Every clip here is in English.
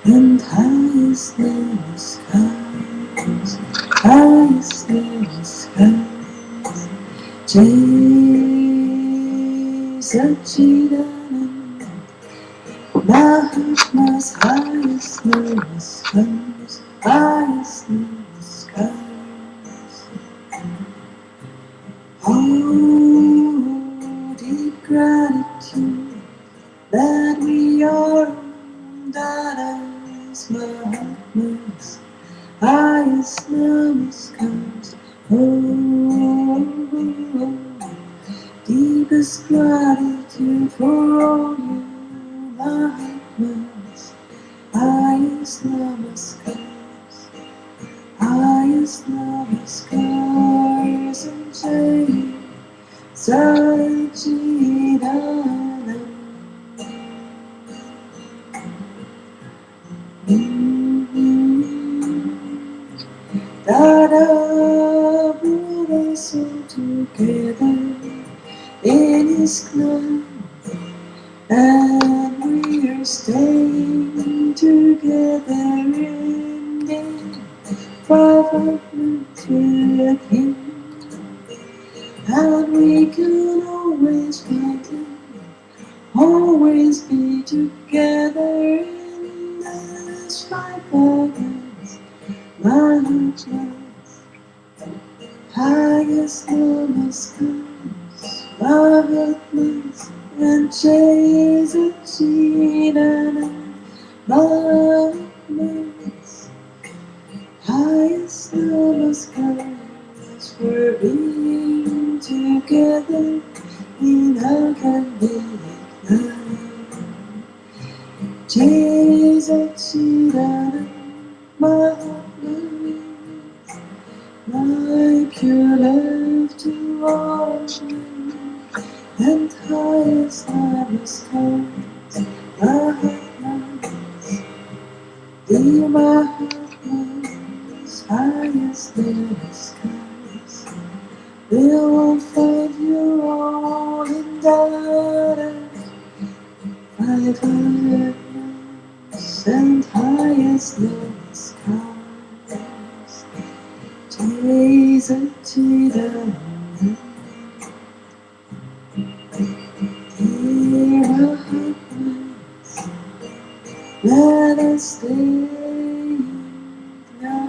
And highest in the skies, highest in the skies, Jai Satchidananda, Mahatma's highest in the skies, highest in the skies. Oh, deep gratitude that we are Dada's Mahatma's highest namaskars. Oh, deepest gratitude for all you Mahatmas, highest namaskars, highest namaskars, and Jai Satchidananda. Dada brought us all together in his Gnan, and we are staying together in the 500 with him, and we can always find him, always be together in this 500. Mahatmas, highest namaskars, Mahatmas, and Jai Satchidananda. Mahatmas, highest namaskars for being together in Akram Vignan. Jai Satchidananda. Mahatmas, my pure love to all of you, and highest namaskars, Mahatmas, dear Mahatmas, highest namaskars. We'll find you all in Dada, 500 and highest namaskars, Jai Satchidananda. Dear Mahatmas, let us stay now.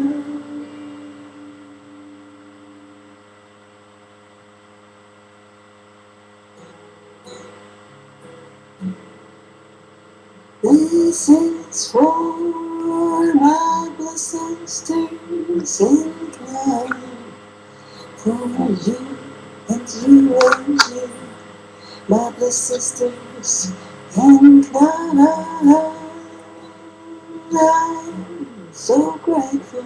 This is for my blessed sisters in Gnan, for you and you and you, my blessed sisters in Gnan. I'm so grateful.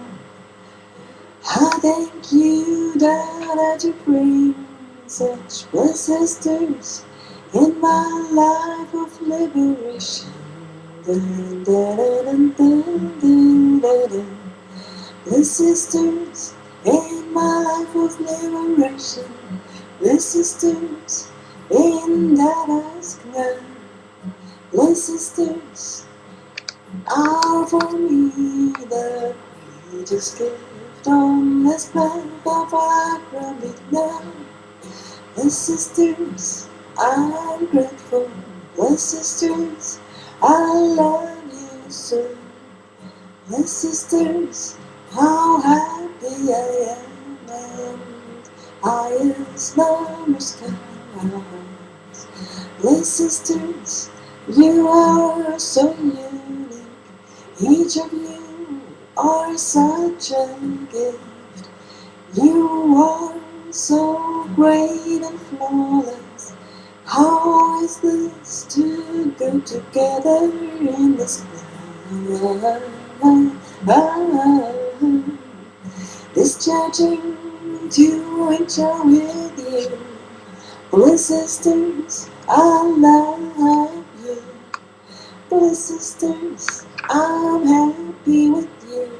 I thank you that you bring such blessed sisters in my life of liberation. Dun, dun, dun, dun, dun, dun, dun. The sisters in my life of liberation, the sisters in Dada's Gnan, the sisters are for me the greatest gift on this planet of Akram Vignan. The sisters, I'm grateful. The sisters, I love you so. The sisters, how happy I am, and highest namaskars. The sisters, you are so unique. Each of you are such a gift. You are so great and flawless. How is this to go together in this plan? This judging to enjoy with you. Bliss sisters, I love you. Brothers, sisters, I'm happy with you.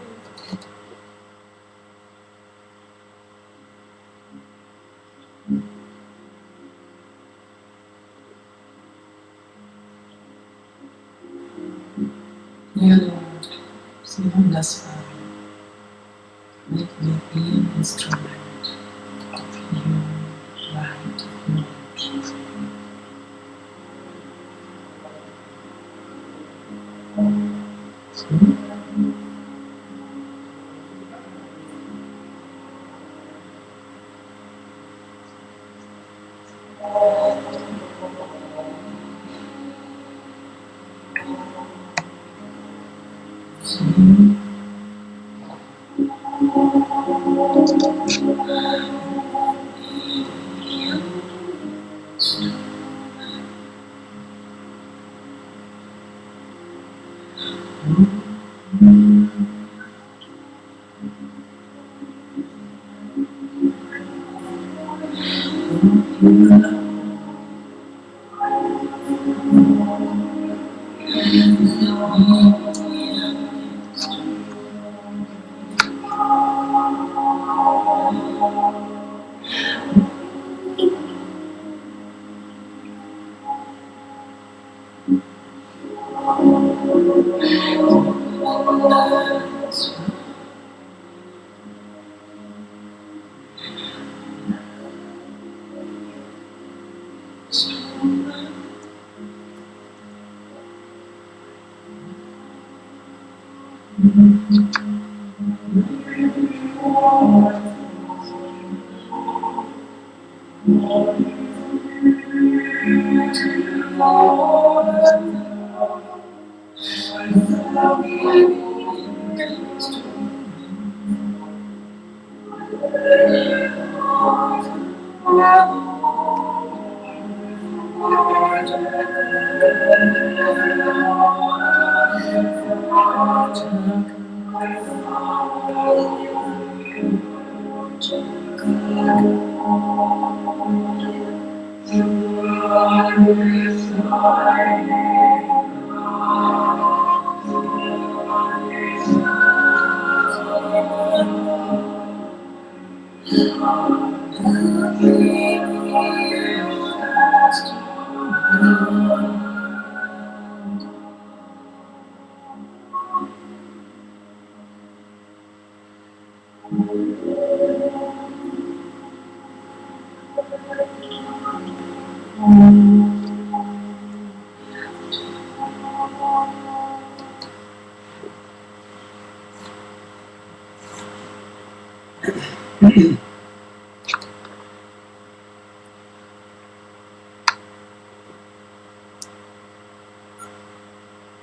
Ja, Lord, sie wundervoll. Let me be an instrument of your light of knowledge.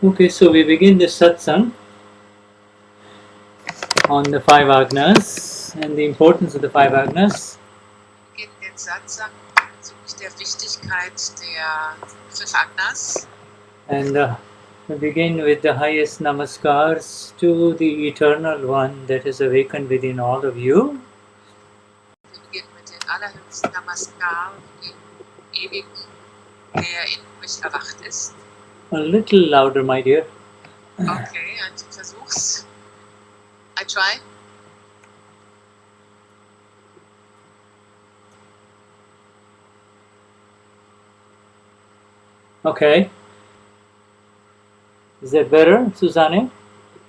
Okay, so we begin the Satsang on the 5 Agnas and the importance of the 5 Agnas. Wir beginnen den Satsang bezüglich der Wichtigkeit der 5 Agnas. And we begin with the highest namaskars to the Eternal One that is awakened within all of you. Wir beginnen mit den allerhöchsten Namaskar, dem Ewigen, der in euch erwacht ist. A little louder, my dear. Okay, ein Versuch's. I try. Okay. Is that better, Susanne?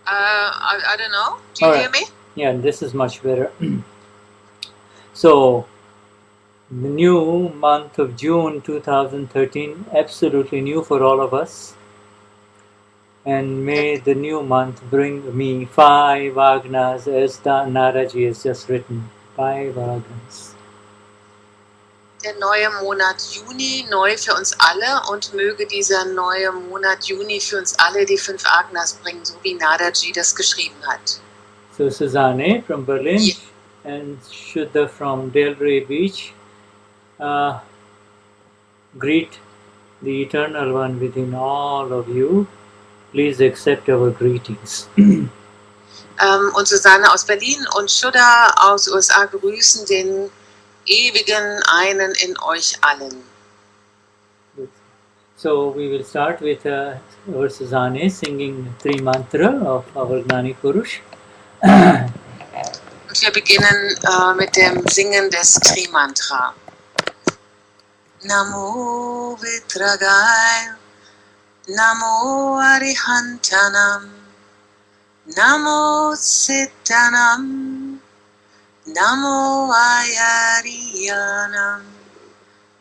I don't know. Do you hear me? Yeah, this is much better. So, the new month of June 2013, absolutely new for all of us. And may the new month bring me 5 Agnas, as Naraji has just written. 5 Agnas. Der neue Monat Juni, neu für uns alle, und möge dieser neue Monat Juni für uns alle die 5 Agnas bringen, so wie Nadaji das geschrieben hat. So Susanne from Berlin, Yeah. and Shuddha from Delray Beach greet the Eternal One within all of you. Please accept our greetings. Und Susanne aus Berlin und Shuddha aus USA grüßen den ewigen einen in euch allen. Good. So we will start with our Susanne singing three mantra of our Gnani Purush. Und wir beginnen mit dem Singen des Tri-Mantra. Namo Vitragaya, Namo Arihantanam, Namo Siddhanam, Namo Ayariyanam,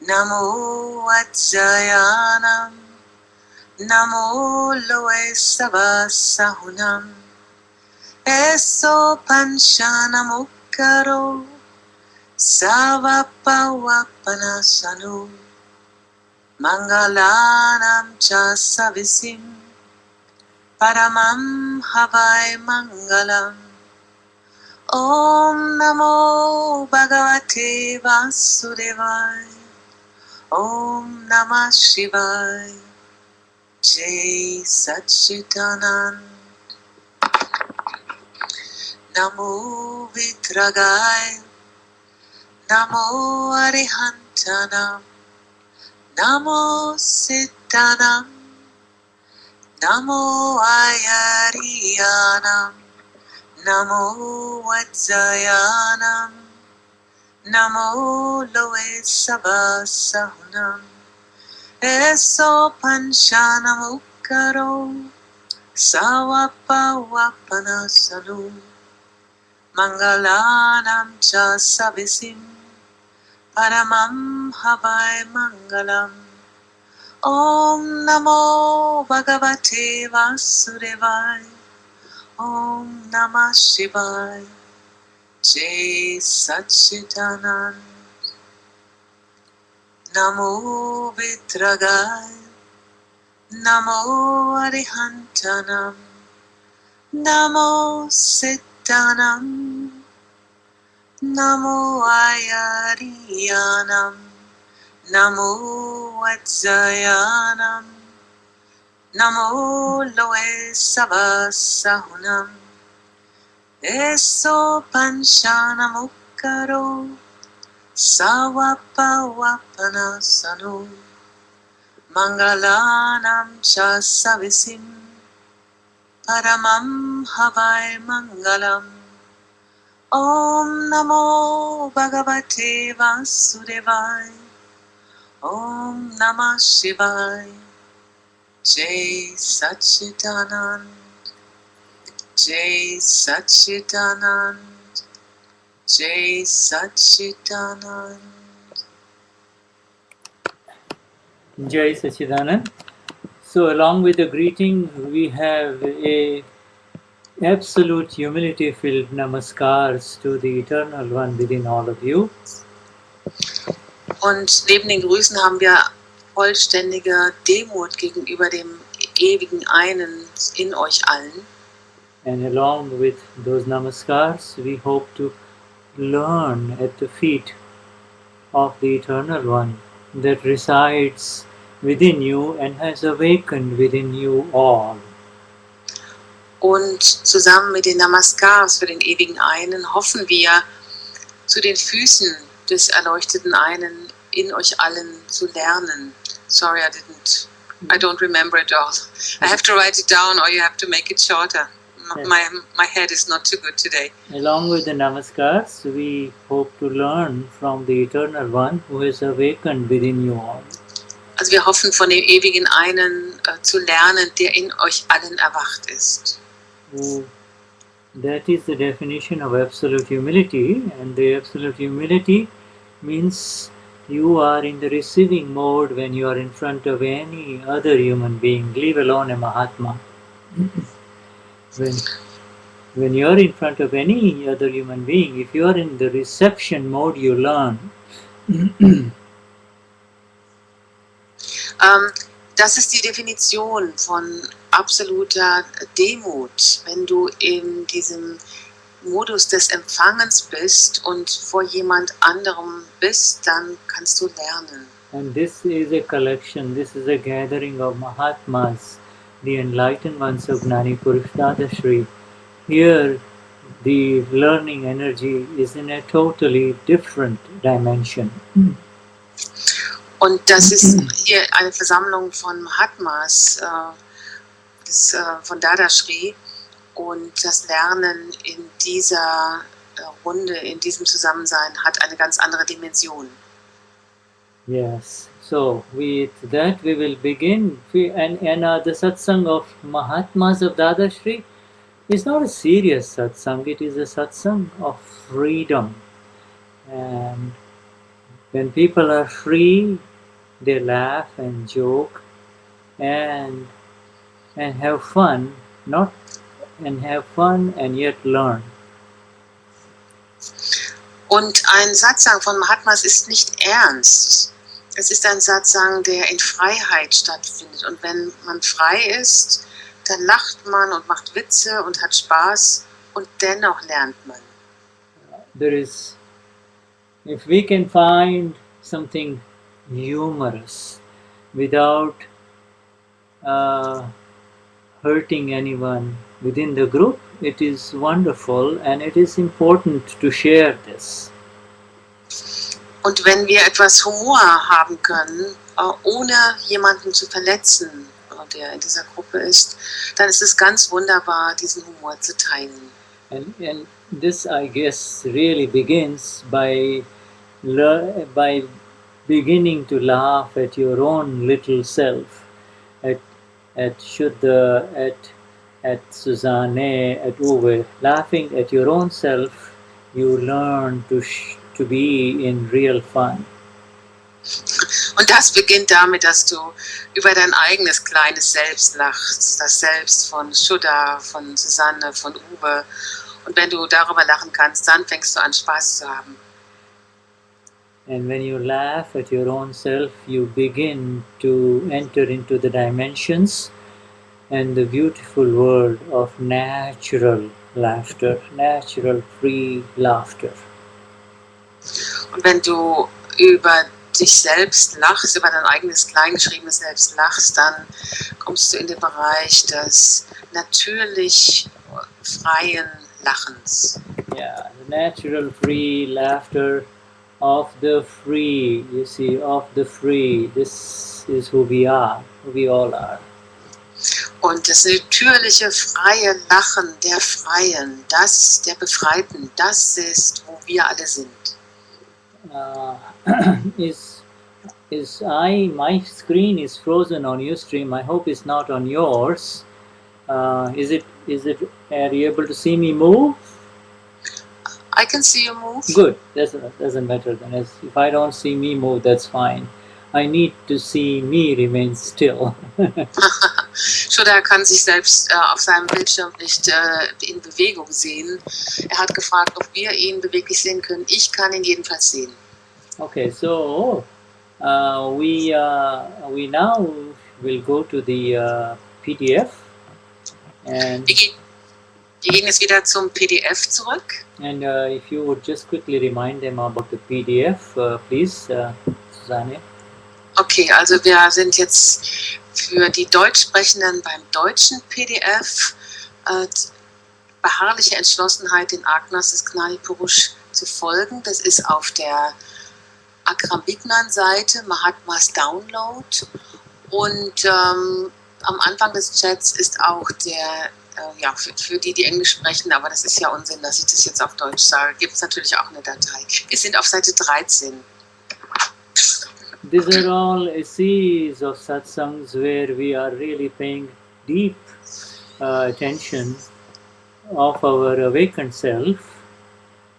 Namo Vatsayanam, Namo Loe Savasahunam, Eso Panshanamukaro, Savapawapanasanu, Mangalanam cha savisim, Paramam havai mangalam. Om Namo Bhagavate Vasudevaya, Om Namah Shivaya, Jai Satchitanand. Namo Vitragaya, Namo Arihantanam, Namo Siddhanam, Namo Ayariyanam, Namo Vatsayanam, Namo Loe Savasahunam, Eso Panshanamukaro, Savapawapanasanu, Mangalanam cha savisim, Paramam havai mangalam. Om Namo Bhagavate Vasudevaya, Om Namah Shivaya, Jai Satchitanand. Namo Vitragaya, Namo Arihantanam, Namo Siddhanam, Namo Ayariyanam, Namo Vatsayanam, Namo Loe Savasahunam, Eso Panshanamukaro, Savapawapanasanu, Mangalanam cha savisim, Paramam havai mangalam. Om Namo Bhagavate Vasudevaya, Om Namah Shivaya, Jai Satchitanand, Jai Satchitanand, Jai Satchitanand. Jai Satchidanand. So along with the greeting, we have a absolute humility-filled namaskars to the Eternal One within all of you. Und neben den Grüßen haben wir vollständige Demut gegenüber dem ewigen Einen in euch allen. And along with those namaskars, we hope to learn at the feet of the Eternal One that resides within you and has awakened within you all. Und zusammen mit den Namaskars für den ewigen Einen hoffen wir, zu den Füßen des erleuchteten Einen in euch allen zu lernen. Sorry, I don't remember it all. I have to write it down or you have to make it shorter. My head is not too good today. Along with the namaskars, we hope to learn from the Eternal One who has awakened within you all. Also wir hoffen von dem ewigen Einen zu lernen, der in euch allen erwacht ist. That is the definition of absolute humility, and the absolute humility means you are in the receiving mode when you are in front of any other human being, leave alone a Mahatma. When you are in front of any other human being, if you are in the reception mode, you learn. Das ist die Definition von absoluter Demut. Wenn du in diesem Modus des Empfangens bist und vor jemand anderem bist, dann kannst du lernen. And this is a collection, this is a gathering of Mahatmas, the enlightened ones of Gnani Purush Dadashri. Here, the learning energy is in a totally different dimension. Und das ist hier eine Versammlung von Mahatmas, von Dadashri. Und das Lernen in dieser Runde, in diesem Zusammensein hat eine ganz andere Dimension. Yes. So with that we will begin. And the satsang of Mahatmas of Dadashri is not a serious satsang. It is a satsang of freedom. And when people are free, they laugh and joke and have fun, and yet learn. Und ein Satsang von Mahatmas ist nicht ernst. Es ist ein Satsang, der in Freiheit stattfindet. Und wenn man frei ist, dann lacht man und macht Witze und hat Spaß und dennoch lernt man. If we can find something humorous without hurting anyone within the group, it is wonderful, and it is important to share this. Und wenn wir etwas Humor haben können, ohne jemanden zu verletzen, der in dieser Gruppe ist, dann ist es ganz wunderbar, diesen Humor zu teilen. And this, I guess, really begins by beginning to laugh at your own little self, at Shuddha, at Susanne, at Uwe. Laughing at your own self, you learn to be in real fun. Und das beginnt damit, dass du über dein eigenes kleines Selbst lachst, das Selbst von Shuddha, von Susanne, von Uwe. Und wenn du darüber lachen kannst, dann fängst du an, Spaß zu haben. And when you laugh at your own self, you begin to enter into the dimensions and the beautiful world of natural laughter, natural free laughter. Und wenn du über dich selbst lachst, über dein eigenes kleingeschriebenes Selbst lachst, dann kommst du in den Bereich des natürlich freien Lachens. Yeah, the natural free laughter of the free, you see, of the free. This is who we are, who we all are. Und das natürliche, freie Lachen der Freien, das der Befreiten, das ist, wo wir alle sind. My screen is frozen on Ustream. I hope it's not on yours. Are you able to see me move? I can see you move. Good. Doesn't matter then. If I don't see me move, that's fine. I need to see me remain still. Shuddha kann sich selbst auf seinem Bildschirm nicht in Bewegung sehen. Er hat gefragt, ob wir ihn beweglich sehen können. Ich kann ihn jedenfalls sehen. Okay, so we now will go to the PDF. And wir gehen jetzt wieder zum PDF zurück. And if you would just quickly remind them about the PDF, please, Susanne. Okay, also wir sind jetzt für die Deutschsprechenden beim deutschen PDF. Beharrliche Entschlossenheit, den Agnas des Gnani Purush zu folgen. Das ist auf der Akram Vignan Seite, Mahatmas Download. Und am Anfang des Chats ist auch der, für die Englisch sprechen, aber das ist ja Unsinn, dass ich das jetzt auf Deutsch sage, gibt es natürlich auch eine Datei. Wir sind auf Seite 13. These are all a series of satsangs where we are really paying deep attention of our awakened self,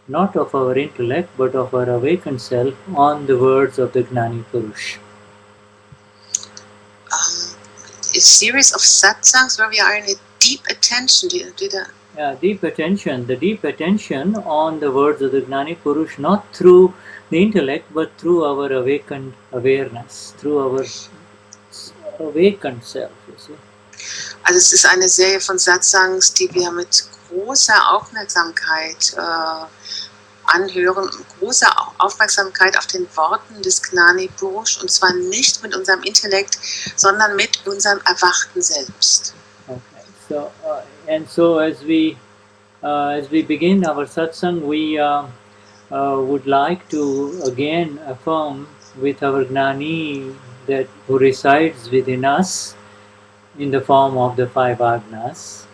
not of our intellect, but of our awakened self on the words of the Gnani Purush. A series of satsangs where we are in a deep attention. Deep attention. The deep attention on the words of the Gnani Purush, not through the intellect, but through our awakened awareness, through our awakened self, you see. Also es ist eine Serie von Satsangs, die wir mit großer Aufmerksamkeit anhören, große Aufmerksamkeit auf den Worten des Gnani Purush, und zwar nicht mit unserem Intellekt, sondern mit unserem erwachten Selbst. Okay, so as we begin our satsang, we would like to again affirm with our Gnani that who resides within us in the form of the 5 Agnas.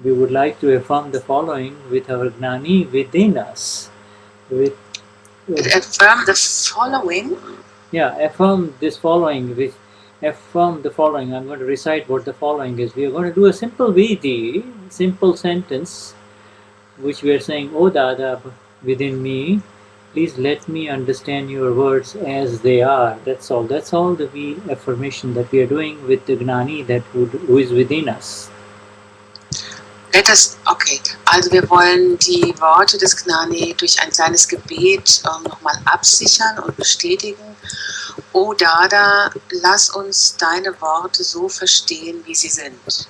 We would like to affirm the following with our Gnani within us. Affirm the following. Yeah, affirm this following. Affirm the following. I'm going to recite what the following is. We are going to do a simple Vidhi, simple sentence, which we are saying, "O Dada, within me, please let me understand your words as they are." That's all. That's all the affirmation that we are doing with the Gnani that who is within us. Okay, also wir wollen die Worte des Gnani durch ein kleines Gebet nochmal absichern und bestätigen. O Dada, lass uns deine Worte so verstehen, wie sie sind.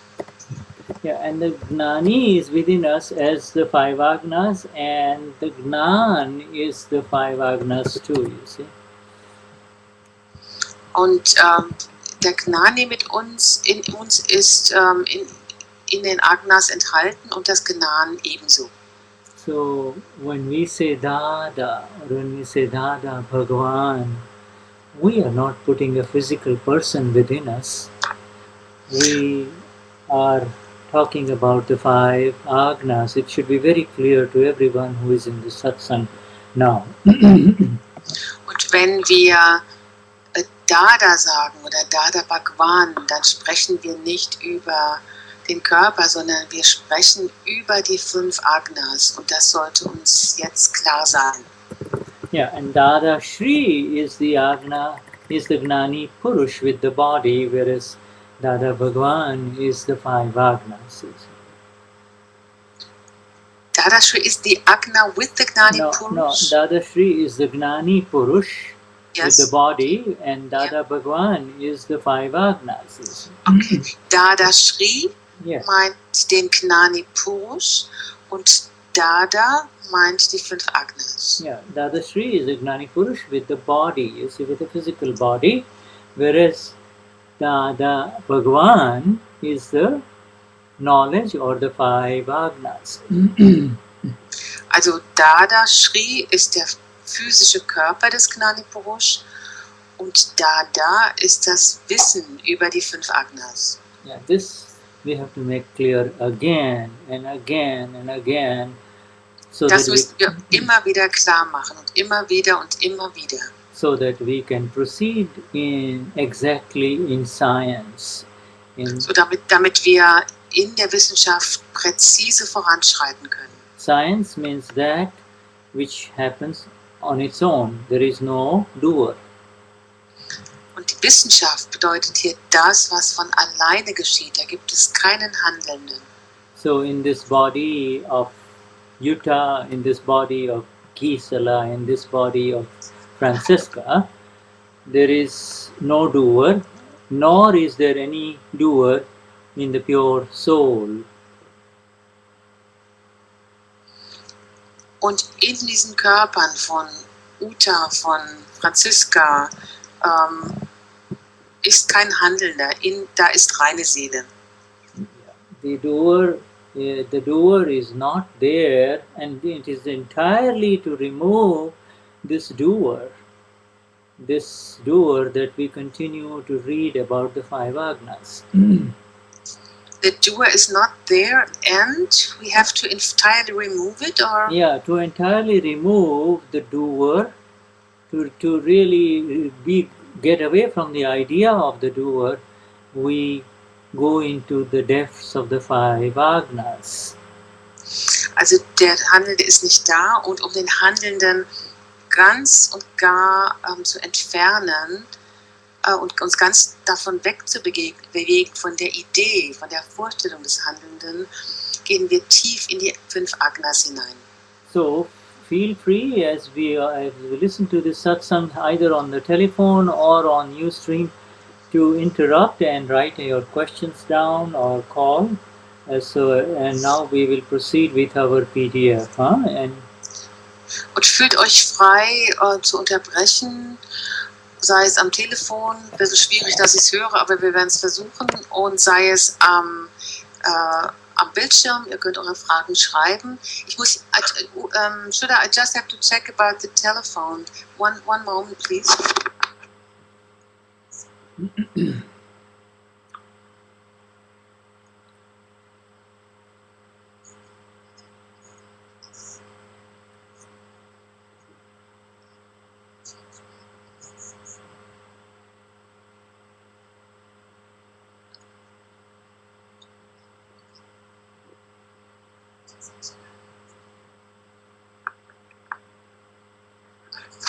Yeah, and the Gnani is within us as the 5 Agnas, and the Gnan is the 5 Agnas too, you see. Und der Gnani in uns ist in den Agnas enthalten und das Gnan ebenso. So when we say Dada, or when we say Dada Bhagavan, we are not putting a physical person within us. We are talking about the 5 Agnas. It should be very clear to everyone who is in the Satsang now. Und wenn wir Dada sagen oder Dada Bhagavan, dann sprechen wir nicht über den Körper, sondern wir sprechen über die 5 Agnas und das sollte uns jetzt klar sein. Yeah, and Dadashri is the Agna, is the Gnani Purush with the body, whereas Dada Bhagavan is the 5 Agnas. Dadashri is the Agna with the Gnani Purush? No, Dadashri is the Gnani Purush with the body, and Dada Bhagavan is the 5 Agnas. Okay, Dadashri meint den Gnani Purush und Dada meint die 5 Agnas. Yeah, Dadashri is a Gnani Purush with the body, you see, with the physical body, whereas Dada Bhagavan is the knowledge or the 5 Agnas. Also Dadashri ist der physische Körper des Gnani Purush und Dada ist das Wissen über die 5 Agnas. Yeah, this we have to make clear again and again and again. So das müssen wir immer wieder klar machen und immer wieder und immer wieder. So that we can proceed exactly in science. So damit wir in der Wissenschaft präzise voranschreiten können. Science means that which happens on its own. There is no doer. Und die Wissenschaft bedeutet hier das, was von alleine geschieht. Da gibt es keinen Handelnden. So in this body of Yuta, in this body of Gisela, in this body of Francesca, there is no doer, nor is there any doer in the pure soul. Und in diesen Körpern von Uta, von Franziska, ist kein Handelnder, da ist reine Seele. The doer is not there, and it is entirely to remove this doer that we continue to read about the 5 Agnas. The doer is not there, and we have to entirely remove it, or? Yeah, to entirely remove the doer, to really get away from the idea of the doer, we go into the depths of the 5 Agnas. Also der Handelnde ist nicht da, und um den Handelnden ganz und gar zu entfernen und uns ganz davon wegzubewegen, von der Idee, von der Vorstellung des Handelnden, gehen wir tief in die 5 Agnas hinein. So feel free as we listen to this satsang either on the telephone or on Ustream to interrupt and write your questions down or call. And now we will proceed with our PDF. Und fühlt euch frei zu unterbrechen, sei es am Telefon, ein bisschen schwierig, dass ich es höre, aber wir werden es versuchen, und sei es am Bildschirm, ihr könnt eure Fragen schreiben. Ich muss, I just have to check about the telephone. One moment, please.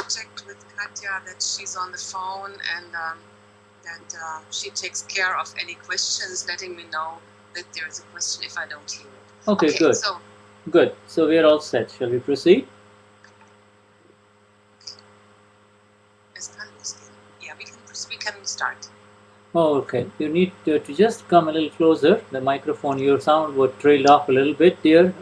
Checked with Katja that she's on the phone and that she takes care of any questions, letting me know that there is a question if I don't hear it. Okay, good. So, Good. So we are all set. Shall we proceed? yeah, we can start. Oh, okay. You need to just come a little closer. The microphone, your sound would trail off a little bit, dear.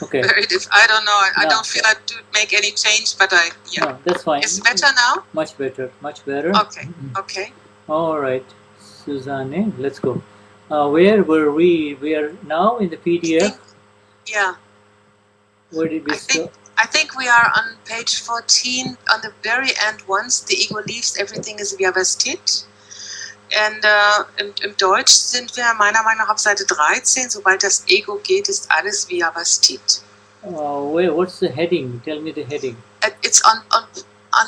Okay. I don't know. I don't feel like to make any change, but yeah. No, that's fine. Is it better now? Much better. Much better. Okay. Okay. All right, Susanne, let's go. Where were we? We are now in the PDF. Yeah. Where did we start? I think we are on page 14, on the very end. Once the ego leaves, everything is vyavasthit. Und im Deutsch sind wir meiner Meinung nach auf Seite 13. Sobald das Ego geht, ist alles vyavasthit. What's the heading? Tell me the heading. It's on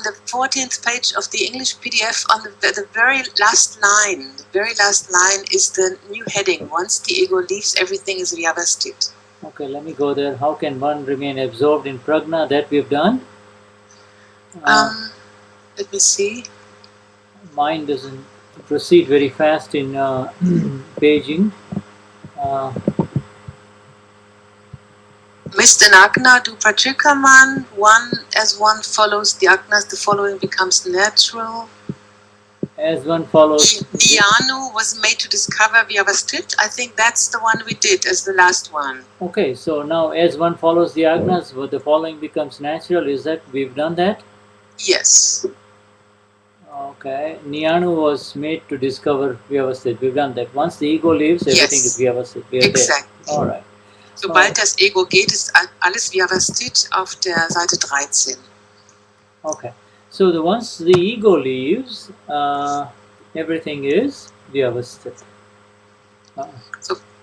the 14th page of the English PDF. On the very last line. The very last line is the new heading. Once the ego leaves, everything is vyavasthit. Okay, let me go there. How can one remain absorbed in prajna? That we've done. Let me see. Mind doesn't proceed very fast in paging. Mr. Agna, do Patrikaman, as one follows the Agnas, the following becomes natural. As one follows. Dhyanu was made to discover vyavasthit. I think that's the one we did as the last one. Okay, so now as one follows the Agnas, the following becomes natural. Is that we've done that? Yes. Okay, Dhyanu was made to discover vyavasthit. We've done that. Once the ego leaves, everything is vyavasthit. Exactly. All right. Sobald das Ego geht, ist alles vyavasthit auf der Seite 13. Okay. So once the ego leaves, everything is vyavasthit.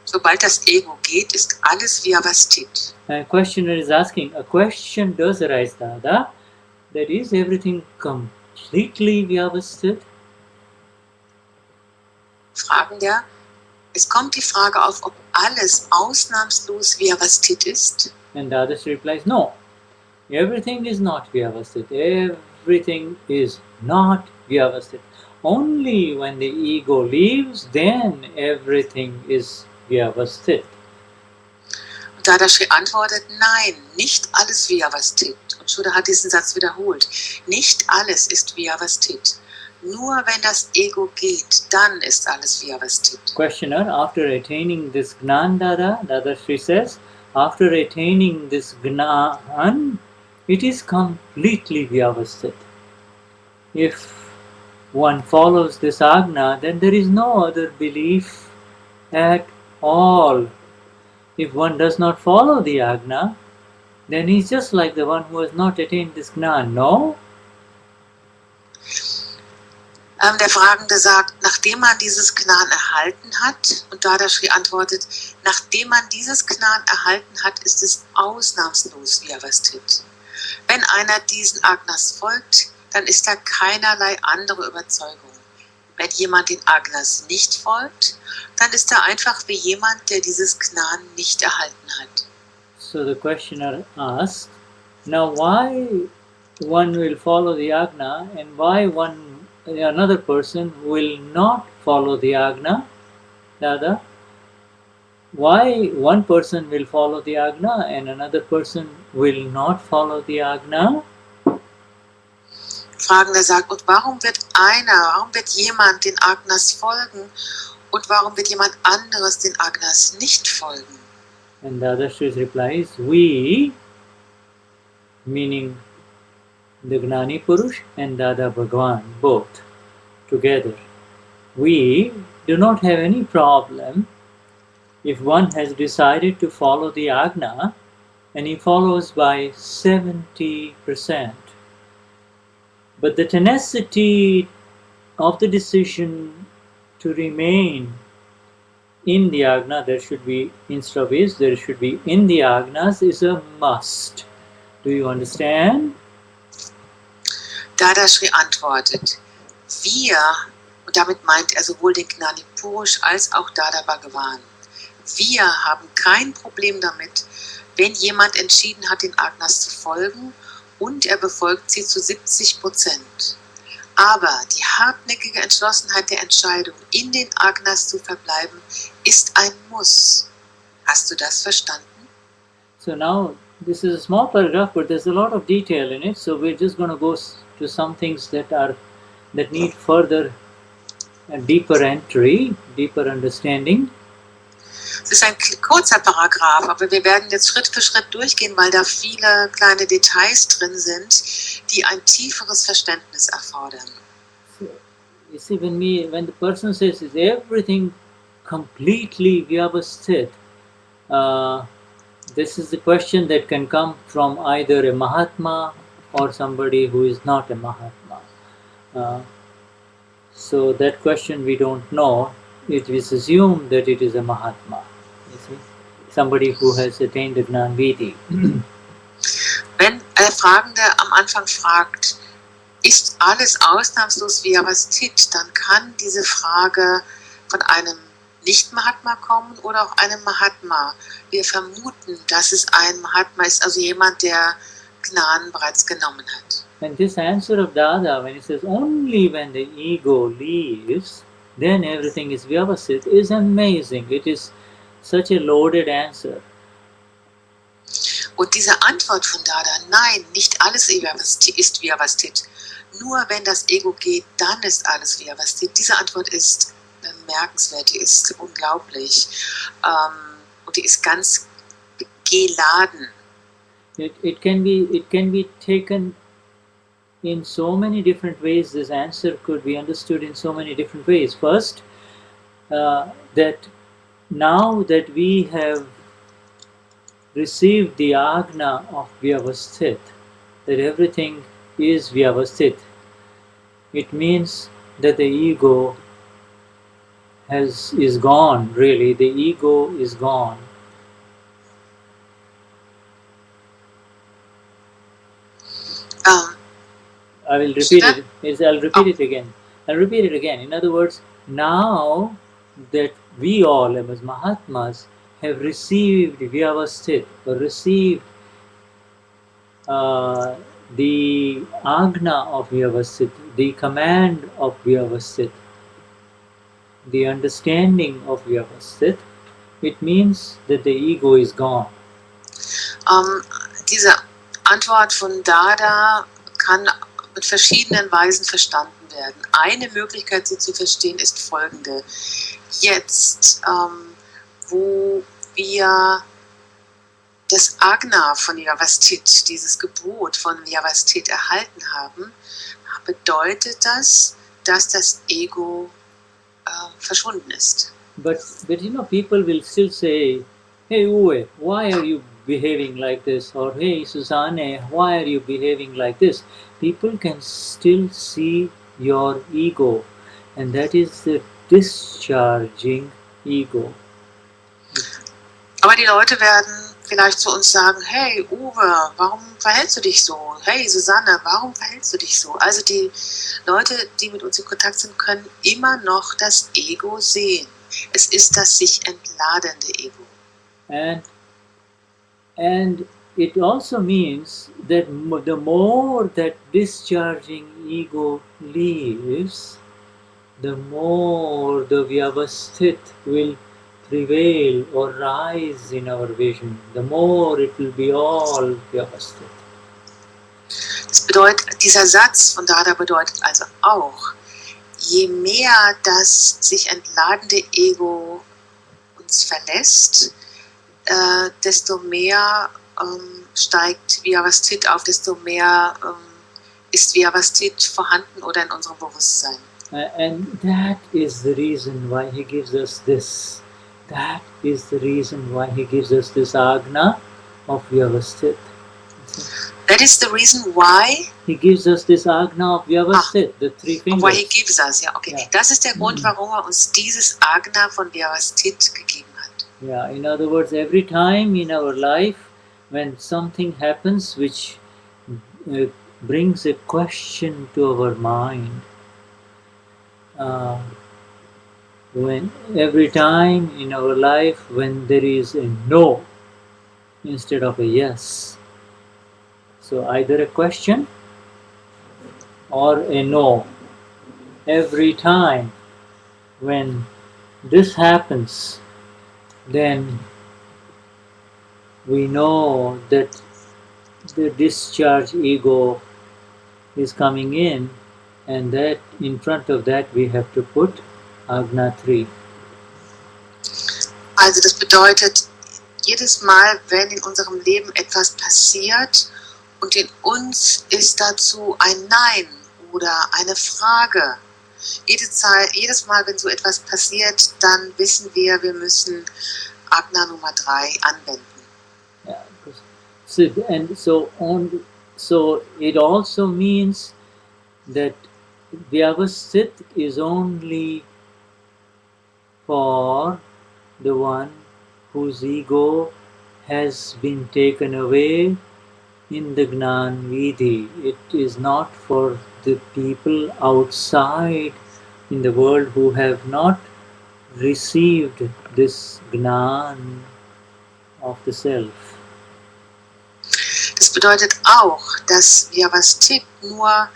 Sobald das Ego geht, ist alles vyavasthit. A questioner is asking, a question does arise, Dada, that is everything completely vyavasthit? Fragender, es kommt die Frage auf, ob alles ausnahmslos vyavasthit ist. And Dadashri replies, no, everything is not vyavasthit. Everything is not vyavasthit. Only when the ego leaves, then everything is vyavasthit. Und Dadashri antwortet, nein, nicht alles vyavasthit. Und Shuddha hat diesen Satz wiederholt. Nicht alles ist vyavasthit. Nur wenn das Ego geht, dann ist alles vyavasthit. Questioner, after attaining this Gnan, Dadashri says, after attaining this Gnan, it is completely vyavasthit. If one follows this Agna, then there is no other belief at all. If one does not follow the Agna, then he is just like the one who has not attained this Gnan, no? Der Fragende sagt, nachdem man dieses Gnan erhalten hat, und Dadashri antwortet, nachdem man dieses Gnan erhalten hat, ist es ausnahmslos vyavasthit. Wenn einer diesen Agnas folgt, dann ist da keinerlei andere Überzeugung. Wenn jemand den Agnas nicht folgt, dann ist er einfach wie jemand, der dieses Gnan nicht erhalten hat. So the questioner asks, now why one will follow the Agna and why another person will not follow the Agna? Dada, why one person will follow the Agna and another person will not follow the Agna? Fragender sagt, und warum wird jemand den Agnas folgen und warum wird jemand anderes den Agnas nicht folgen? And Dadashri replies, we, meaning the Gnani Purush and Dada Bhagwan, both together, we do not have any problem if one has decided to follow the Agna, and he follows by 70%, but the tenacity of the decision to remain in the Agna, there should be, instead of is, there should be in the Agnas, is a must. Do you understand? Dadashri antwortet, wir, und damit meint er sowohl den Gnani Purush als auch Dada Bhagavan, wir haben kein Problem damit, wenn jemand entschieden hat, den Agnas zu folgen und er befolgt sie zu 70%. Aber die hartnäckige Entschlossenheit der Entscheidung, in den Agnas zu verbleiben, ist ein Muss. Hast du das verstanden? So now, this is a small paragraph, but there's a lot of detail in it, so we're just going to go to some things that need further deeper entry, deeper understanding. Es ist ein kurzer Paragraph, aber wir werden jetzt Schritt für Schritt durchgehen, weil da viele kleine Details drin sind, die ein tieferes Verständnis erfordern. So, you see, when the person says, is everything completely vyavasthit, this is the question that can come from either a Mahatma or somebody who is not a Mahatma. So that question we don't know. It is assumed that it is a Mahatma. You see, somebody who has attained the Gnan Vidhi. Wenn der Fragende am Anfang fragt, ist alles ausnahmslos vyavasthit, dann kann diese Frage von einem Nicht-Mahatma kommen oder auch einem Mahatma. Wir vermuten, dass es ein Mahatma ist, also jemand, der Gnan bereits genommen hat. And this answer of Dada, when he says only when the ego leaves, then everything is vyavasthit, is amazing. It is such a loaded answer. Und diese Antwort von Dada, nein, nicht alles ist vyavasthit. Nur wenn das Ego geht, dann ist alles vyavasthit. Diese Antwort ist bemerkenswert, die ist unglaublich. Und die ist ganz geladen. It can be taken in so many different ways. This answer could be understood in so many different ways. First, that now that we have received the Agna of vyavasthit, that everything is vyavasthit, it means that the ego is gone, really. The ego is gone. I will repeat it. I'll repeat it again. I'll repeat it again. In other words, now that we all, as Mahatmas, have received vyavasthit, or received the Agna of vyavasthit, the command of vyavasthit, the understanding of vyavasthit, it means that the ego is gone. Diese Antwort von Dada kann mit verschiedenen Weisen verstanden werden. Eine Möglichkeit, sie zu verstehen, ist folgende. Jetzt, wo wir das Agna von Vyavasthit, dieses Gebot von Vyavasthit erhalten haben, bedeutet das, dass das Ego verschwunden ist. But you know, people will still say, hey Uwe, why are you behaving like this? Or hey Susanne, why are you behaving like this? People can still see your ego, and that is the discharging ego. Aber die Leute werden vielleicht zu uns sagen, hey Uwe, warum verhältst du dich so? Hey Susanne, warum verhältst du dich so? Also die Leute, die mit uns in Kontakt sind, können immer noch das Ego sehen. Es ist das sich entladende Ego. And it also means that the more that discharging ego leaves, the more the vyavasthit will prevail or rise in our vision. The more it will be all vyavasthit. Das bedeutet, dieser Satz von Dada bedeutet also auch, je mehr das sich entladende Ego uns verlässt, desto mehr steigt Vyavasthit auf, desto mehr ist Vyavasthit vorhanden oder in unserem Bewusstsein. And that is the reason why he gives us this That is the reason why he gives us this Agna of Vyavasthit. That is the reason why He gives us this Agna of Vyavasthit, the three fingers. why he gives us, ja, okay. Yeah. Das ist der Grund, warum uns dieses Agna von Vyavasthit gegeben hat. Yeah, in other words, every time in our life when something happens which brings a question to our mind, when every time in our life when there is a no instead of a yes, so either a question or a no, every time when this happens, then we know that the discharge ego is coming in, and that in front of that we have to put Agna 3. Also das bedeutet, jedes Mal, wenn in unserem Leben etwas passiert und in uns ist dazu ein Nein oder eine Frage, jedes Mal, wenn so etwas passiert, dann wissen wir, wir müssen Agna Nummer 3 anwenden. Yeah, so it also means that Vyavasthit is only for the one whose ego has been taken away in the Gnan Vidhi. It is not for the people outside in the world who have not received this Gnan of the Self. Das bedeutet auch, dass Vyavasthit nur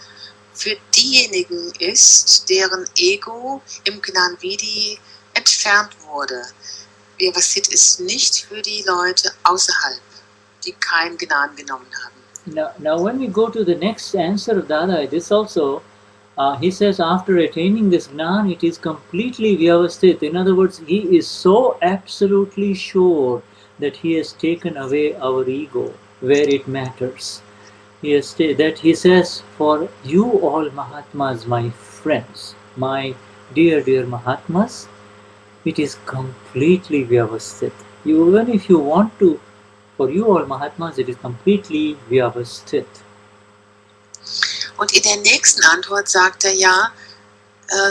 für diejenigen ist, deren Ego im Gnan Vidhi entfernt wurde. Vyavasthit ist nicht für die Leute außerhalb, die kein Gnan genommen haben. Now when we go to the next answer of Dada, this also, he says after attaining this Gnan, it is completely Vyavasthit. In other words, he is so absolutely sure that he has taken away our ego where it matters. He says, for you all Mahatmas, my friends, my dear Mahatmas, it is completely Vyavasthit. Even if you want to, for you all Mahatmas, it is completely Vyavasthit. Und in der nächsten Antwort sagt er ja,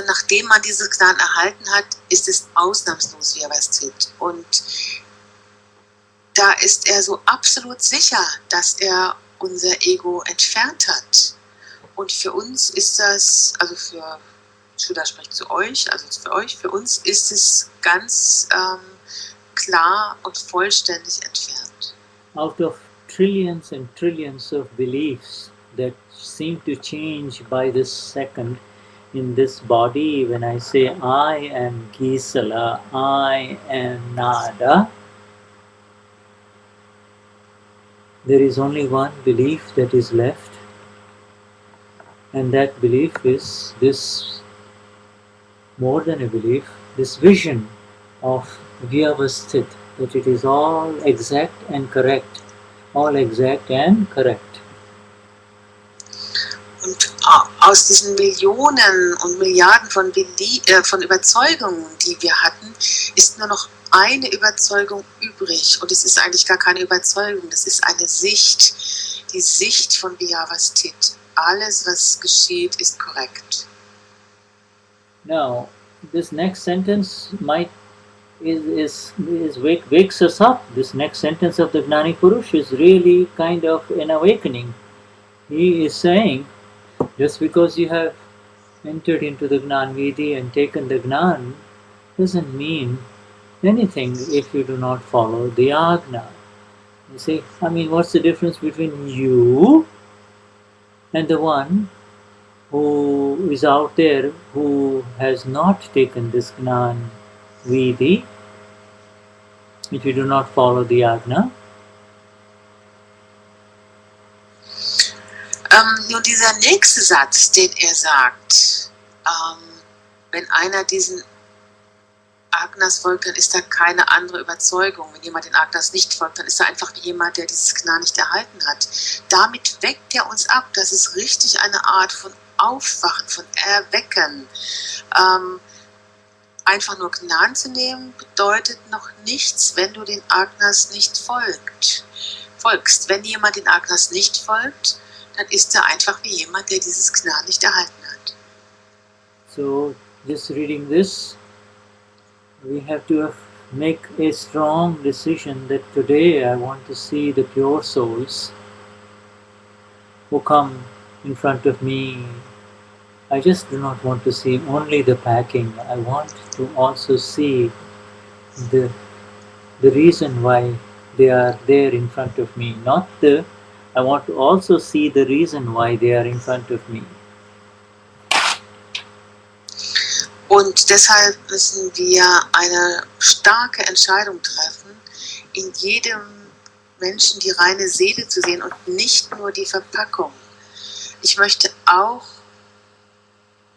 nachdem man dieses Gnan erhalten hat, ist es ausnahmslos Vyavasthit. Und da ist er so absolut sicher, dass er unser Ego entfernt hat. Und für uns ist das, also für Shuddha spricht zu euch, also für euch, für uns ist es ganz klar und vollständig entfernt. Out of trillions and trillions of beliefs that seem to change by this second in this body, when I say I am Gisala, I am Nada, there is only one belief that is left, and that belief is this, more than a belief, this vision of Vyavasthit, that it is all exact and correct, all exact and correct. Und aus diesen Millionen und Milliarden von Überzeugungen, die wir hatten, ist nur noch eine Überzeugung übrig. Und es ist eigentlich gar keine Überzeugung, das ist eine Sicht, die Sicht von Vyavasthit. Alles, was geschieht, ist korrekt. Now, this next sentence wakes us up. This next sentence of the Gnani Purush is really kind of an awakening. He is saying, just because you have entered into the Gnan Vidhi and taken the Gnan doesn't mean anything if you do not follow the Agna. You see, I mean, what's the difference between you and the one who is out there who has not taken this Gnan Vidhi, if you do not follow the Agna? Nun dieser nächste Satz, den er sagt, wenn einer diesen Agnas folgt, dann ist da keine andere Überzeugung. Wenn jemand den Agnas nicht folgt, dann ist er einfach wie jemand, der dieses Gnan nicht erhalten hat. Damit weckt er uns ab. Das ist richtig eine Art von Aufwachen, von Erwecken. einfach nur Gnan zu nehmen, bedeutet noch nichts, wenn du den Agnas nicht folgst. Wenn jemand den Agnas nicht folgt, dann ist er einfach wie jemand, der dieses Gnan nicht erhalten hat. So, just reading this, we have to make a strong decision that today I want to see the pure souls who come in front of me. I just do not want to see only the packing. I want to also see the reason why they are there in front of me. I want to also see the reason why they are in front of me. Und deshalb müssen wir eine starke Entscheidung treffen, in jedem Menschen die reine Seele zu sehen und nicht nur die Verpackung. Ich möchte auch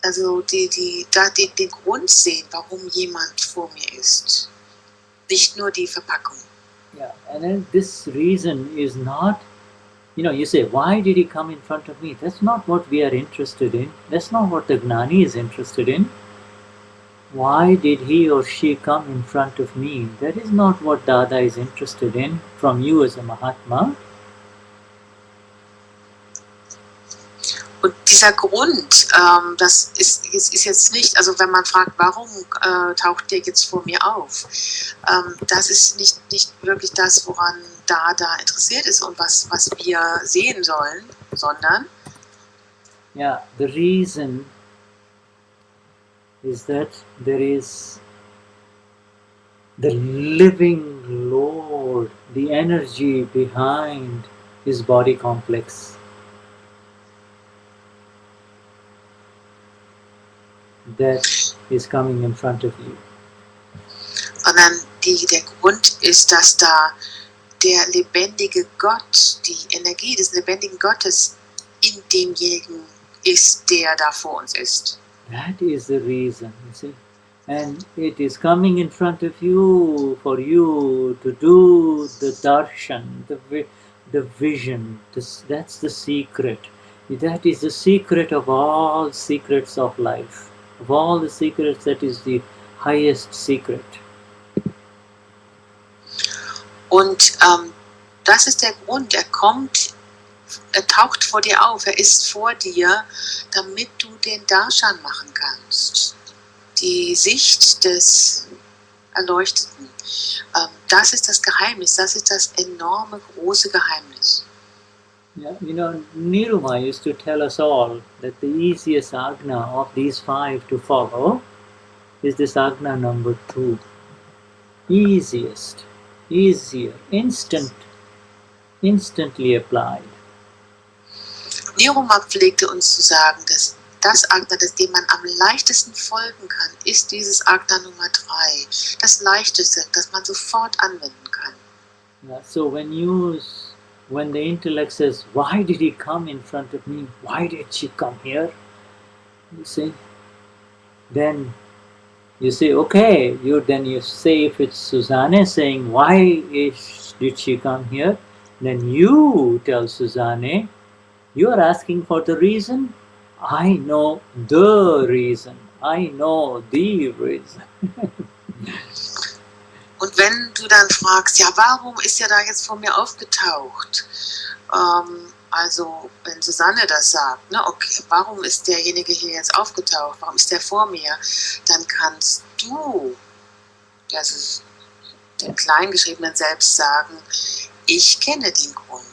den Grund sehen, warum jemand vor mir ist. Nicht nur die Verpackung. Yeah, and then this reason is not, you say, why did he come in front of me? That's not what we are interested in. That's not what the Gnani is interested in. Why did he or she come in front of me? That is not what Dada is interested in from you as a Mahatma. Und dieser Grund, das ist jetzt nicht, also wenn man fragt, warum taucht der jetzt vor mir auf, das ist nicht wirklich das, woran Dada interessiert ist und was wir sehen sollen, sondern Yeah, the reason is that there is the living Lord, the energy behind his body complex. That is coming in front of you. sondern der Grund ist, dass da der lebendige Gott, die Energie des lebendigen Gottes in demjenigen ist, der da vor uns ist. That is the reason, you see. And it is coming in front of you for you to do the darshan, the vision. That's the secret. That is the secret of all secrets of life. Of all the secrets, that is the highest secret. Und das ist der Grund, er taucht vor dir auf, er ist vor dir, damit du den Darshan machen kannst. Die Sicht des Erleuchteten. Das ist das Geheimnis, das ist das enorme, große Geheimnis. Yeah, Niruma used to tell us all that the easiest Agna of these 5 to follow is this Agna number 2. Easier, instantly applied. Niruma pflegte uns zu sagen, dass das Agna, dem man am leichtesten folgen kann, ist dieses Agna Nummer 3. Das leichteste, das man sofort anwenden kann. Yeah, so when the intellect says, why did he come in front of me? Why did she come here? You see? Then you say, okay, then you say, if it's Susanne saying, why did she come here? Then you tell Susanne, you are asking for the reason. I know the reason. I know the reason. Und wenn du dann fragst, ja, warum ist er da jetzt vor mir aufgetaucht? Also, wenn Susanne das sagt, okay, warum ist derjenige hier jetzt aufgetaucht? Warum ist der vor mir? Dann kannst du, also dem Kleingeschriebenen selbst sagen, ich kenne den Grund.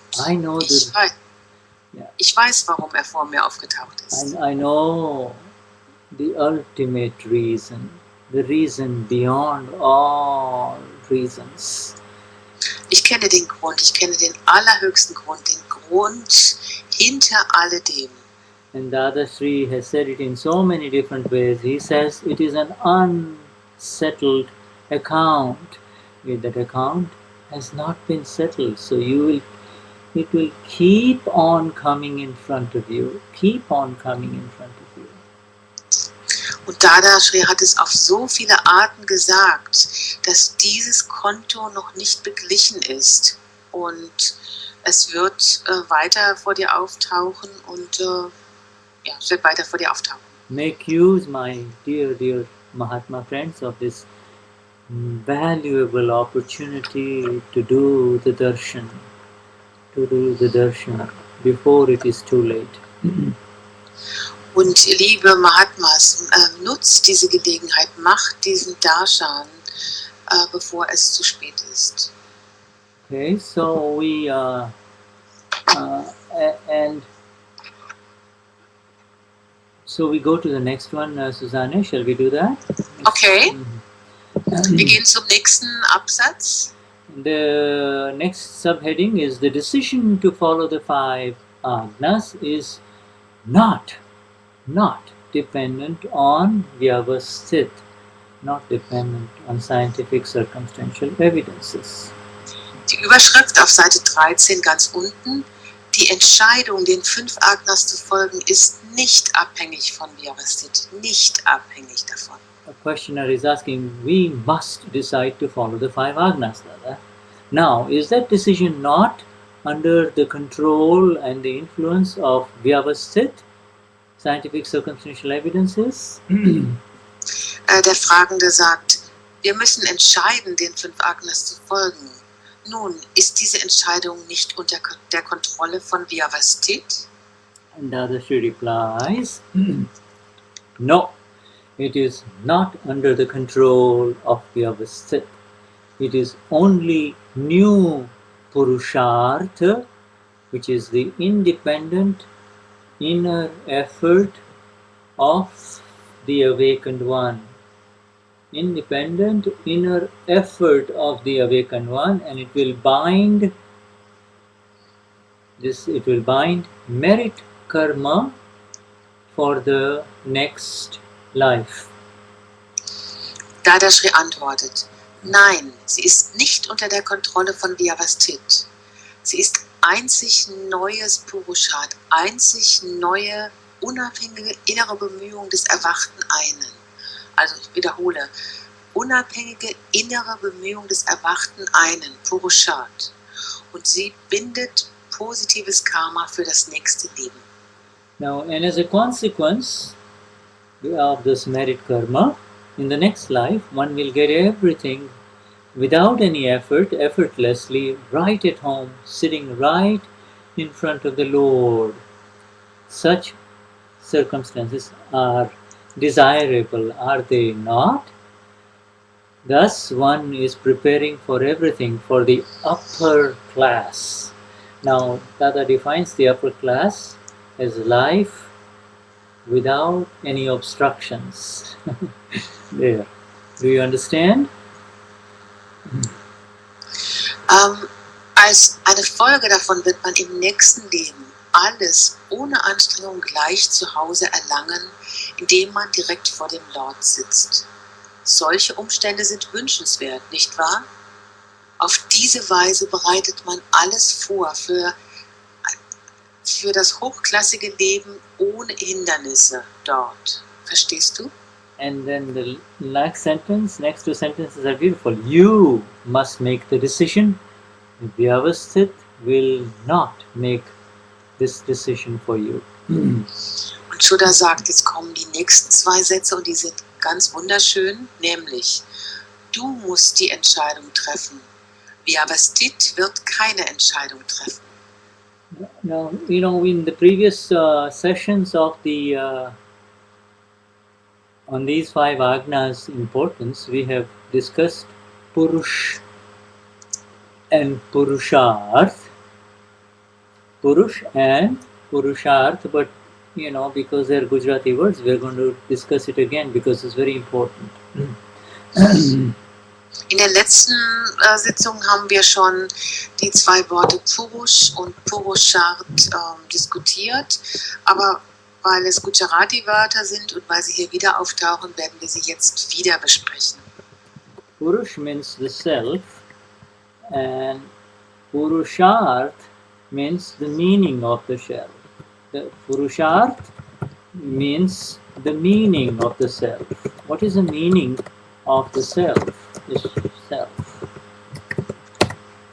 Ich weiß, warum er vor mir aufgetaucht ist. I know the ultimate reason. The reason beyond all reasons. Ich kenne den Grund, ich kenne den allerhöchsten Grund, den Grund hinter alledem. And Dadashri has said it in so many different ways. He says it is an unsettled account. That account has not been settled. So it will keep on coming in front of you. Keep on coming in front of you. Und Dadashri hat es auf so viele Arten gesagt, dass dieses Konto noch nicht beglichen ist. Und es wird weiter vor dir auftauchen und es wird weiter vor dir auftauchen. Make use, my dear Mahatma friends, of this valuable opportunity to do the darshan, before it is too late. Und liebe Mahatmas, nutzt diese Gelegenheit, macht diesen Darshan, bevor es zu spät ist. Okay, so we and so we go to the next one, Susanne. Shall we do that? Okay, wir gehen zum nächsten Absatz. The next subheading is the decision to follow the 5 Agnas is not dependent on vyavasthit, not dependent on scientific circumstantial evidences. Die Überschrift auf Seite 13 ganz unten: Die Entscheidung, den 5 Agnas zu folgen, ist nicht abhängig von Vyavasthit, nicht abhängig davon. A questioner is asking, we must decide to follow the 5 Agnas. Now, is that decision not under the control and the influence of vyavasthit, scientific circumstantial evidences? Der Fragende sagt, wir müssen entscheiden, den 5 Agnas zu folgen. Nun, ist diese Entscheidung nicht unter der Kontrolle von Vyavasthit? And Dadashri replies, no, it is not under the control of vyavasthit. It is only new Purushartha, which is the independent inner effort of the awakened one. Independent inner effort of the awakened one, and it will bind merit karma for the next life. Dadashri antwortet, nein, sie ist nicht unter der Kontrolle von Vyavasthit. Sie ist einzig neues Purushat, einzig neue, unabhängige innere Bemühung des erwachten Einen. Also ich wiederhole, unabhängige innere Bemühung des erwachten Einen, Purushat. Und sie bindet positives Karma für das nächste Leben. Now, and as a consequence of this merit karma, in the next life, one will get everything without any effort, effortlessly, right at home, sitting right in front of the Lord. Such circumstances are desirable, are they not? Thus, one is preparing for everything, for the upper class. Now, Dada defines the upper class as life without any obstructions. There. Do you understand? Als eine Folge davon wird man im nächsten Leben alles ohne Anstrengung gleich zu Hause erlangen, indem man direkt vor dem Lord sitzt. Solche Umstände sind wünschenswert, nicht wahr? Auf diese Weise bereitet man alles vor für das hochklassige Leben ohne Hindernisse dort. Verstehst du? And then the next two sentences are beautiful. You must make the decision. Vyavasthit will not make this decision for you. Und Shuddha sagt, jetzt kommen die nächsten 2 Sätze und die sind ganz wunderschön, nämlich, du musst die Entscheidung treffen. Vyavasthit wird keine Entscheidung treffen. Now, in the previous sessions of the on these 5 Agnas' importance, we have discussed Purush and Purusharth. Purush and Purusharth, but because they're Gujarati words, we're going to discuss it again because it's very important. In der letzten Sitzung haben wir schon die 2 Worte Purush und Purusharth diskutiert, aber weil es Gujarati-Wörter sind und weil sie hier wieder auftauchen, werden wir sie jetzt wieder besprechen. Purush means the self, and Purusharth means the meaning of the self. The Purusharth means the meaning of the self. What is the meaning of the self? This self.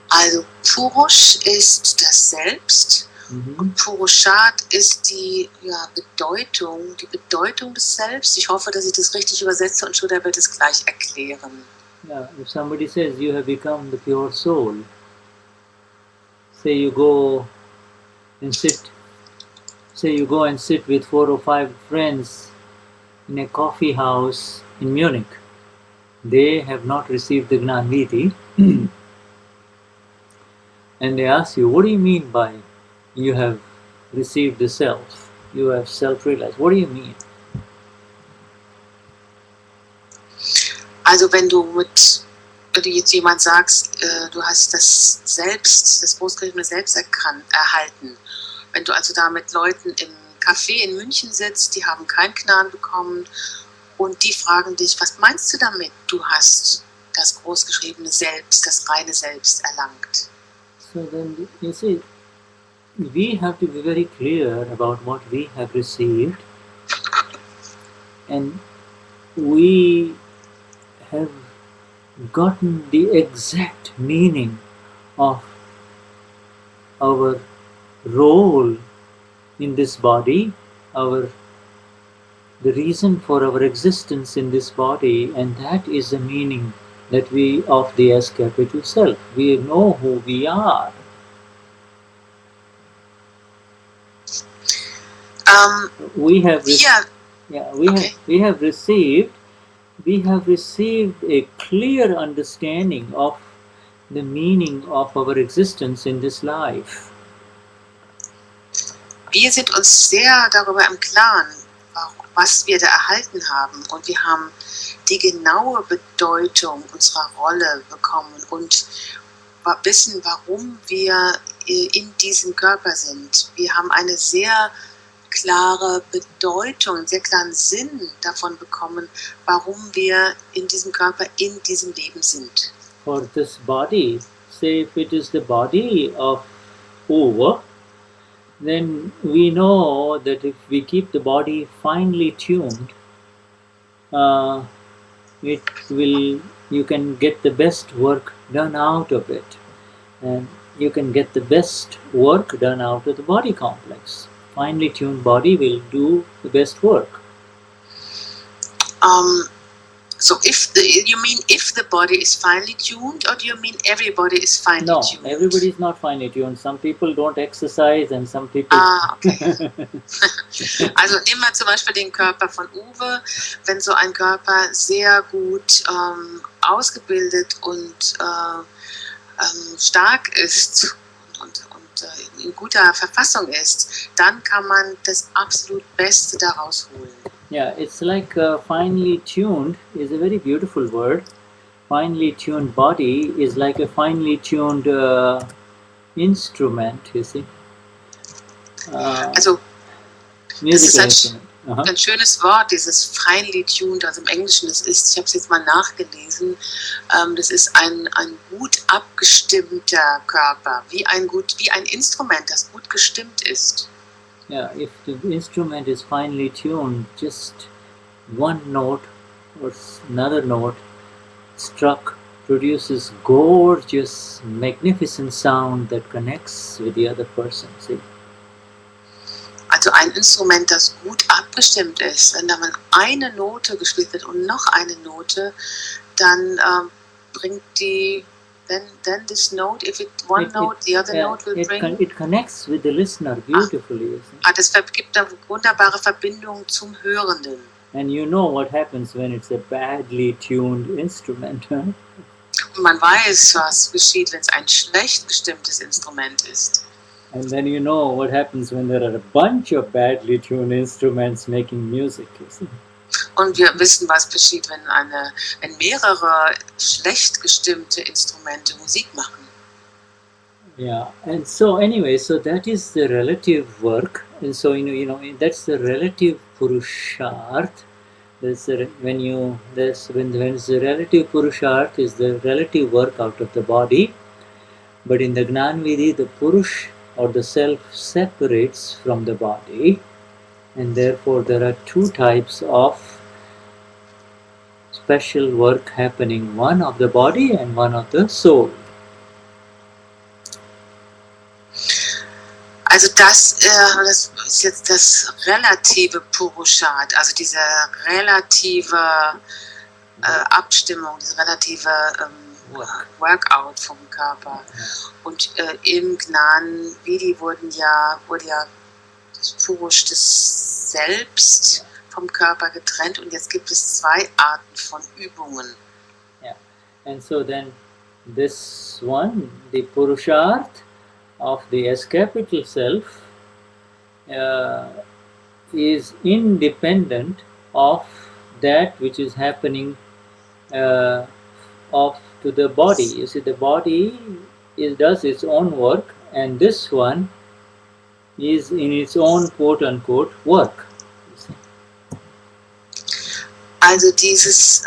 Also Purush ist das Selbst Und Purushat ist die Bedeutung des Selbst. Ich hoffe, dass ich das richtig übersetze und Shuddha wird es gleich erklären. Yeah, if somebody says you have become the pure soul, say you go and sit with 4 or 5 friends in a coffee house in Munich. They have not received the Gnan Vidhi. And they ask you, what do you mean by you have received the self? You have self-realized. What do you mean? Also wenn du jetzt jemand sagst, du hast das Selbst, das großgeschriebene Selbst erhalten. Wenn du also da mit Leuten im Café in München sitzt, die haben kein Gnan bekommen und die fragen dich, was meinst du damit? Du hast das großgeschriebene Selbst, das reine Selbst erlangt. So then, you see, we have to be very clear about what we have received, and we have gotten the exact meaning of our role in this body, the reason for our existence in this body, and that is the meaning that we of the S capital self. We know who we are. We have received a clear understanding of the meaning of our existence in this life. Wir sind uns sehr darüber im Klaren, was wir da erhalten haben, und wir haben die genaue Bedeutung unserer Rolle bekommen und wissen, warum wir in diesem Körper sind. Wir haben eine sehr klare Bedeutung, einen sehr klaren Sinn davon bekommen, warum wir in diesem Körper, in diesem Leben sind. For this body, say if it is the body of Uva, then we know that if we keep the body finely tuned, you can get the best work done out of it, and you can get the best work done out of the body complex. Finely tuned body will do the best work. So if the body is finely tuned, or do you mean everybody is finely tuned? No, everybody is not finely tuned. Some people don't exercise and some people... Okay. Also nehmen wir zum Beispiel den Körper von Uwe. Wenn so ein Körper sehr gut ausgebildet und stark ist und in guter Verfassung ist, dann kann man das absolut Beste daraus holen. Yeah, it's like finely tuned is a very beautiful word. Finely tuned body is like a finely tuned instrument, you see. Also, das ist ein schönes Wort, dieses finely tuned, also im Englischen, ich habe es jetzt mal nachgelesen, das ist ein gut abgestimmter Körper, wie ein Instrument, das gut gestimmt ist. Yeah, if the instrument is finely tuned, just one note or another note struck produces gorgeous, magnificent sound that connects with the other person. See? Also ein Instrument, das gut abgestimmt ist, wenn da mal eine Note gespielt wird und noch eine Note, dann bringt die then this note, if one note, the other note will bring... It connects with the listener beautifully. Das gibt eine wunderbare Verbindung zum Hörenden. And you know what happens when it's a badly tuned instrument. Huh? Und man weiß, was geschieht, wenn es ein schlecht gestimmtes Instrument ist. And then you know what happens when there are a bunch of badly tuned instruments making music. You see? Und wir wissen, was geschieht, wenn mehrere schlecht gestimmte Instrumente Musik machen. Yeah, and so anyway, so that is the relative work, and so that's the relative Purushart. When the relative Purushart is the relative work out of the body, but in the Gnan Vidhi, the Purush or the self separates from the body, and therefore there are two types of special work happening, one of the body and one of the soul. Also das ist jetzt das relative Purushat, also diese relative Abstimmung, diese relative Workout vom Körper. Und im Gnan Vidhi wurde ja das Purush des Selbst vom Körper getrennt und jetzt gibt es zwei Arten von Übungen. Yeah. And so then this one, the Purusharth of the S capital self, is independent of that which is happening to the body. You see, the body does its own work, and this one is in its own quote-unquote work. Also dieser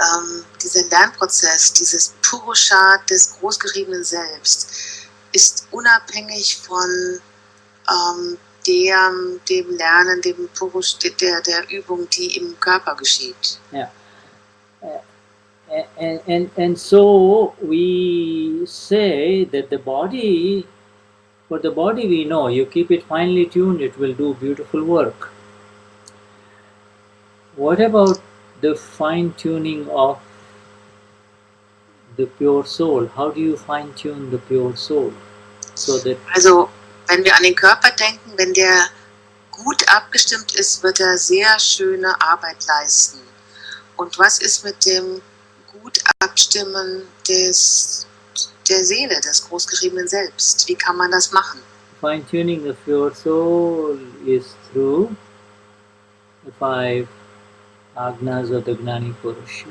Lernprozess, dieses Purushat des großgeschriebenen Selbst, ist unabhängig von dem Lernen, dem Purush, der Übung, die im Körper geschieht. Yeah. And so we say that for the body we know, you keep it finely tuned, it will do beautiful work. What about the fine tuning of the pure soul? How do you fine tune the pure soul? So that Also, wenn wir an den Körper denken, wenn der gut abgestimmt ist, wird er sehr schöne Arbeit leisten. Und was ist mit dem gut Abstimmen der Seele, des großgeschriebenen Selbst? Wie kann man das machen? fine tuning the pure soul is through the 5 Agnas of the Gnani Purush.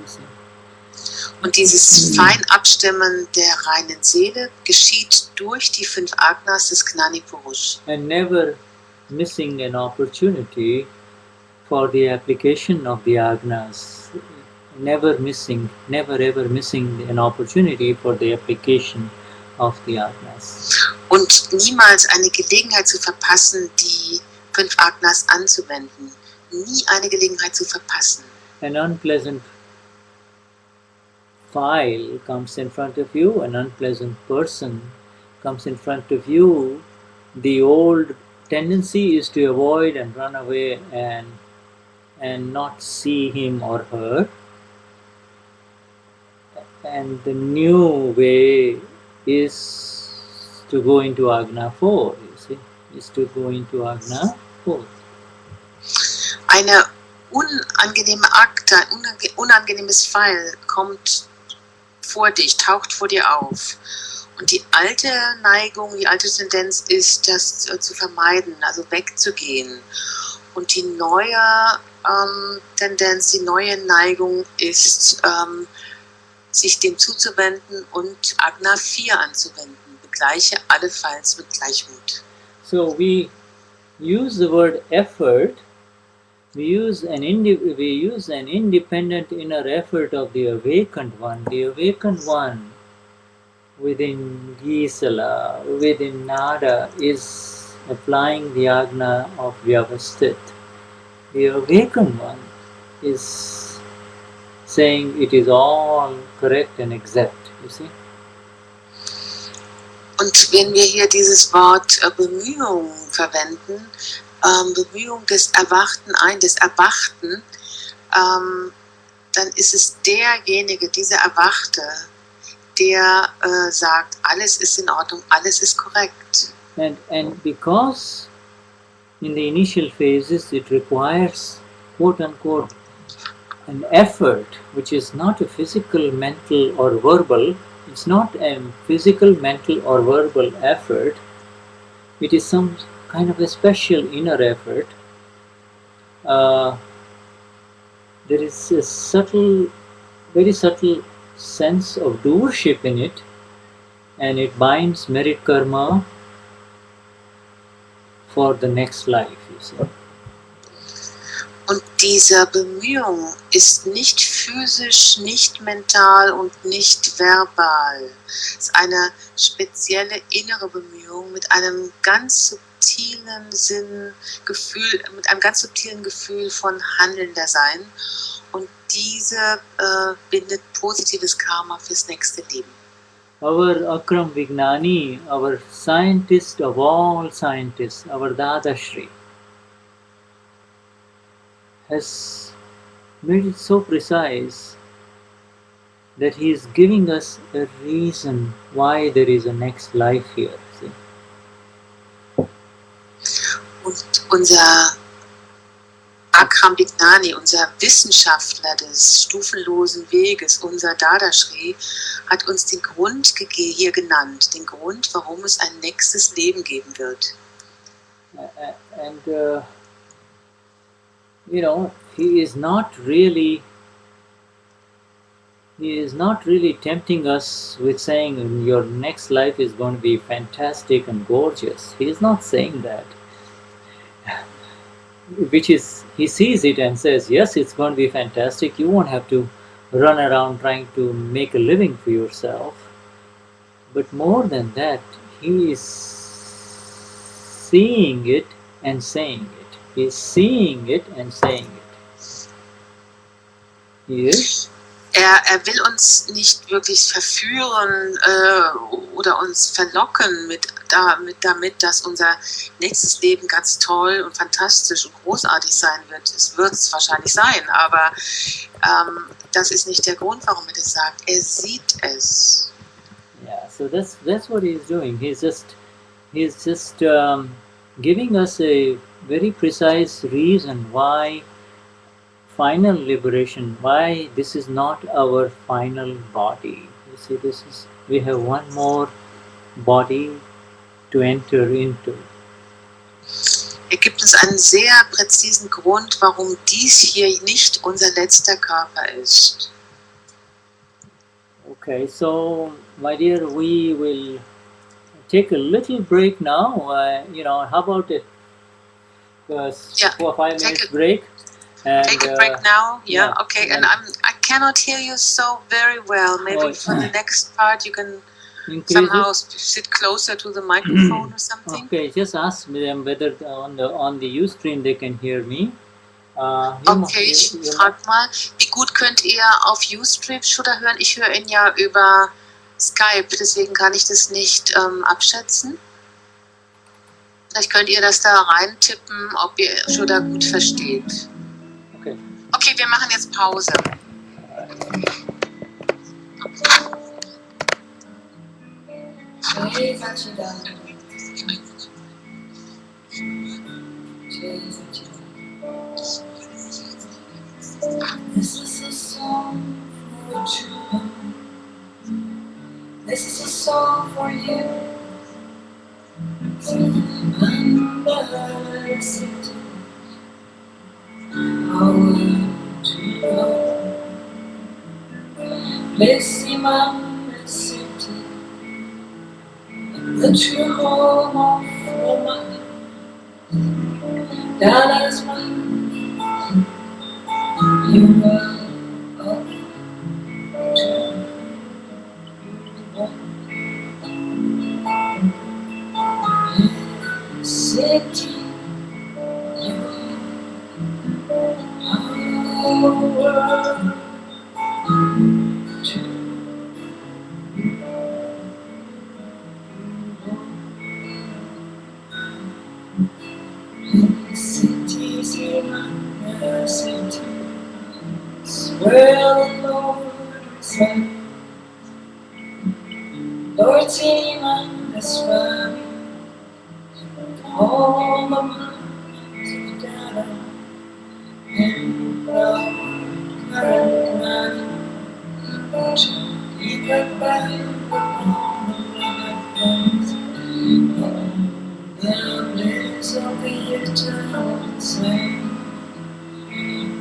Und dieses Feinabstimmen der reinen Seele geschieht durch die 5 Agnas des Gnani Purush. And never missing an opportunity for the application of the Agnas. Never ever missing an opportunity for the application of the Agnas. Und niemals eine Gelegenheit zu verpassen, die 5 Agnas anzuwenden. Nie eine Gelegenheit zu verpassen. An unpleasant file comes in front of you, an unpleasant person comes in front of you, the old tendency is to avoid and run away and not see him or her. And the new way is to go into Agna 4, you see, is to go into Agna 4. Eine unangenehme Akte, ein unangenehmes Pfeil kommt vor dich, taucht vor dir auf. Und die alte Neigung, die alte Tendenz ist, das zu vermeiden, also wegzugehen. Und die neue Tendenz, die neue Neigung ist, sich dem zuzuwenden und Agna 4 anzuwenden. Begleiche allefalls mit Gleichmut. So we use the word effort. We use an independent inner effort of the awakened one. The awakened one within Gisela, within Nada, is applying the Agna of Vyavasthit. The awakened one is saying it is all correct and exact, you see. Und wenn wir hier dieses Wort Bemühung verwenden, Bemühung des Erwachten dann ist es derjenige, dieser Erwachte, der sagt, alles ist in Ordnung, alles ist korrekt. And because in the initial phases it requires quote unquote an effort which is not a physical, mental or verbal, it's not a physical, mental or verbal effort, it is some kind of a special inner effort. There is a very subtle sense of doership in it, and it binds merit karma for the next life, you see. Und diese Bemühung ist nicht physisch, nicht mental und nicht verbal. Es ist eine spezielle innere Bemühung mit einem ganz subtilen Gefühl von handelnder Sein. Und diese bindet positives Karma fürs nächste Leben. Our Akram Vignani, our scientist of all scientists, our Dadashri, has made it so precise that he is giving us a reason why there is a next life here. See? Und unser Akram Vignan, unser Wissenschaftler des stufenlosen Weges, unser Dadashri, hat uns den Grund hier genannt, den Grund, warum es ein nächstes Leben geben wird. And you know, he is not really tempting us with saying your next life is going to be fantastic and gorgeous. He is not saying that. Which is, he sees it and says, yes, it's going to be fantastic. You won't have to run around trying to make a living for yourself. But more than that, he is seeing it and saying it. He is seeing it and saying it. Yes? Er will uns nicht wirklich verführen oder uns verlocken damit, dass unser nächstes Leben ganz toll und fantastisch und großartig sein wird. Es wird es wahrscheinlich sein, aber das ist nicht der Grund, warum er das sagt. Er sieht es. Yeah, so that's what he's doing. He's just giving us a very precise reason why final liberation, why this is not our final body. You see, we have one more body to enter into. Er gibt uns einen sehr präzisen Grund, warum dies hier nicht unser letzter Körper ist. Okay, so my dear, we will take a little break now. How about a 4 or 5 minutes break? And, take a break now. Yeah. Okay. And I cannot hear you so very well. Maybe for the next part you can somehow sit closer to the microphone or something. Okay. Just ask them whether on the Ustream they can hear me. Okay, ich frage mal, wie gut könnt ihr auf Ustream Shudder hören? Ich höre ihn ja über Skype, deswegen kann ich das nicht abschätzen. Vielleicht könnt ihr das da reintippen, ob ihr Shudder gut versteht. Okay, wir machen jetzt Pause. This is a song for you. This is a song for you. Under city, how would you know? Placing on the city, the true home of woman. That is mine. You were all true. City, you are true. Cities in my city, where the Lord resides. Lord, team and His family, all the minds together, and the current man, to keep it back upon the lands, the days of the eternal same.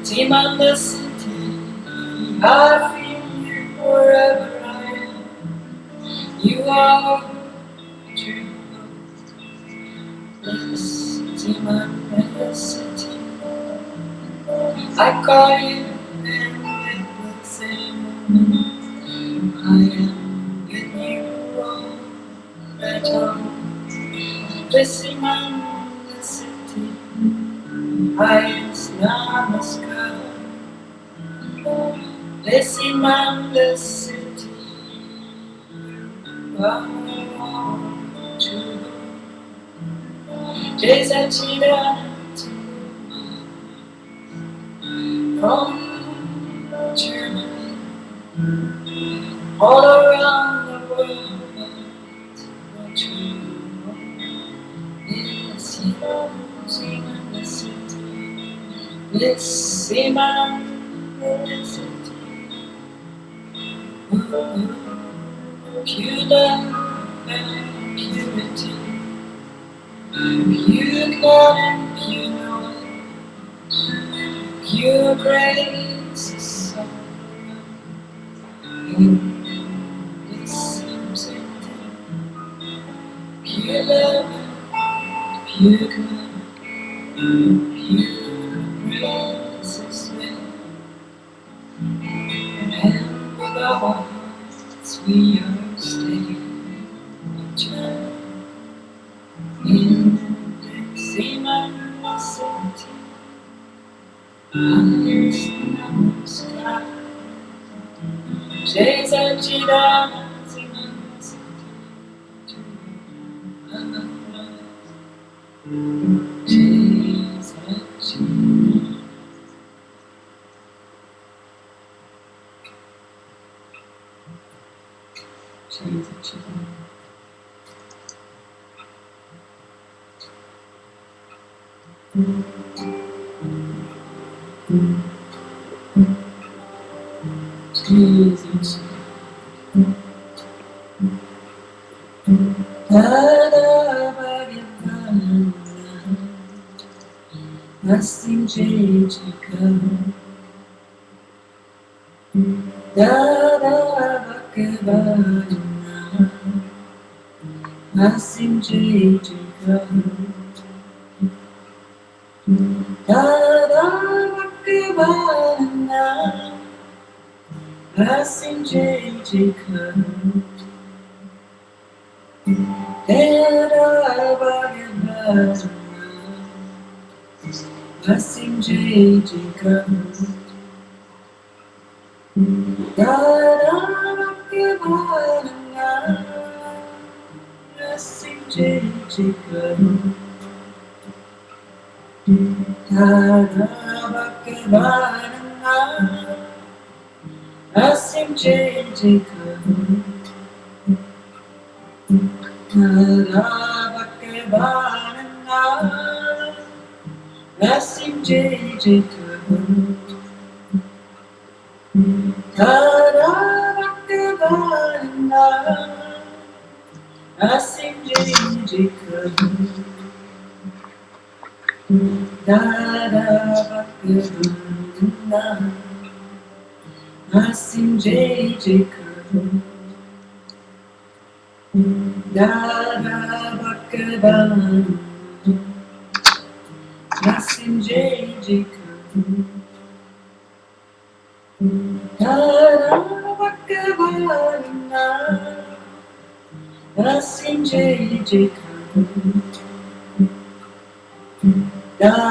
Team and the city, I feel you wherever I am. You are true. This team and the city, I call you and with the same moment. I am with you all the time. This team and the city, I namaskar. This team and the city. Jai Sachidananda from Germany, all around the world, what you listen, pure love and purity, pure God and pure knowledge, pure grace is so pure love, pure God, pure grace is there. And with our hearts we are staying in the same city. Namaskar, Jai Sachidananda. Nothing change to come. Dada Bhagavana, nothing change to come. Dada Bhagavana, nothing change to come. Dada Bhagavana, nothing change to come. Dada Bhagavana, nothing change to come. Dada Bhagavana, nothing change to come. Dada Bhagavana, nothing change to come. Dada Bhagavana, nothing change to come. Dada Bhagavana, nothing change to come. Dada Bhagavana, nothing change to come. Dada Bhagavana, nothing change to come.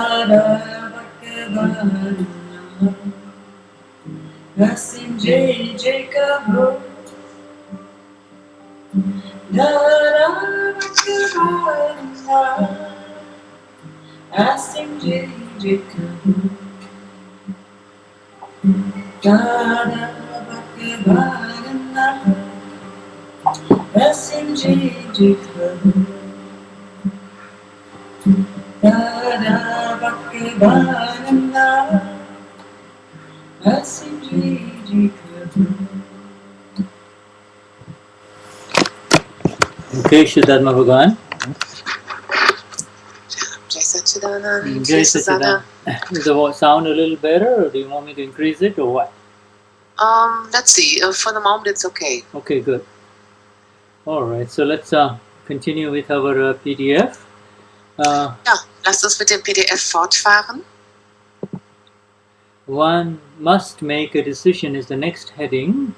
Dada Bhagavana, nothing change to come. Dada Bhagavana, nothing change to come. Dada Bhagavana, nothing change to come. Dada Bhagavana, nothing change to come. Okay, Shuddharma Bhagavan. Jai Sachidananda. Jai Sachidananda. Is the sound a little better, or do you want me to increase it, or what? Let's see. For the moment, it's okay. Okay, good. All right, so let's continue with our PDF. Ja, lasst uns mit dem PDF fortfahren. One must make a decision is the next heading.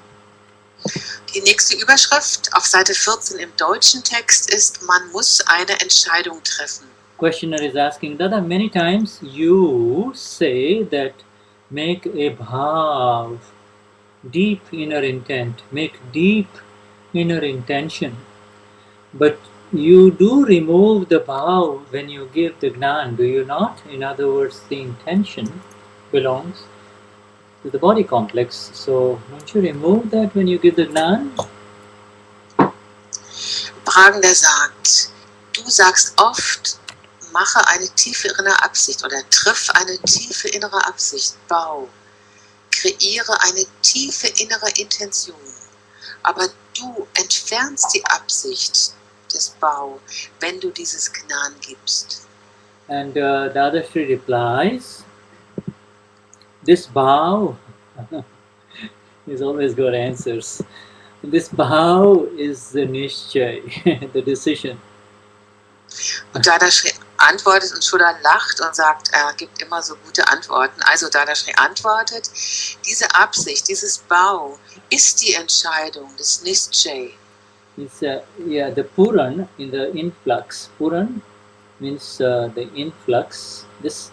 Die nächste Überschrift auf Seite 14 im deutschen Text ist: Man muss eine Entscheidung treffen. Questioner is asking, Dada, many times you say that make a bhav, deep inner intent, make deep inner intention. But you do remove the bhav when you give the Gnan, do you not? In other words, the intention belongs to the body complex. So don't you remove that when you give the Gnan? Pragender sagt, du sagst oft, mache eine tiefe innere Absicht oder triff eine tiefe innere Absicht, bau, kreiere eine tiefe innere Intention. Aber du entfernst die Absicht des Bau, wenn du dieses Gnan gibst. And Dadashri replies, this bhav, he's always got answers. This bhav is the nishchay, the decision. Und Dadashri antwortet und Shuddha lacht und sagt, er gibt immer so gute Antworten. Also Dadashri antwortet, diese Absicht, dieses Bau ist die Entscheidung des Nischchay. It's the Puran in the influx. Puran means the influx. This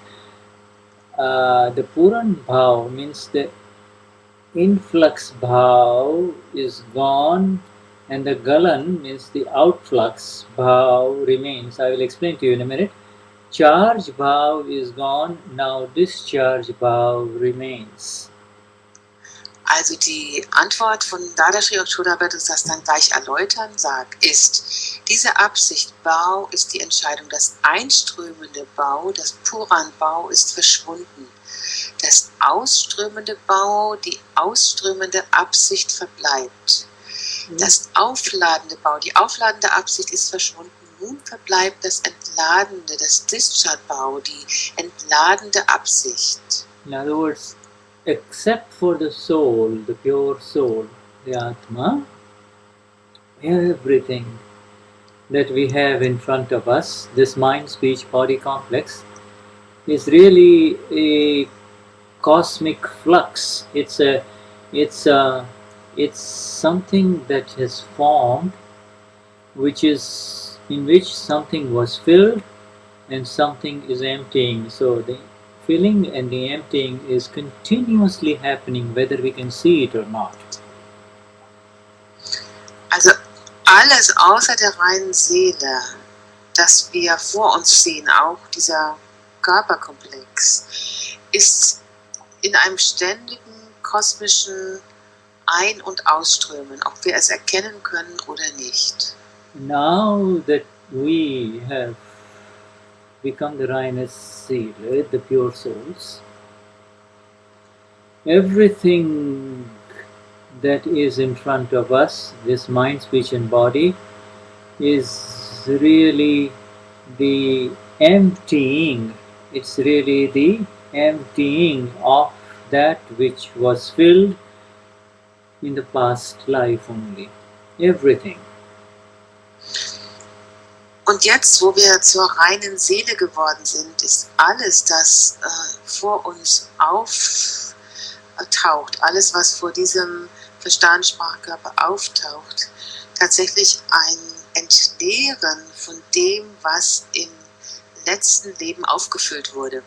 the Puran bhav means the influx bhav is gone, and the Galan means the outflux bhav remains. I will explain to you in a minute. Charge bhav is gone, now discharge bhav remains. Also die Antwort von Dadashri und Shuddha wird uns das dann gleich erläutern, ist, diese Absicht Bau ist die Entscheidung, das einströmende Bau, das Puran-Bau ist verschwunden. Das ausströmende Bau, die ausströmende Absicht verbleibt. Das aufladende Bau, die aufladende Absicht ist verschwunden. Nun verbleibt das entladende, das Discharge-Bau, die entladende Absicht. In other words, except for the soul, the pure soul, the Atma, everything that we have in front of us, this mind, speech, body complex, is really a cosmic flux. It's something that has formed, in which something was filled and something is emptying. So the filling and the emptying is continuously happening, whether we can see it or not. Also alles außer der reinen Seele, das wir vor uns sehen, auch dieser Körperkomplex, ist in einem ständigen kosmischen Ein- und Ausströmen, ob wir es erkennen können oder nicht. Now that we have become the Rainas Seele, the pure souls, everything that is in front of us, this mind, speech and body, is really the emptying. It's really the emptying of that which was filled in the past life only. Everything. Und jetzt, wo wir zur reinen Seele geworden sind, ist alles, das vor uns auftaucht, alles, was vor diesem Verstandssprachkörper auftaucht, tatsächlich ein Entleeren von dem, was im letzten Leben aufgefüllt wurde.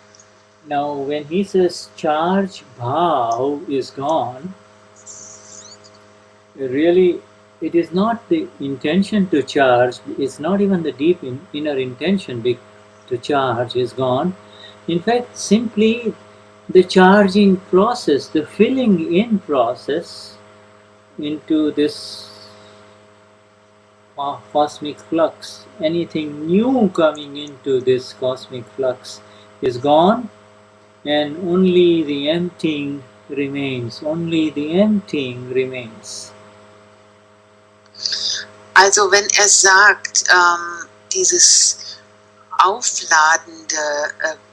Now, when he says charge bhav is gone, really it is not the intention to charge, it's not even the deep inner intention to charge is gone. In fact, simply the charging process, the filling in process into this cosmic flux, anything new coming into this cosmic flux is gone, and only the emptying remains, only the emptying remains. Also wenn er sagt, dieses aufladende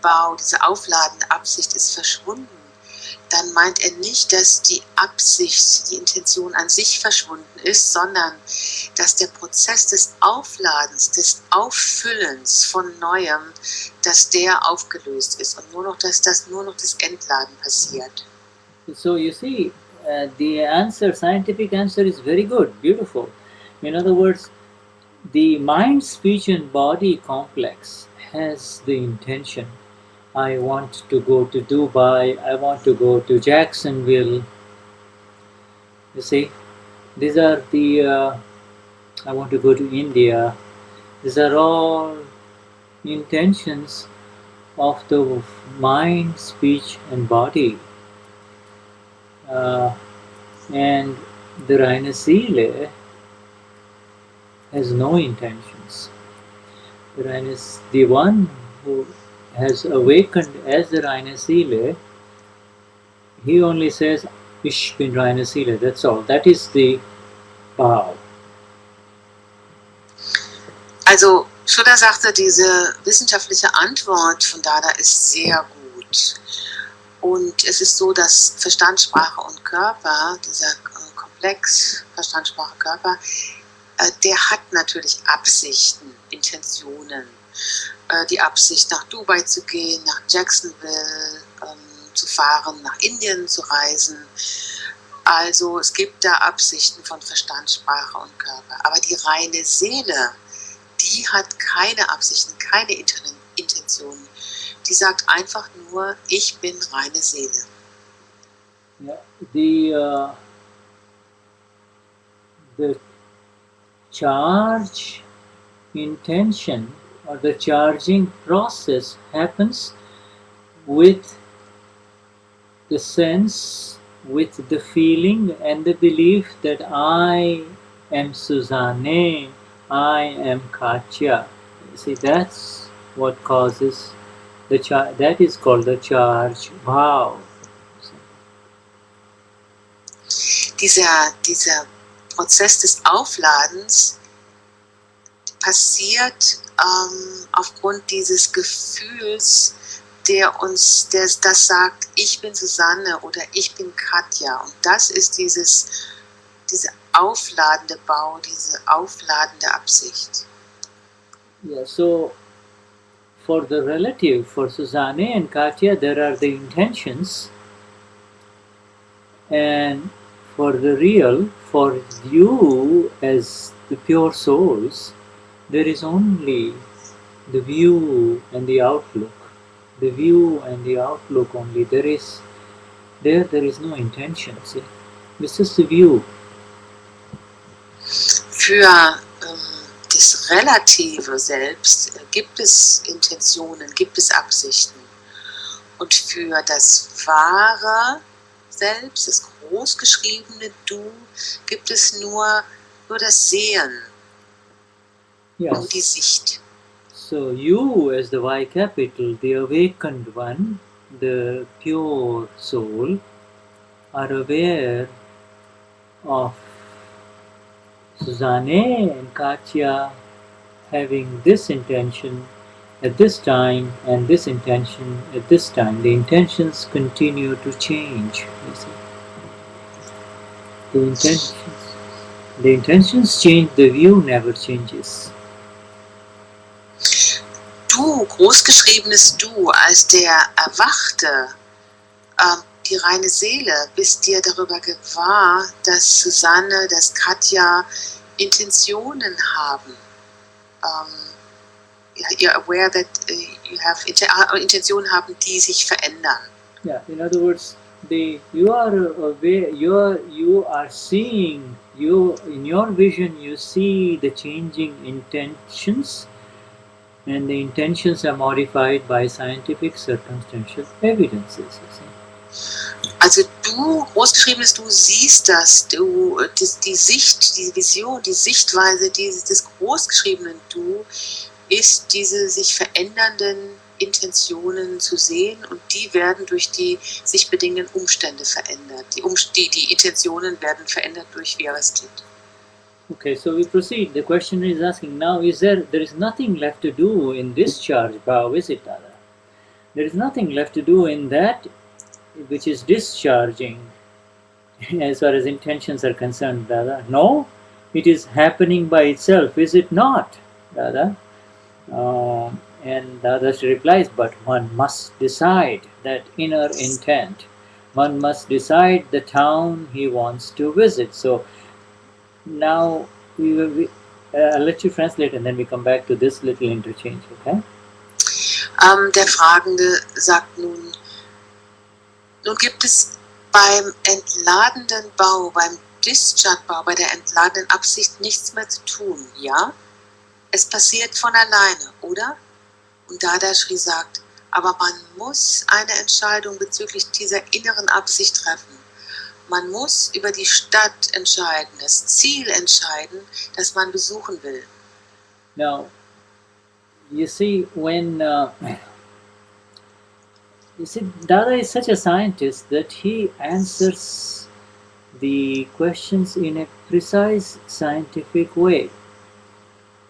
Bau, diese aufladende Absicht ist verschwunden, dann meint er nicht, dass die Absicht, die Intention an sich verschwunden ist, sondern dass der Prozess des Aufladens, des Auffüllens von Neuem, dass der aufgelöst ist und nur noch das Entladen passiert. So you see, the scientific answer is very good, beautiful. In other words, the mind, speech and body complex has the intention. I want to go to Dubai, I want to go to Jacksonville. You see, these are the I want to go to India. These are all intentions of the mind, speech and body. And the reine Seele has no intentions. The one who has awakened as the reine Seele, he only says, Ich bin reine Seele, that's all. That is the vow. Also Shuddha sagte, diese wissenschaftliche Antwort von Dada ist sehr gut. Und es ist so, dass Verstand, Sprache und Körper, dieser Komplex Verstand, Sprache, Körper, der hat natürlich Absichten, Intentionen. Die Absicht, nach Dubai zu gehen, nach Jacksonville zu fahren, nach Indien zu reisen. Also es gibt da Absichten von Verstand, Sprache und Körper. Aber die reine Seele, die hat keine Absichten, keine Intentionen. Die sagt einfach nur, ich bin reine Seele. Yeah, the charge intention or the charging process happens with the sense, with the feeling and the belief that I am Susanne, I am Katya. See, that's what causes the charge. That is called the charge vow. Dieser Prozess des Aufladens passiert aufgrund dieses Gefühls, das sagt, ich bin Susanne oder ich bin Katja. Und das ist diese aufladende Bau, diese aufladende Absicht. Yeah, so for the relative, for Susanne and Katya, there are the intentions, and for the real, for you as the pure souls, there is only the view and the outlook. The view and the outlook only. There is no intention. See, this is the view. Für das relative Selbst gibt es Intentionen, gibt es Absichten. Und für das wahre Selbst, das großgeschriebene Du, gibt es nur das Sehen, Yes. nur die Sicht. So you as the Y capital, the awakened one, the pure soul, are aware of Susanne and Katya having this intention at this time and this intention at this time. The intentions continue to change. You see. The intentions change, the view never changes. Du, großgeschriebenes Du, als der Erwachte, die reine Seele, bist dir darüber gewahr, dass Susanne, dass Katja Intentionen haben. You're aware that you have Intentionen haben, die sich verändern. Yeah, in other words, you are aware, you are seeing, in your vision you see the changing intentions, and the intentions are modified by scientific circumstantial evidences. Also du, großgeschriebenes Du, siehst das, die Sicht, die Vision, die Sichtweise des großgeschriebenen Du ist diese sich verändernden Intentionen zu sehen, und die werden durch die sich bedingenden Umstände verändert. Die Intentionen werden verändert durch Vyavasthit. Okay, so we proceed. The question is asking now, there is nothing left to do in discharge vow, is it, Dada? There is nothing left to do in that which is discharging as far as intentions are concerned, Dada. No, it is happening by itself, is it not, Dada? And Dadashri replies, but one must decide that inner intent. One must decide the town he wants to visit. So now I'll let you translate and then we come back to this little interchange, okay? Der Fragende sagt nun gibt es beim entladenden Bau, beim Dischargebau, bei der entladenen Absicht nichts mehr zu tun, ja? Es passiert von alleine, oder? Und Dadashri sagt, aber man muss eine Entscheidung bezüglich dieser inneren Absicht treffen. Man muss über die Stadt entscheiden, das Ziel entscheiden, das man besuchen will. Now, you see, Dada is such a scientist that he answers the questions in a precise scientific way.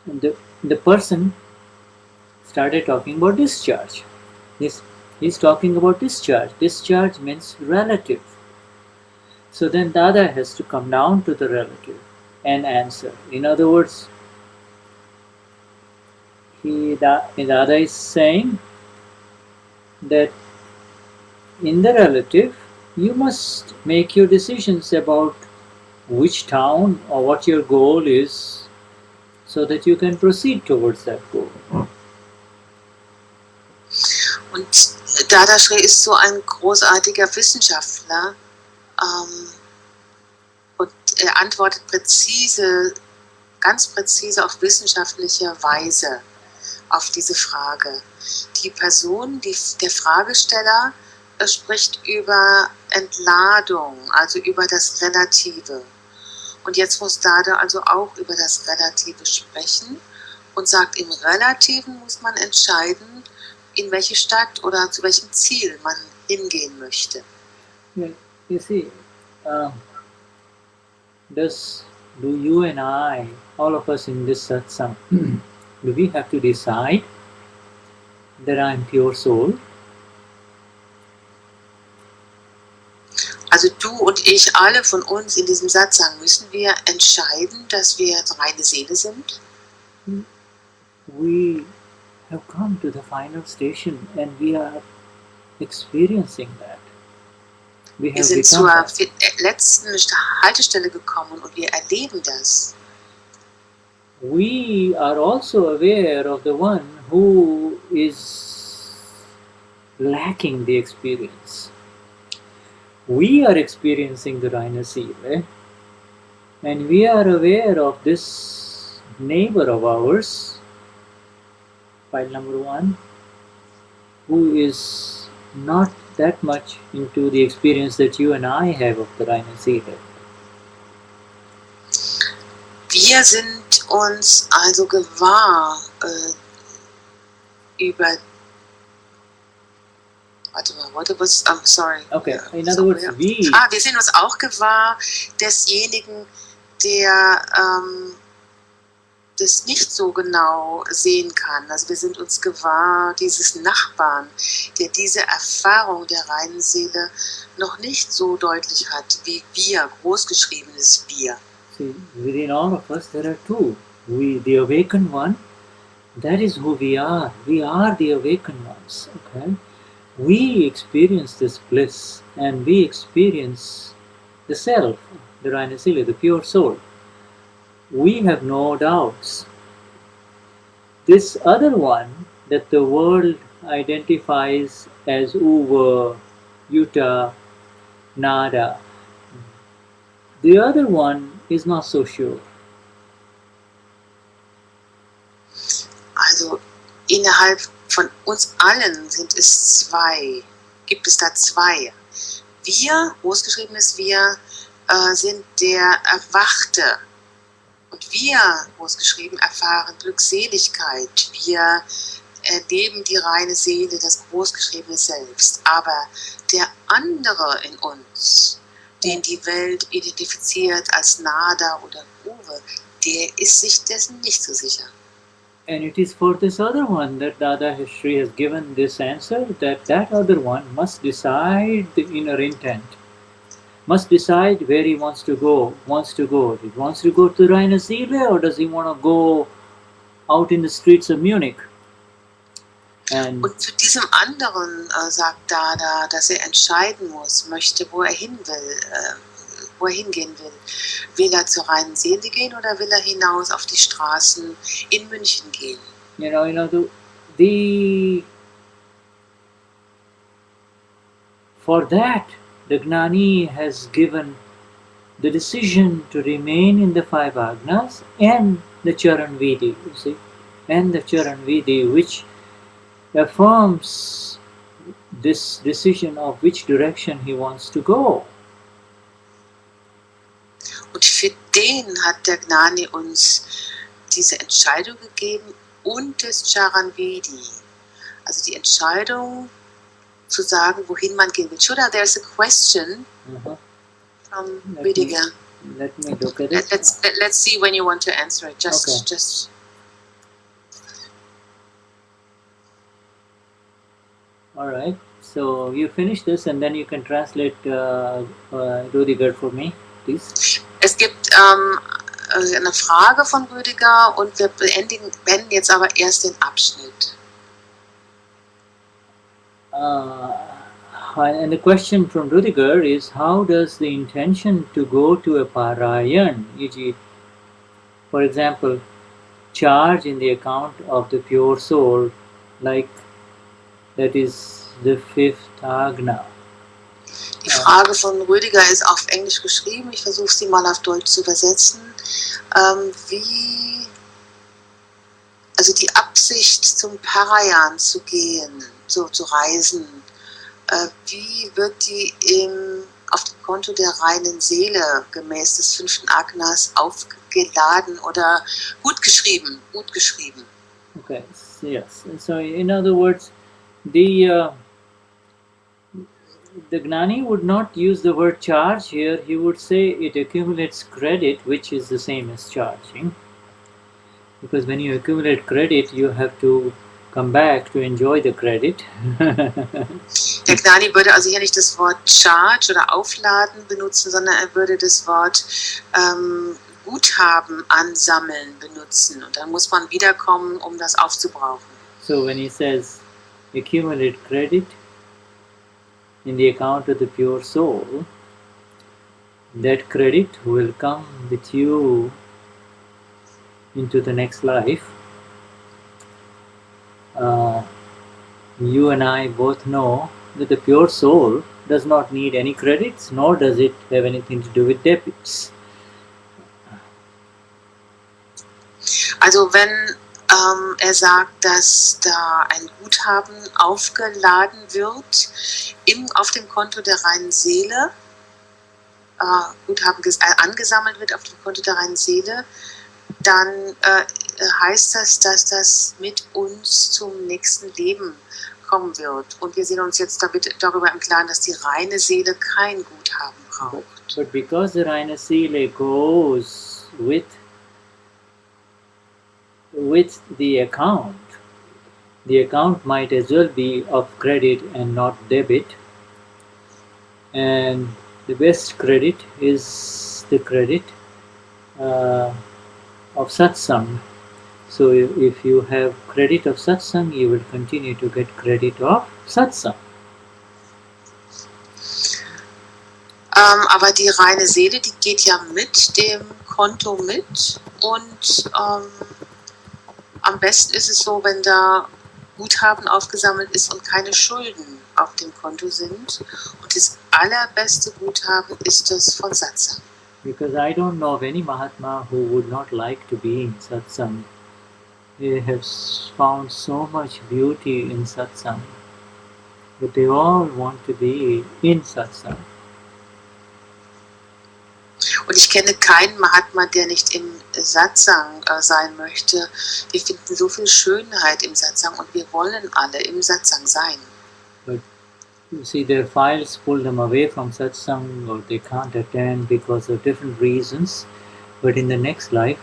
And the person started talking about discharge. He's talking about discharge. Discharge means relative. So then Dada has to come down to the relative and answer. In other words, Dada is saying that in the relative, you must make your decisions about which town or what your goal is so that you can proceed towards that goal. Und Dadashri ist so ein großartiger Wissenschaftler und er antwortet ganz präzise auf wissenschaftliche Weise auf diese Frage. Die Person, der Fragesteller, spricht über Entladung, also über das Relative. Und jetzt muss Dada also auch über das Relative sprechen und sagt, im Relativen muss man entscheiden, in welche Stadt oder zu welchem Ziel man hingehen möchte. Yeah, you see, do you and I, all of us in this satsang, do we have to decide that I am pure soul? Also du und ich, alle von uns in diesem Satsang, müssen wir entscheiden, dass wir reine Seele sind? We have come to the final station and we are experiencing that. Wir sind zur letzten Haltestelle gekommen und wir erleben das. We are also aware of the one who is lacking the experience. We are experiencing the reiner Seele, and we are aware of this neighbor of ours, file number 1, who is not that much into the experience that you and I have of the reiner Seele. Wir sind uns also gewahr über. Warte mal, I'm sorry. Okay, in other words, wir sind uns auch gewahr desjenigen, der das nicht so genau sehen kann. Also wir sind uns gewahr dieses Nachbarn, der diese Erfahrung der reinen Seele noch nicht so deutlich hat, wie wir, großgeschriebenes Wir. See, within all of us there are two. We, the awakened one, that is who we are. We are the awakened ones. Okay? We experience this bliss and we experience the self, the reiner Seele, the pure soul. We have no doubts. This other one that the world identifies as Uva, Yuta, Nada, the other one is not so sure. Also innerhalb von uns allen gibt es da zwei. Wir, großgeschriebenes Wir, sind der Erwachte. Und wir, großgeschrieben, erfahren Glückseligkeit. Wir erleben die reine Seele, das großgeschriebene Selbst. Aber der andere in uns, den die Welt identifiziert als Nada oder Uwe, der ist sich dessen nicht so sicher. And it is for this other one that Dadashri has given this answer, that other one must decide the inner intent, must decide where he wants to go. He wants to go to reiner Seele, or does he want to go out in the streets of Munich? Und zu diesem anderen sagt Dada, dass er entscheiden muss, wo er hingehen will. Will er zur reinen Seele gehen oder will er hinaus auf die Straßen in München gehen? You know, for that, the Gnani has given the decision to remain in the five Agnas and the Charan Vidhi, you see, and the Charan Vidhi, which affirms this decision of which direction he wants to go. Und für den hat der Gnani uns diese Entscheidung gegeben und das Charan Vidhi. Also die Entscheidung zu sagen, wohin man gehen will. Shuddha, there's a question from Vidhi. Let me look at it. Let's see when you want to answer it. Just. All right. So you finish this and then you can translate Rüdiger for me, please. Es gibt eine Frage von Rüdiger und wir beenden jetzt aber erst den Abschnitt. And the question from Rüdiger is, how does the intention to go to a Parayan, e.g., for example, charge in the account of the pure soul, like that is the fifth Agna? Die Frage von Rüdiger ist auf Englisch geschrieben. Ich versuche sie mal auf Deutsch zu übersetzen. Also die Absicht zum Parayan zu gehen, zu reisen, wie wird die auf dem Konto der reinen Seele gemäß des fünften Agnas aufgeladen oder gut geschrieben? Okay, yes. So in other words, the Gnani would not use the word charge here. He would say it accumulates credit, which is the same as charging. Because when you accumulate credit, you have to come back to enjoy the credit. Der Gnani würde also hier nicht das Wort charge oder aufladen benutzen, sondern er würde das Wort Guthaben ansammeln benutzen. Und dann muss man wiederkommen, um das aufzubrauchen. So when he says accumulate credit in the account of the pure soul, that credit will come with you into the next life. You and I both know that the pure soul does not need any credits, nor does it have anything to do with debits. Also wenn sagt, dass da ein Guthaben aufgeladen wird auf dem Konto der reinen Seele, Guthaben angesammelt wird auf dem Konto der reinen Seele, dann heißt das, dass das mit uns zum nächsten Leben kommen wird. Und wir sehen uns jetzt darüber im Klaren, dass die reine Seele kein Guthaben braucht. But because the reine Seele goes with the account might as well be of credit and not debit. And the best credit is the credit of Satsang. So if you have credit of Satsang, you will continue to get credit of Satsang. Aber die reine Seele, die geht ja mit dem Konto mit und am besten ist es so, wenn da Guthaben aufgesammelt ist und keine Schulden auf dem Konto sind. Und das allerbeste Guthaben ist das von Satsang. Because I don't know of any Mahatma who would not like to be in Satsang. They have found so much beauty in Satsang, but they all want to be in Satsang. Und ich kenne keinen Mahatma, der nicht im Satsang sein möchte. Wir finden so viel Schönheit im Satsang und wir wollen alle im Satsang sein. But you see, their files pull them away from Satsang, or they can't attend because of different reasons. But in the next life,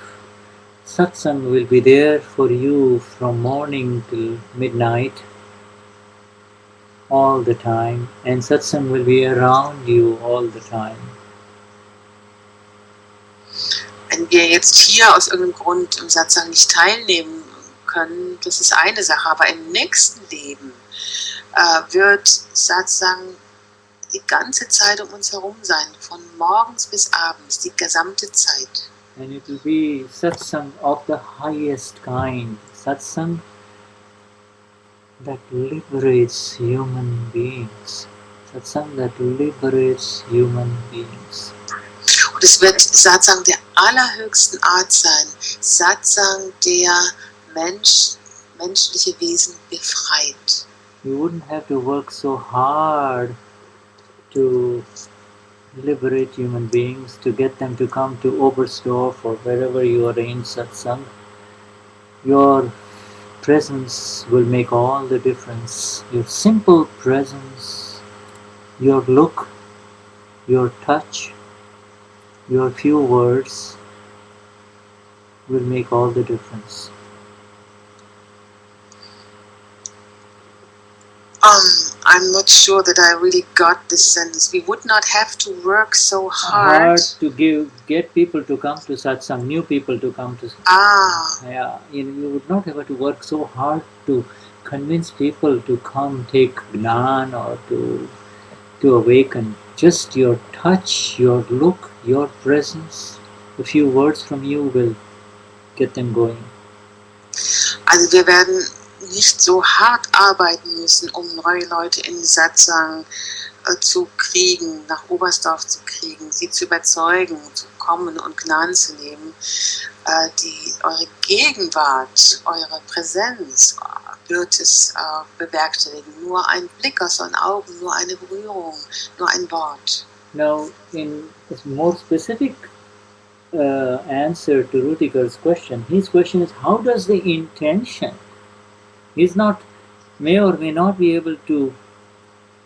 Satsang will be there for you from morning till midnight, all the time, and Satsang will be around you all the time. Wenn wir jetzt hier aus irgendeinem Grund im Satsang nicht teilnehmen können, das ist eine Sache, aber im nächsten Leben wird Satsang die ganze Zeit um uns herum sein, von morgens bis abends, die gesamte Zeit. And it will be Satsang of the highest kind, Satsang that liberates human beings, Satsang that liberates human beings. Und es wird Satsang der allerhöchsten Art sein. Satsang, der menschliche Wesen befreit. You wouldn't have to work so hard to liberate human beings, to get them to come to Oberstdorf or wherever you arrange satsang. Your presence will make all the difference. Your simple presence, your look, your touch, your few words will make all the difference. I'm not sure that I really got this sentence. We would not have to work so hard. To get people to come to satsang, new people to come to Ah, yeah, you would not have to work so hard to convince people to come take Gnan or to awaken. Just your touch, your look, your presence, a few words from you will get them going. also wir werden nicht so hart arbeiten müssen, um neue Leute in Satsang zu kriegen, nach Oberstdorf zu kriegen, sie zu überzeugen, zu kommen und Gnan zu nehmen. Eure Gegenwart, eure Präsenz wird es bewerkstelligen. Nur ein Blick aus euren Augen, nur eine Berührung, nur ein Wort. Now, in a more specific answer to Rutikar's question, his question is, how does the intention, may or may not be able to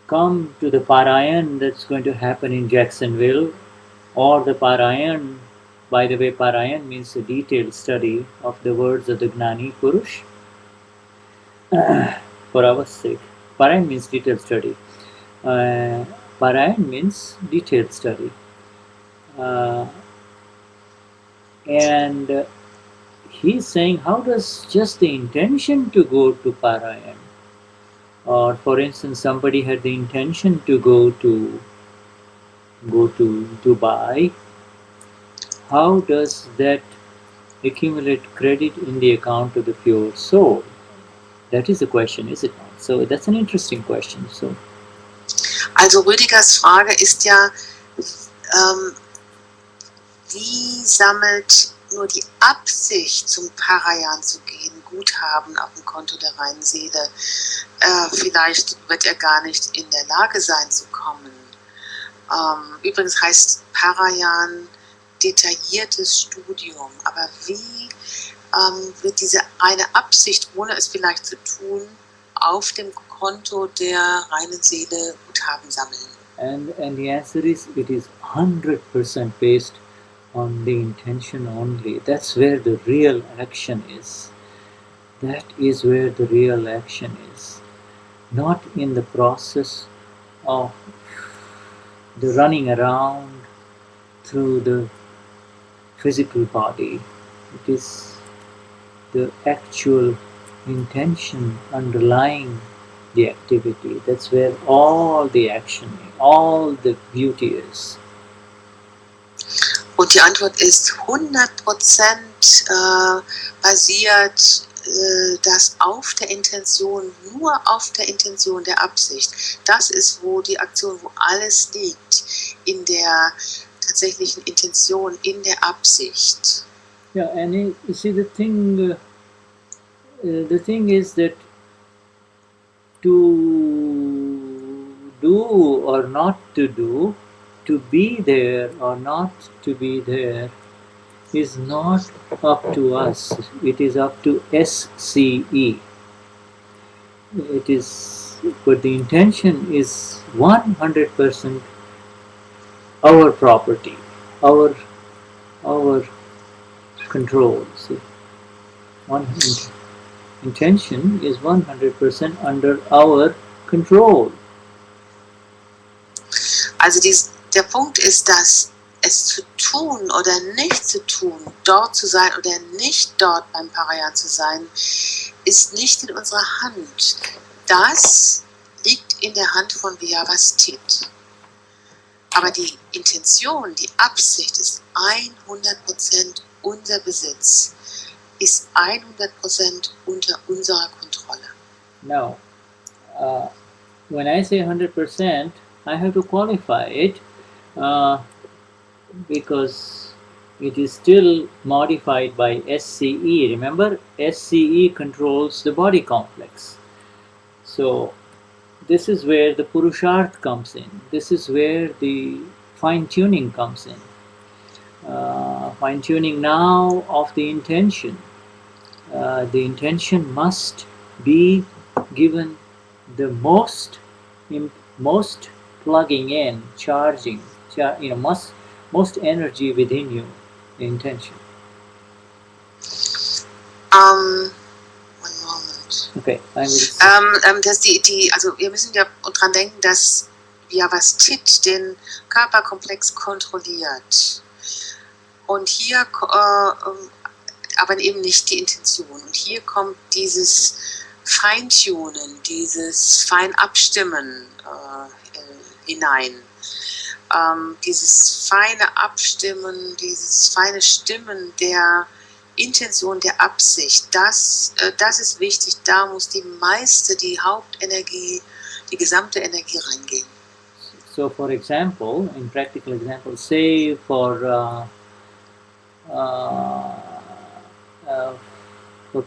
come to the Parayan that's going to happen in Jacksonville, or the Parayan, by the way, Parayan means a detailed study of the words of the Gnani Purush, for our sake. Parayan means detailed study. Parayan means detailed study. And he's saying, how does just the intention to go to Parayan, or for instance, somebody had the intention to go to Dubai, how does that accumulate credit in the account of the pure soul? That is the question, is it not? So that's an interesting question. So, Also Rüdigers Frage ist ja, wie sammelt nur die Absicht, zum Parayan zu gehen, Guthaben auf dem Konto der reinen Seele? Vielleicht wird er gar nicht in der Lage sein zu kommen. Übrigens heißt Parayan detailliertes Studium. Aber wie wird diese eine Absicht, ohne es vielleicht zu tun, auf dem Konto der reinen Seele Guthaben sammeln? and the answer is, it is 100% based on the intention only. That's where the real action is. That is where the real action is. Not in the process of the running around through the physical body. It is the actual intention underlying the activity. That's where all the action, all the beauty is. Und die Antwort ist 100% basiert das auf der Intention, nur auf der Intention der Absicht. Das ist, wo die Aktion, wo alles liegt, in der tatsächlichen Intention, in der Absicht. Yeah, and you see, the thing is that to do or not to do, to be there or not to be there, is not up to us. It is up to SCE. It is, but the intention is 100% our property, our control. See, intention is 100% under our control. Also der Punkt ist, dass es zu tun oder nicht zu tun, dort zu sein oder nicht dort beim Parayan zu sein, ist nicht in unserer Hand. Das liegt in der Hand von Vyavasthit. Aber die Intention, die Absicht ist 100% unser Besitz, ist 100% unter unserer Kontrolle. Now, when I say 100%, I have to qualify it. because it is still modified by SCE. Remember, SCE controls the body complex. So this is where the Purusharth comes in. This is where the fine-tuning comes in. Fine-tuning now of the intention. The intention must be given the most plugging in, charging, most energy within you, the intention. One moment. Okay, I will. Also wir müssen ja dran denken, dass was Tit den Körperkomplex kontrolliert. Und hier aber eben nicht die Intention. Und hier kommt dieses Feintunen, dieses Feinabstimmen hinein. Dieses feine Abstimmen, dieses feine Stimmen der Intention, der Absicht, das ist wichtig. Da muss die Hauptenergie, die gesamte Energie reingehen. So, for example, in practical example, say for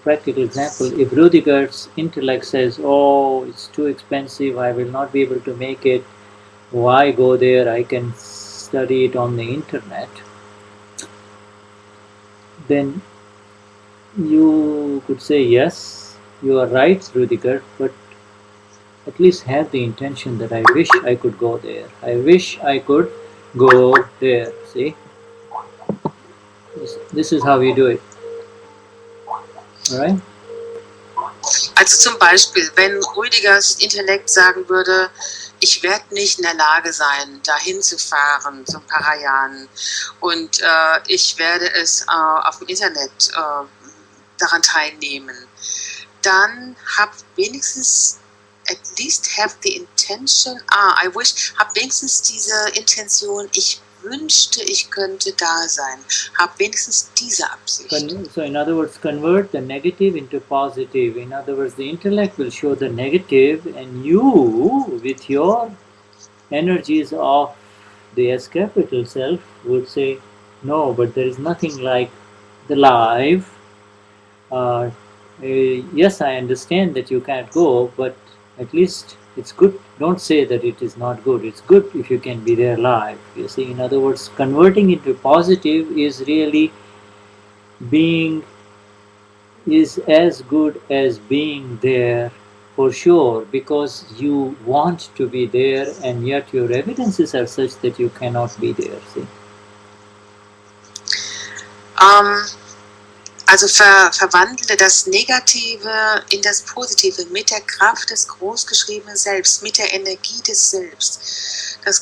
practical example, if Rudiger's intellect says, "Oh, it's too expensive, I will not be able to make it. Why go there? I can study it on the internet." Then you could say, "Yes, you are right, Rudiger, but at least have the intention that I wish I could go there. I wish I could go there." See? This is how you do it. Alright? Also zum Beispiel, wenn Rüdigers Intellekt sagen würde, ich werde nicht in der Lage sein, dahin zu fahren zum Parayan und ich werde es auf dem Internet daran teilnehmen, dann hab wenigstens at least have the intention, hab wenigstens diese Intention, ich wünschte, ich könnte da sein. Hab wenigstens diese Absicht. So in other words, convert the negative into positive. In other words, the intellect will show the negative and you, with your energies of the S capital self, would say, no, but there is nothing like the life. Yes, I understand that you can't go, but at least it's good. Don't say that it is not good. It's good if you can be there live. You see, in other words, converting into positive is really is as good as being there for sure, because you want to be there and yet your evidences are such that you cannot be there. See? Also verwandle das Negative in das Positive mit der Kraft des großgeschriebenen Selbst, mit der Energie des Selbst. Das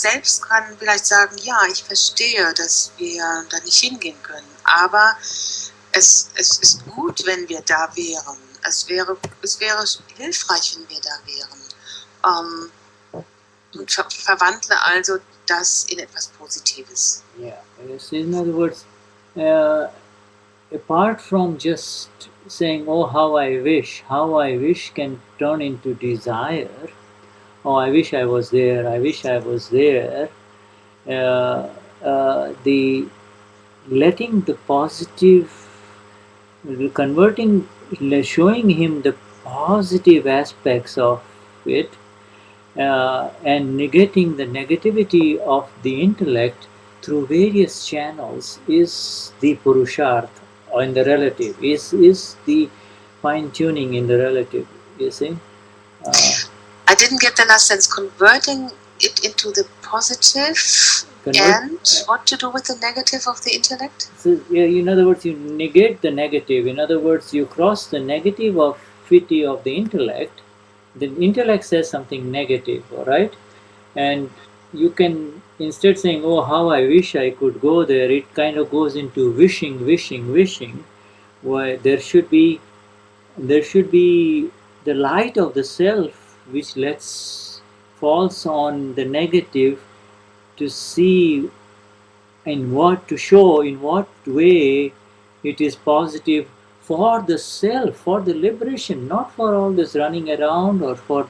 Selbst kann vielleicht sagen, ja, ich verstehe, dass wir da nicht hingehen können, aber es ist gut, wenn wir da wären. Es wäre hilfreich, wenn wir da wären. Und verwandle also das in etwas Positives. Yeah, in other words, apart from just saying, oh, how I wish can turn into desire. Oh, I wish I was there, I wish I was there. The letting the positive, converting, showing him the positive aspects of it, and negating the negativity of the intellect through various channels is the Purusharth, or in the relative, is the fine-tuning in the relative, you see. I didn't get the last sense. Converting it into the positive and what to do with the negative of the intellect? So, yeah, in other words, you negate the negative. In other words, you cross the negative of fiti of the intellect. The intellect says something negative, all right? And you can, instead saying, oh, how I wish I could go there, it kind of goes into wishing. Why there should be the light of the self, which falls on the negative to see in what way it is positive for the self, for the liberation, not for all this running around or for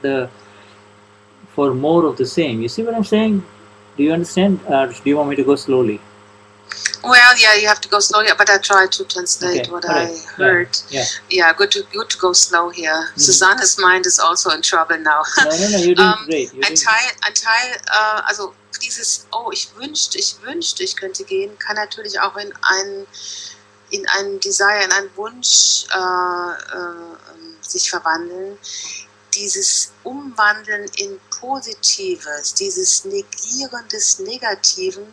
more of the same. You see what I'm saying? Do you understand, or do you want me to go slowly? Well, yeah, you have to go slowly, but I try to translate Okay, what alright. I heard. Yeah. Good to go slow here. Susanne's mind is also in trouble now. No, you're doing great. Ein Teil, also dieses, oh, ich wünschte, ich könnte gehen, kann natürlich auch in einen Desire, in einen Wunsch sich verwandeln. Dieses Umwandeln in Positives, dieses Negieren des Negativen,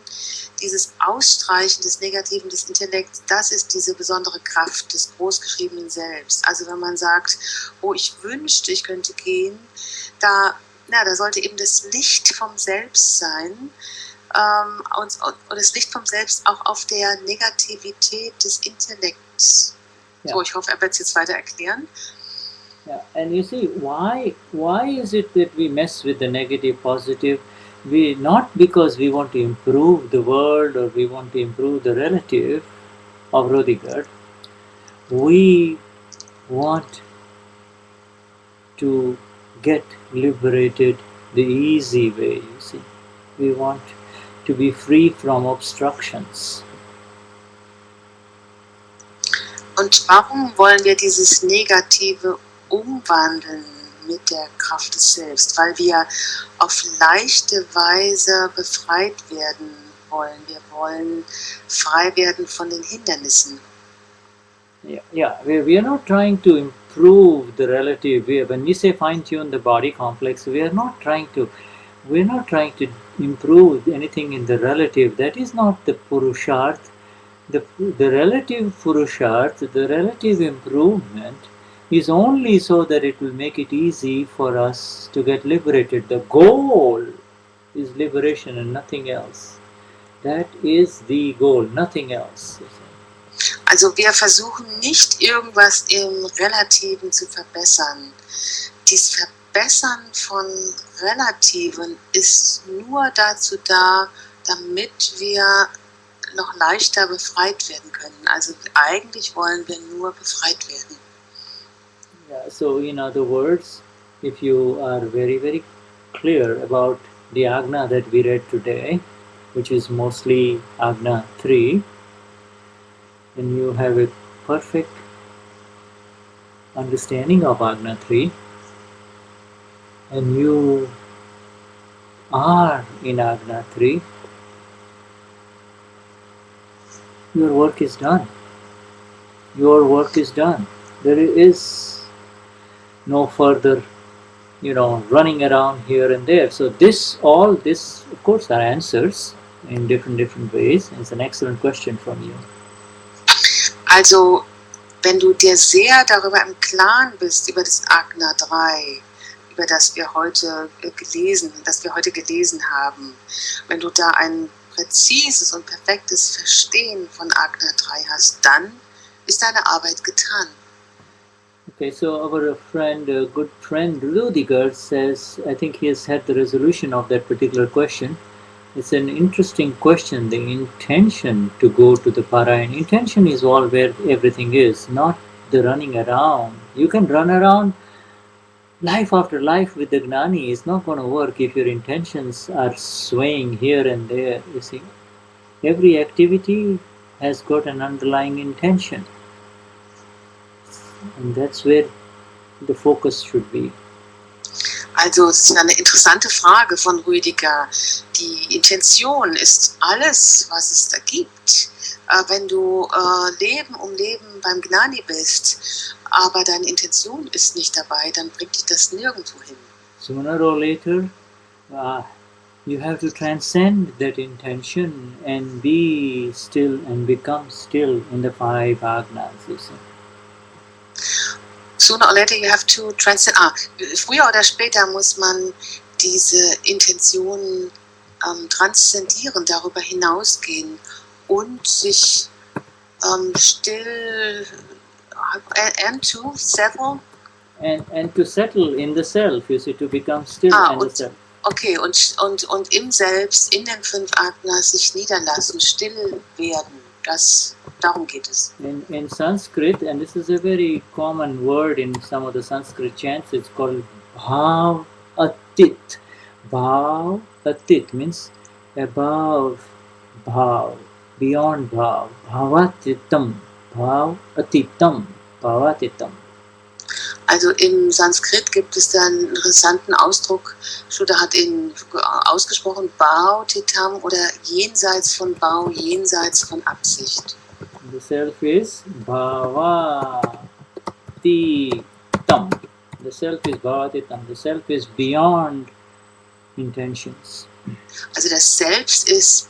dieses Ausstreichen des Negativen des Intellekts, das ist diese besondere Kraft des großgeschriebenen Selbst. Also wenn man sagt, oh, ich wünschte, ich könnte gehen, da sollte eben das Licht vom Selbst sein, und das Licht vom Selbst auch auf der Negativität des Intellekts. Ja. So, ich hoffe, er wird es jetzt weiter erklären. Yeah, and you see, why is it that we mess with the negative, positive? We not because we want to improve the world or we want to improve the relative of Rodiger. We want to get liberated the easy way, you see. We want to be free from obstructions. Und warum wollen wir dieses Negative umwandeln mit der Kraft des Selbst? Weil wir auf leichte Weise befreit werden wollen. Wir wollen frei werden von den Hindernissen. Yeah. We are not trying to improve the relative. When we say fine-tune the body complex, we're not trying to improve anything in the relative. That is not the Purusharth. The relative Purusharth, the relative improvement, is only so that it will make it easy for us to get liberated. The goal is liberation and nothing else. That is the goal, nothing else. Also wir versuchen nicht irgendwas im Relativen zu verbessern. Dies Verbessern von Relativen ist nur dazu da, damit wir noch leichter befreit werden können. Also eigentlich wollen wir nur befreit werden. Yeah, so in other words, if you are very, very clear about the Agna that we read today, which is mostly Agna 3, and you have a perfect understanding of Agna 3, and you are in Agna 3, your work is done. Your work is done. There is no further, running around here and there. So all this, of course, are answers in different ways. It's an excellent question from you. Also, wenn du dir sehr darüber im Klaren bist, über das Agna 3, über das wir heute gelesen haben, wenn du da ein präzises und perfektes Verstehen von Agna 3 hast, dann ist deine Arbeit getan. Okay, so our friend, good friend Rudiger says, I think he has had the resolution of that particular question. It's an interesting question, the intention to go to the Parayan. Intention is all where everything is, not the running around. You can run around life after life with the Gnani. It's not going to work if your intentions are swaying here and there, you see. Every activity has got an underlying intention. And that's where the focus should be. Also, es ist eine interessante Frage von Rüdiger. Die Intention ist alles, was es da gibt. Wenn du Leben um Leben beim Gnani bist, aber deine Intention ist nicht dabei, dann bringt dich das nirgendwo hin. Sooner or later, you have to transcend that intention and be still and become still in the 5 Agnas, you see. Sooner or later you have to transcend. Früher oder später muss man diese Intention transzendieren, darüber hinausgehen und sich still and to settle. And to settle in the self, you see, to become still in the self. Okay, und im Selbst, in den 5 Agnas sich niederlassen, still werden. Darum geht es. In Sanskrit, and this is a very common word in some of the Sanskrit chants, it's called Bhav Atit. Bhav Atit means above bhav, beyond bhav, bhavatitam, bhavatitam, bhavatitam. Also im Sanskrit gibt es da einen interessanten Ausdruck, Shuddha hat ihn ausgesprochen, Bhau Titam oder jenseits von Bhau, jenseits von Absicht. The self is bhavatitam. The self is bhavatitam. The self is beyond intentions. Also das Selbst ist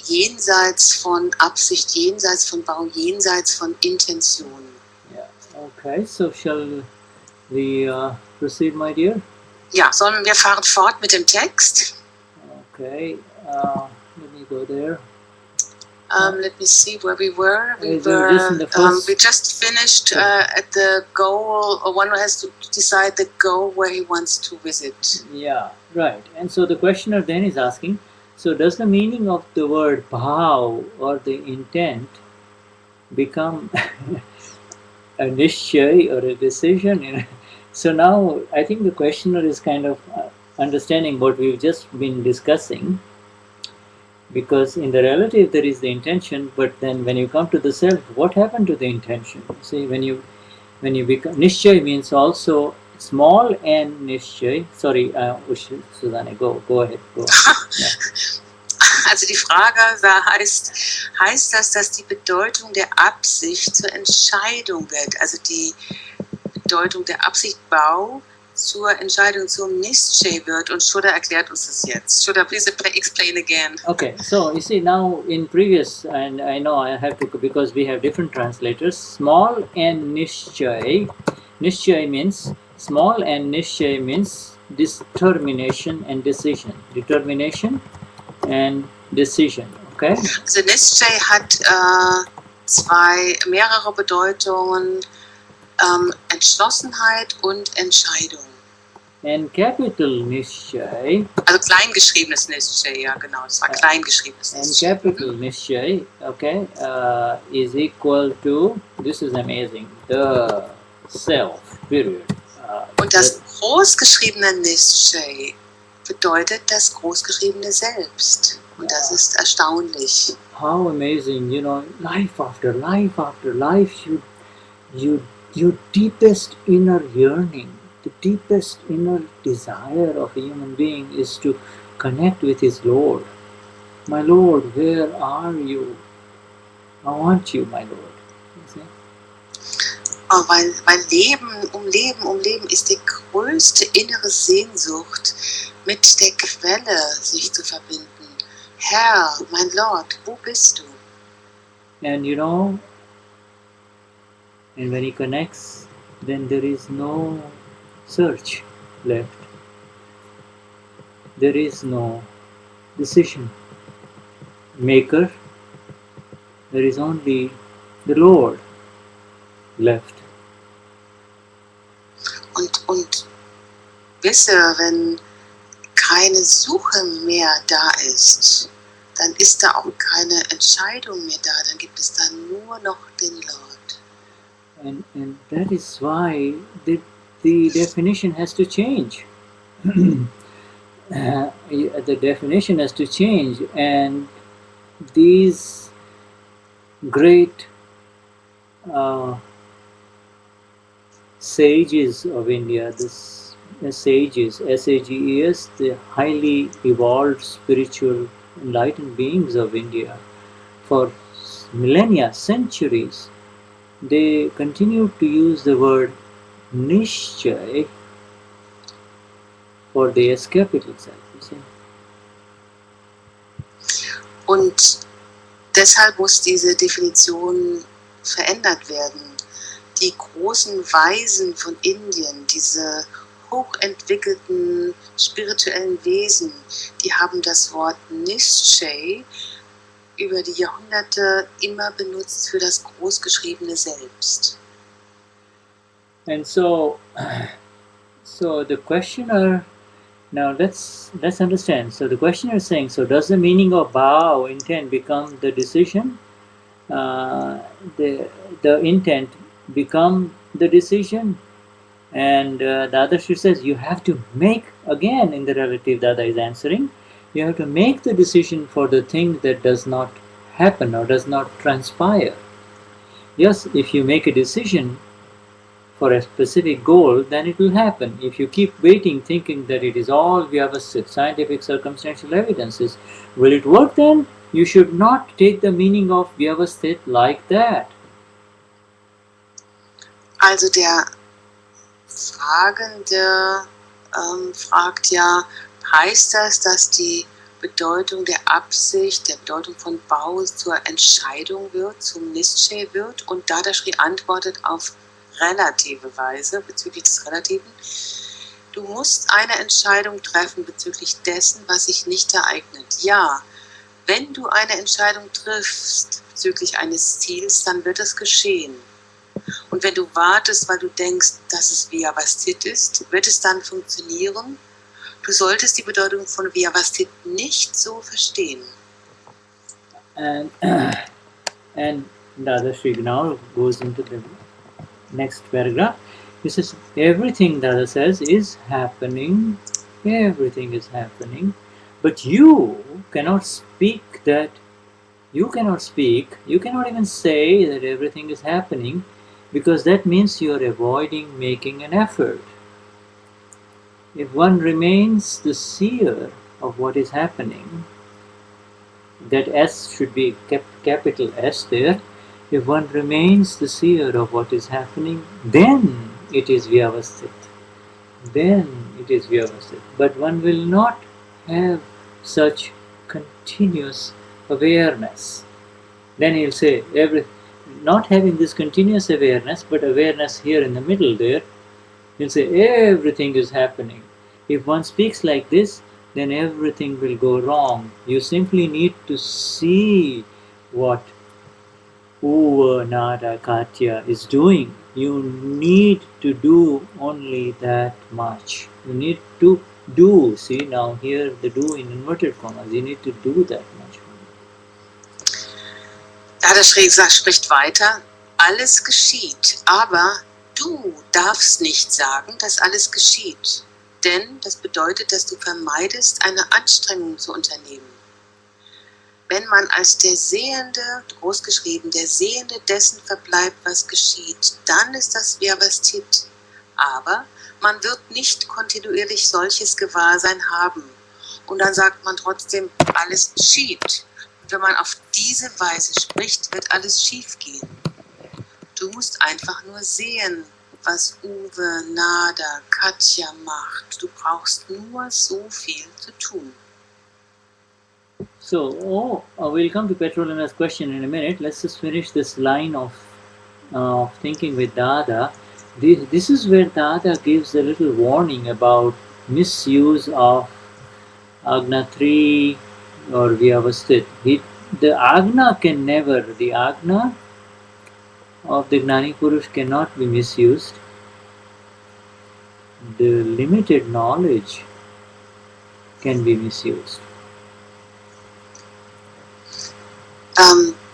jenseits von Absicht, jenseits von Bhau, jenseits von Intention. Yeah. Okay. So shall we proceed, my dear? Ja, wir fahren fort mit dem Text. Okay. Let me go there. Let me see where we were. We just finished at the goal, or one has to decide the goal where he wants to visit. Yeah, right. And so the questioner then is asking, so does the meaning of the word bhav or the intent become a nishchay or a decision? So now I think the questioner is kind of understanding what we've just been discussing. Because in the relative there is the intention, but then when you come to the self, what happened to the intention? See, when you become nishchay means also small and nishchay. Sorry, Susanne, go ahead. Go. Yeah. Also die Frage war, heißt das, dass die Bedeutung der Absicht zur Entscheidung wird? Also die Bedeutung der Absicht Bau zur Entscheidung zum Nischchay wird, und Shuddha erklärt uns das jetzt. Shuddha, please explain again. Okay, so you see now in previous, and I know I have to, because we have different translators, small and nischchay. Nischchay means small and nischchay means determination and decision. Determination and decision, okay? Also Nischchay hat mehrere Bedeutungen. Entschlossenheit und Entscheidung. And capital Nischchay. Also kleingeschriebenes Nischchay, ja genau, es war kleingeschriebenes Nischchay. And capital Nischchay, okay, is equal to, this is amazing, the self, period. Und das großgeschriebene Nischchay bedeutet das großgeschriebene Selbst. Und das ist erstaunlich. How amazing, you know, life after life after life, your deepest inner yearning, the deepest inner desire of a human being is to connect with his Lord. My Lord, where are you? I want you, my Lord. You see? Oh, weil Leben ist die größte innere Sehnsucht, mit der Quelle sich zu verbinden. Herr, mein Lord, wo bist du? And you know, and when he connects, then there is no search left. There is no decision maker. There is only the Lord left. Und wisse, wenn keine Suche mehr da ist, dann ist da auch keine Entscheidung mehr da, dann gibt es da nur noch den Lord. And that is why the definition has to change. The definition has to change, and these great sages of India, sages, S-A-G-E-S, the highly evolved spiritual enlightened beings of India, for millennia, centuries, they continue to use the word Nischchay for the escapism itself, you see. Und deshalb muss diese Definition verändert werden. Die großen Weisen von Indien, diese hochentwickelten spirituellen Wesen, die haben das Wort Nischchay über die Jahrhunderte immer benutzt für das großgeschriebene Selbst. And so the questioner, now let's understand. So the questioner is saying, so does the meaning of bhava, intent, become the decision? The intent become the decision? And Dadashri says you have to make, again in the relative, Dada is answering, You have to make the decision for the thing that does not happen or does not transpire. Yes, if you make a decision for a specific goal, then it will happen. If you keep waiting thinking that it is all vyavasthit, scientific circumstantial evidences, will it work then? You should not take the meaning of vyavasthit like that. Also der Fragende fragt ja, heißt das, dass die Bedeutung der Absicht, der Bedeutung von Bau zur Entscheidung wird, zum Nischay wird? Und Dadashri antwortet auf relative Weise bezüglich des Relativen. Du musst eine Entscheidung treffen bezüglich dessen, was sich nicht ereignet. Ja, wenn du eine Entscheidung triffst bezüglich eines Ziels, dann wird es geschehen. Und wenn du wartest, weil du denkst, dass es vyavasthit ist, wird es dann funktionieren? Du solltest die Bedeutung von vyavasthit nicht so verstehen. And Dadashri now goes into the next paragraph. He says, everything, Dada says, is happening. Everything is happening. But you cannot speak that. You cannot speak. You cannot even say that everything is happening, because that means you are avoiding making an effort. If one remains the seer of what is happening, that S should be kept capital S there. If one remains the seer of what is happening, then it is vyavasthit. Then it is vyavasthit. But one will not have such continuous awareness. Then he'll say, not having this continuous awareness, but awareness here in the middle there, he'll say everything is happening. If one speaks like this, then everything will go wrong. You simply need to see what Uva Nada Katya is doing. You need to do only that much. You need to do. See, now here the do in inverted commas. You need to do that much. Dadashri spricht weiter, alles geschieht, aber du darfst nicht sagen, dass alles geschieht. Denn das bedeutet, dass du vermeidest, eine Anstrengung zu unternehmen. Wenn man als der Sehende, großgeschrieben, der Sehende dessen verbleibt, was geschieht, dann ist das vyavasthit. Aber man wird nicht kontinuierlich solches Gewahrsein haben. Und dann sagt man trotzdem, alles geschieht. Und wenn man auf diese Weise spricht, wird alles schief gehen. Du musst einfach nur sehen, was Uwe, Nada, Katja macht. Du brauchst nur so viel zu tun. So, we'll come to Petrolina's question in a minute. Let's just finish this line of thinking with Dada. This is where Dada gives a little warning about misuse of Agna 3 or vyavasthit. The Agna of the Gnani Purush cannot be misused. The limited knowledge can be misused.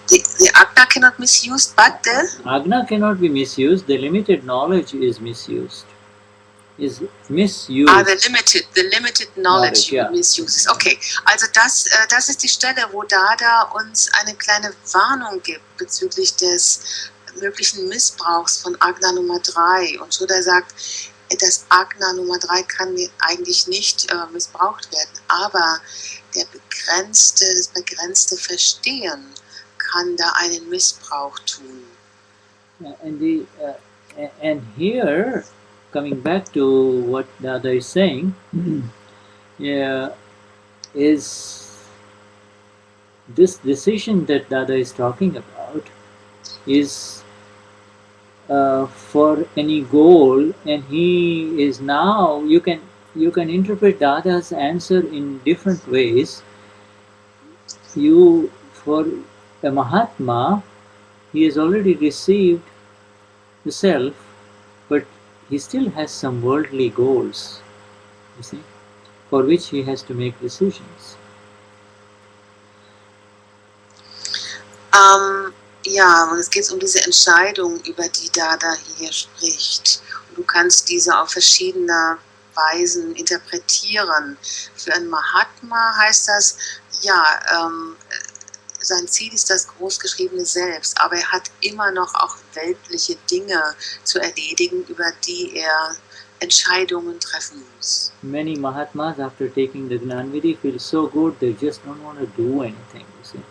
The Agna cannot be misused, but the Agna cannot be misused. The limited knowledge is misused. Is misused. The limited knowledge Yeah. misuses. Okay, also das ist die Stelle, wo Dada uns eine kleine Warnung gibt bezüglich des möglichen Missbrauchs von Agna Nummer 3. Und Shuddha sagt, das Agna Nummer 3 kann eigentlich nicht missbraucht werden, aber das begrenzte Verstehen kann da einen Missbrauch tun. And here, coming back to what Dada is saying, is this decision that Dada is talking about is for any goal, and he is now, you can interpret Dada's answer in different ways. For a Mahatma, he has already received the self, but he still has some worldly goals, you see, for which he has to make decisions. Ja, und es geht um diese Entscheidung, über die Dada hier spricht. Und du kannst diese auf verschiedene Weisen interpretieren. Für einen Mahatma heißt das, ja, sein Ziel ist das großgeschriebene Selbst, aber er hat immer noch auch weltliche Dinge zu erledigen, über die er Entscheidungen treffen muss. Many Mahatmas, after taking the Gnan Vidhi, feel so good they just don't want to do anything, you see.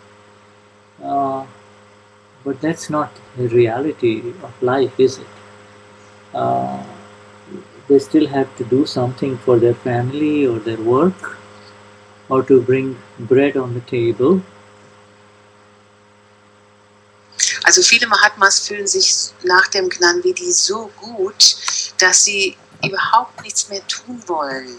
But that's not the reality of life, is it? They still have to do something for their family or their work, or to bring bread on the table. Also viele Mahatmas fühlen sich nach dem Gnan Vidhi so gut, dass sie überhaupt nichts mehr tun wollen.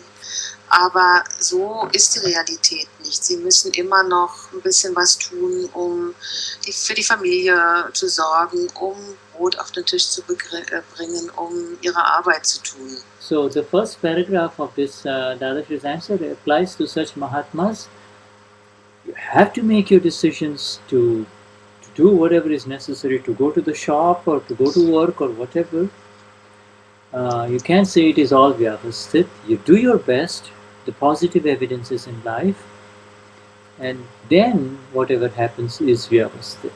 Aber so ist die Realität nicht. Sie müssen immer noch ein bisschen was tun, um für die Familie zu sorgen, um Brot auf den Tisch zu bringen, um ihre Arbeit zu tun. So the first paragraph of this Dadashri's answer applies to such Mahatmas. You have to make your decisions to do whatever is necessary, to go to the shop or to go to work or whatever. You can't say it is all vyavasthit. You do your best, the positive evidences in life, and then whatever happens is vyavasthit.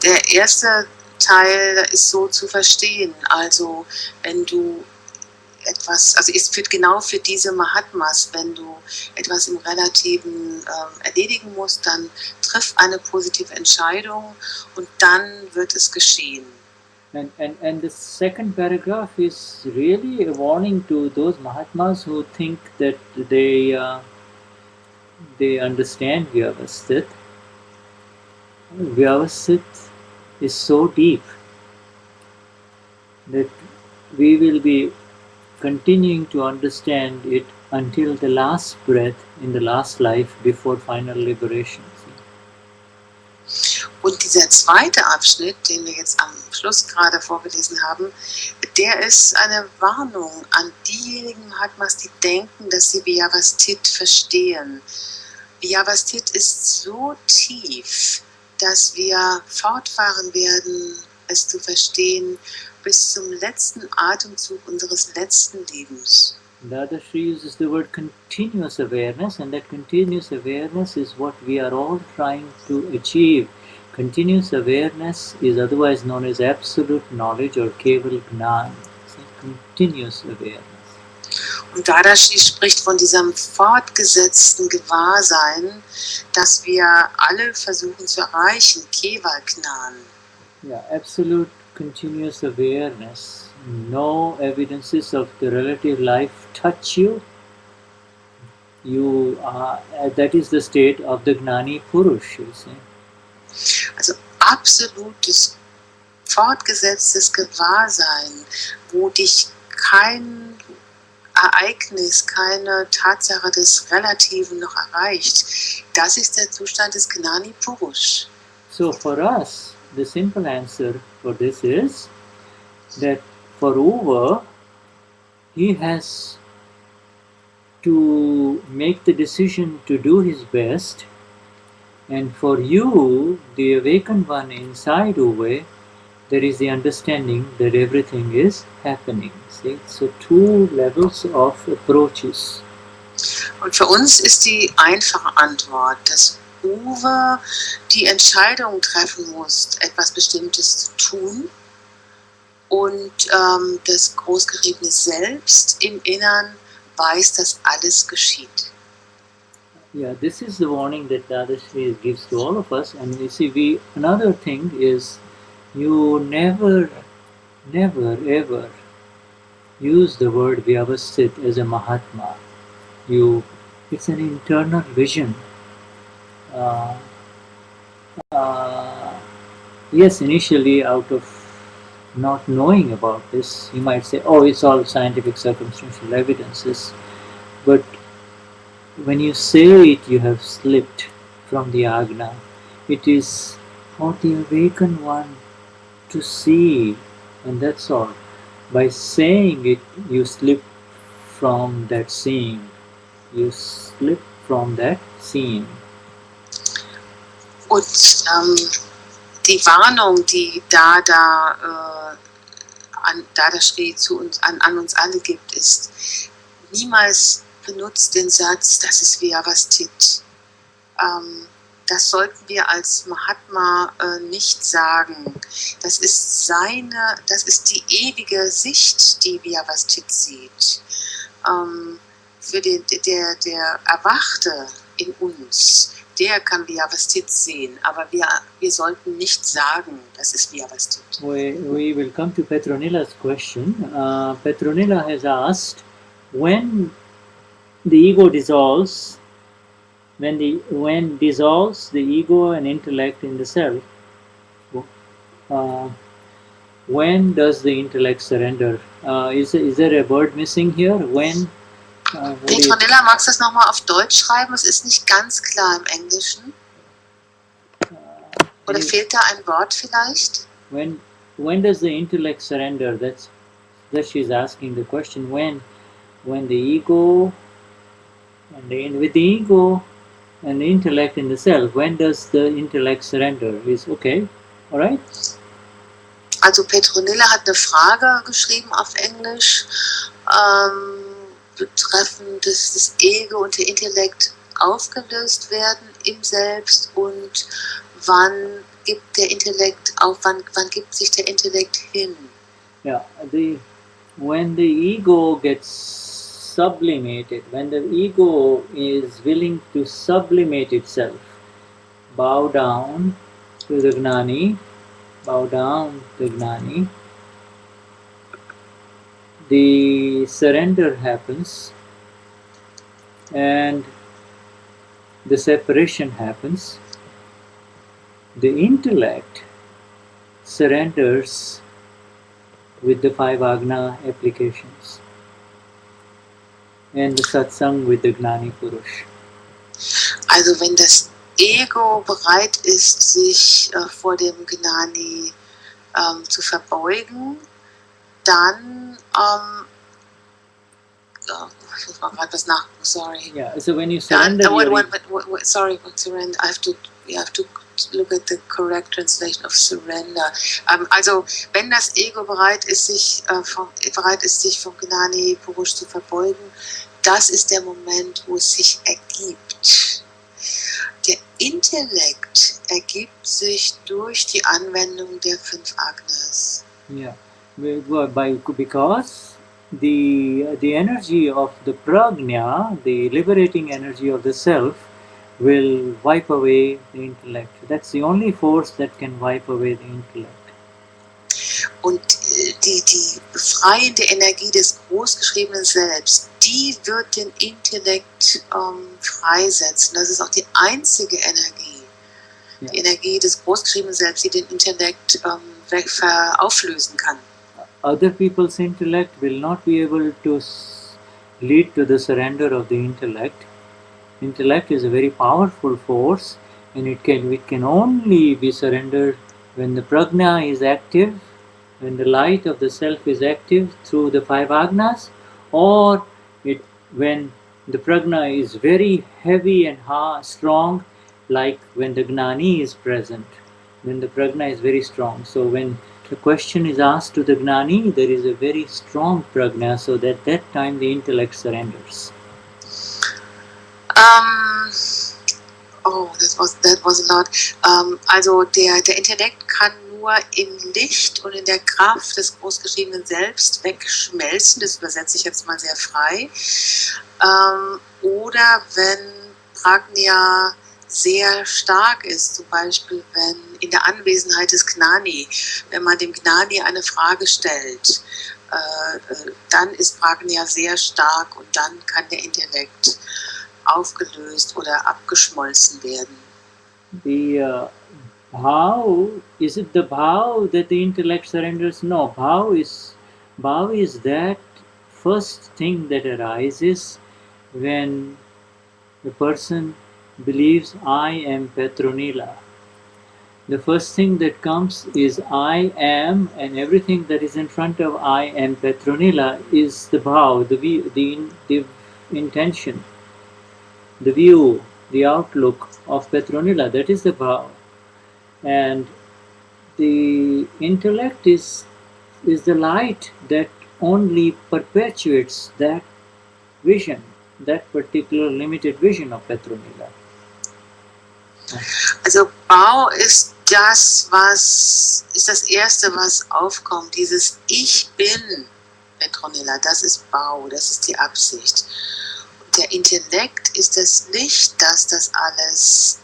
Der erste Teil ist so zu verstehen, also wenn du etwas, also es führt genau für diese Mahatmas, wenn du etwas im Relativen erledigen musst, dann triff eine positive Entscheidung und dann wird es geschehen. And the second paragraph is really a warning to those Mahatmas who think that they understand Vyavasthit. Vyavasthit is so deep that we will be continuing to understand it until the last breath in the last life before final liberation. Und dieser zweite Abschnitt, den wir jetzt am Schluss gerade vorgelesen haben, der ist eine Warnung an diejenigen Mahatmas, die denken, dass sie Vyavasthit verstehen. Vyavasthit ist so tief, dass wir fortfahren werden, es zu verstehen, bis zum letzten Atemzug unseres letzten Lebens. Dadashri uses the word continuous awareness, and that continuous awareness is what we are all trying to achieve. Continuous awareness is otherwise known as absolute knowledge or Keval Gnan. Continuous awareness. Und Dadashri spricht von diesem fortgesetzten Gewahrsein, das wir alle versuchen zu erreichen, Keval Gnan. Yeah, absolute continuous awareness. No evidences of the relative life touch you. You are, that is the state of the Gnani Purush, you see. Also absolutes, fortgesetztes Gewahrsein, wo dich kein Ereignis, keine Tatsache des Relativen noch erreicht. Das ist der Zustand des Gnani Purush. So for us, the simple answer for this is that for Uva, he has to make the decision to do his best, and for you, the awakened one inside Uva, there is the understanding that everything is happening. See? So two levels of approaches. Und für uns ist die einfache Antwort, dass Uwe die Entscheidung treffen muss, etwas Bestimmtes zu tun, und das großgeschriebene Selbst im Innern weiß, dass alles geschieht. Yeah, this is the warning that Dadashri gives to all of us. And you see, another thing is, you never ever use the word Vyavasthit as a Mahatma. It's an internal vision. Yes, initially out of not knowing about this, you might say, oh, it's all scientific circumstantial evidences. But when you say it, you have slipped from the Agna. It is for the awakened one to see, and that's all. By saying it, you slip from that seeing. You slip from that seeing. Und die Warnung, die da an Dadashri an uns alle gibt, ist, niemals benutzt den Satz, das ist Vyavasthit. Das sollten wir als Mahatma nicht sagen. Das ist die ewige Sicht, die Vyavasthit sieht. Für der Erwachte in uns, der kann Vyavasthit sehen, aber wir sollten nicht sagen, das ist Vyavasthit. We will come to Petronila's question. Petronila has asked, when the ego dissolves, when dissolves the ego and intellect in the self, when does the intellect surrender? Is there a word missing here? When? Petronilla, magst du das nochmal auf Deutsch schreiben? Es ist nicht ganz klar im Englischen. Oder fehlt da ein Wort vielleicht? When does the intellect surrender? That she's asking the question. When the ego and with the ego and the intellect in the self, when does the intellect surrender? Is okay, all right? Also Petronilla hat eine Frage geschrieben auf Englisch, betreffend, dass das Ego und der Intellekt aufgelöst werden im Selbst und wann gibt der Intellekt auf, wann gibt sich der Intellekt hin? Yeah, when the ego gets sublimated, when the ego is willing to sublimate itself, bow down to the Gnani, the surrender happens and the separation happens. The intellect surrenders with the 5 Agna applications and the Satsang with the Gnani Purush. Also wenn das Ego bereit ist, sich vor dem Gnani zu verbeugen, dann ich muss mal gerade was nachgucken, sorry. Yeah, so when you surrender, sorry, surrender. You have to look at the correct translation of surrender. Also wenn das Ego bereit ist, sich vom Gnani Purush zu verbeugen, das ist der Moment, wo es sich ergibt. Der Intellekt ergibt sich durch die Anwendung der 5 Agnas. Yeah, because the energy of the prajna, the liberating energy of the self, will wipe away the intellect. That's the only force that can wipe away the intellect. Und die befreiende Energie des großgeschriebenen Selbst, die wird den Intellekt freisetzen. Das ist auch die einzige Energie, die Energie des großgeschriebenen Selbst, die den Intellekt auflösen kann. Other people's intellect will not be able to lead to the surrender of the intellect. Intellect is a very powerful force, and it can only be surrendered when the prajna is active, when the light of the self is active through the 5 agnas, or when the prajna is very heavy and strong, like when the gnani is present, when the prajna is very strong. So when the question is asked to the gnani, there is a very strong prajna, so that time the intellect surrenders. That was a lot. Also der Intellekt kann nur im Licht und in der Kraft des großgeschriebenen Selbst wegschmelzen, das übersetze ich jetzt mal sehr frei, oder wenn Prajna sehr stark ist, zum Beispiel wenn in der Anwesenheit des Gnani, wenn man dem Gnani eine Frage stellt, dann ist Prajna sehr stark und dann kann der Intellekt aufgelöst oder abgeschmolzen werden. The bhav, is it the bhav that the intellect surrenders? No, bhav is that first thing that arises when the person believes I am Petronila. The first thing that comes is I am, and everything that is in front of I am Petronila is the bhav, the intention, the view, the outlook of Petronila. That is the bhav. And the intellect is is the light that only perpetuates that vision, that particular limited vision of Petronilla. Also Bau ist das Erste, was aufkommt. Dieses Ich bin Petronilla, das ist Bau, das ist die Absicht. Und der Intellekt ist das Licht, das das alles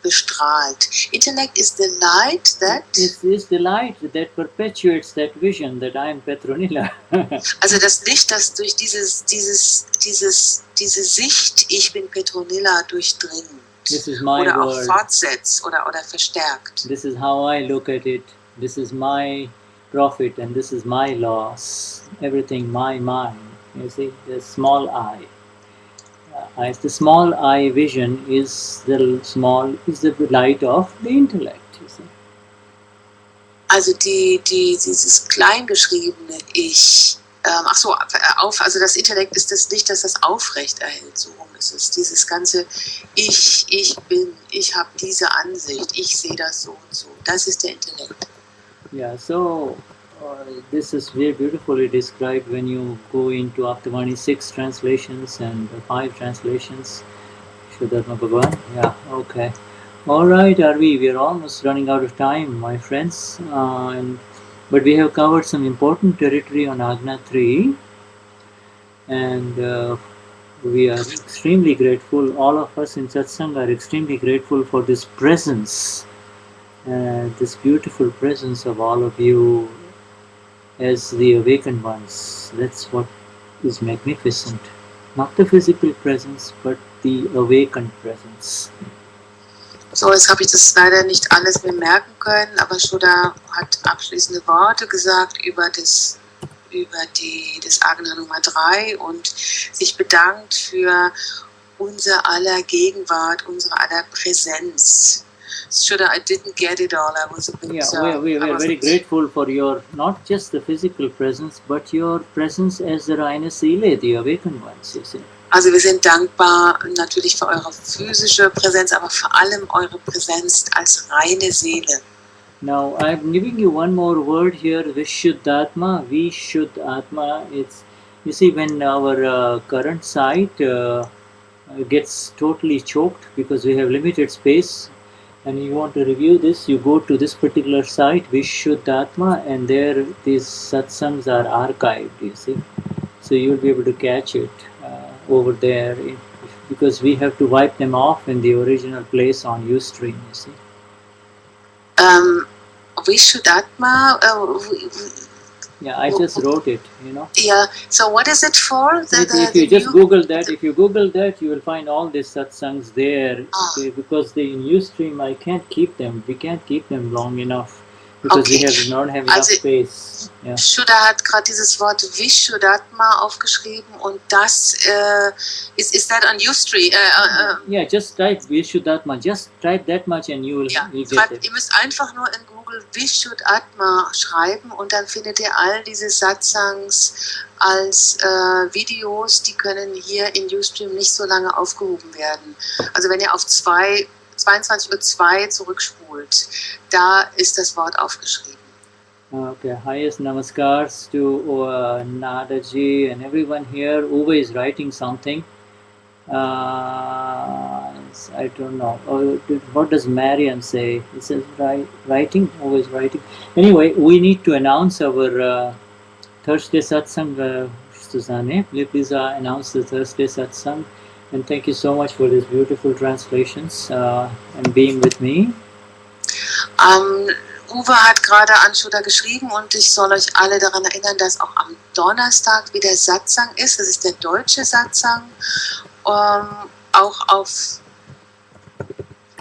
bestrahlt. Intellect is the light that... It is the light that perpetuates that vision that I am Petronilla. Also das Licht, das durch diese Sicht, ich bin Petronilla, durchdringt. This is my oder auch world. fortsetzt oder verstärkt. This is how I look at it. This is my profit and this is my loss. Everything mine. You see, the small I. The small I vision is the light of the intellect. You see. Also dieses kleingeschriebene Ich. Also das Intellekt ist das Licht, das das aufrecht erhält. So rum ist es. Dieses ganze Ich bin, ich habe diese Ansicht, ich sehe das so und so. Das ist der Intellekt. Yeah, so this is very beautifully described when you go into Aptamani 6 translations and 5 translations. Shuddharma Bhagavan. Yeah, okay. Alright, Arvi, we are almost running out of time, my friends. But we have covered some important territory on Agna 3. And we are extremely grateful. All of us in Satsang are extremely grateful for this presence. This beautiful presence of all of you as the awakened ones. That's what is magnificent. Not the physical presence, but the awakened presence. So, jetzt habe ich das leider nicht alles mehr merken können, aber Shuddha hat abschließende Worte gesagt über das Agna Nummer 3 und sich bedankt für unser aller Gegenwart, unsere aller Präsenz. Shuddha, I didn't get it all. I was a bit... Yeah, we are very grateful for your, not just the physical presence, but your presence as the Raina Seele, the awakened ones, you see. Also wir sind dankbar natürlich für eure physische Präsenz, aber vor allem eure Präsenz als reine Seele. Now I'm giving you one more word here, Vishuddhatma. Vishuddhatma. It's, you see, when our current site gets totally choked because we have limited space, and you want to review this, you go to this particular site, Vishuddhatma, and there these satsangs are archived. You see, so you'll be able to catch it over there, because we have to wipe them off in the original place on Ustream. You see. Vishuddhatma. Yeah, I just wrote it, you know. Yeah. So what is it for? If you just Google that, you will find all these satsangs there. Okay, because in Ustream, I can't keep them. We can't keep them long enough because we have not have enough space. Yeah. Shuddha hat gerade dieses Wort Vishuddhatma aufgeschrieben und das is that on Ustream? Yeah, just type Vishuddhatma. Just type that much and you'll get it. Ihr müsst einfach nur in Google Vishuddhatma schreiben und dann findet ihr all diese Satsangs als Videos, die können hier in Ustream nicht so lange aufgehoben werden. Also wenn ihr auf 22:02 zurückspult, da ist das Wort aufgeschrieben. Okay, highest namaskars to Nadaji and everyone here. Uva is writing something. I don't know. What does Mariam say? It says writing, always writing. Anyway, we need to announce our Thursday satsang. Susanne, please announce the Thursday satsang. And thank you so much for these beautiful translations and being with me. Uwe hat gerade an Shuddha geschrieben und ich soll euch alle daran erinnern, dass auch am Donnerstag wieder Satsang ist. Das ist der deutsche Satsang. Auch auf,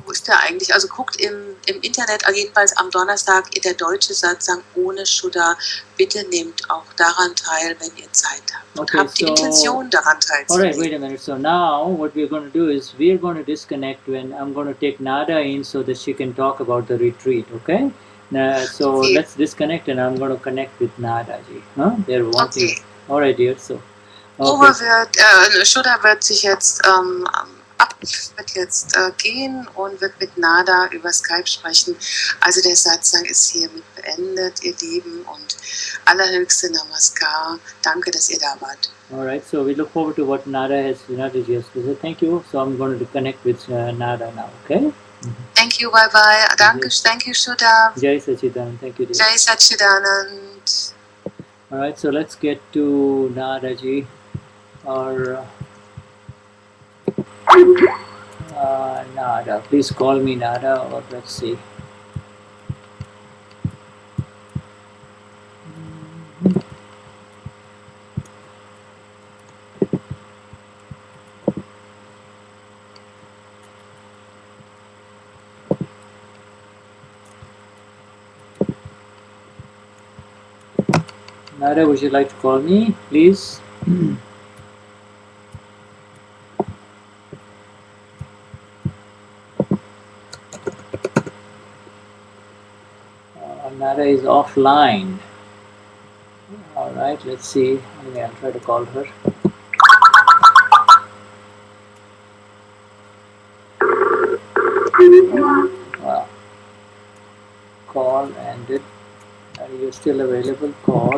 wo ist der eigentlich? Also guckt im Internet, jedenfalls am Donnerstag der deutsche Satsang ohne Shuddha. Bitte nehmt auch daran teil, wenn ihr Zeit habt. Und habt die Intention daran teilzunehmen. Alright, wait a minute. So now what we're going to do is we're going to disconnect when I'm going to take Nada in so that she can talk about the retreat, okay? So okay. Let's disconnect and I'm going to connect with Nadaji. Huh? They're wanting. Okay. Alright, dear. So. Okay. Shuddha wird sich jetzt wird jetzt gehen und wird mit Nada über Skype sprechen. Also der Satsang ist hiermit beendet, ihr Lieben, und allerhöchste Namaskar. Danke, dass ihr da wart. Alright, so we look forward to what Nada has to say. Thank you. So I'm going to connect with Nada now, okay? Thank you, bye bye. Danke, thank you, Shuddha. Jai Sachidanand, thank you, dear. Jai Sachidanand. Alright, so let's get to Nada ji, or Nada. Please call me Nada, or let's see. Nada, would you like to call me, please? Nada is offline. Alright, let's see. Okay, I'll try to call her. Wow. Call ended. Are you still available? Call.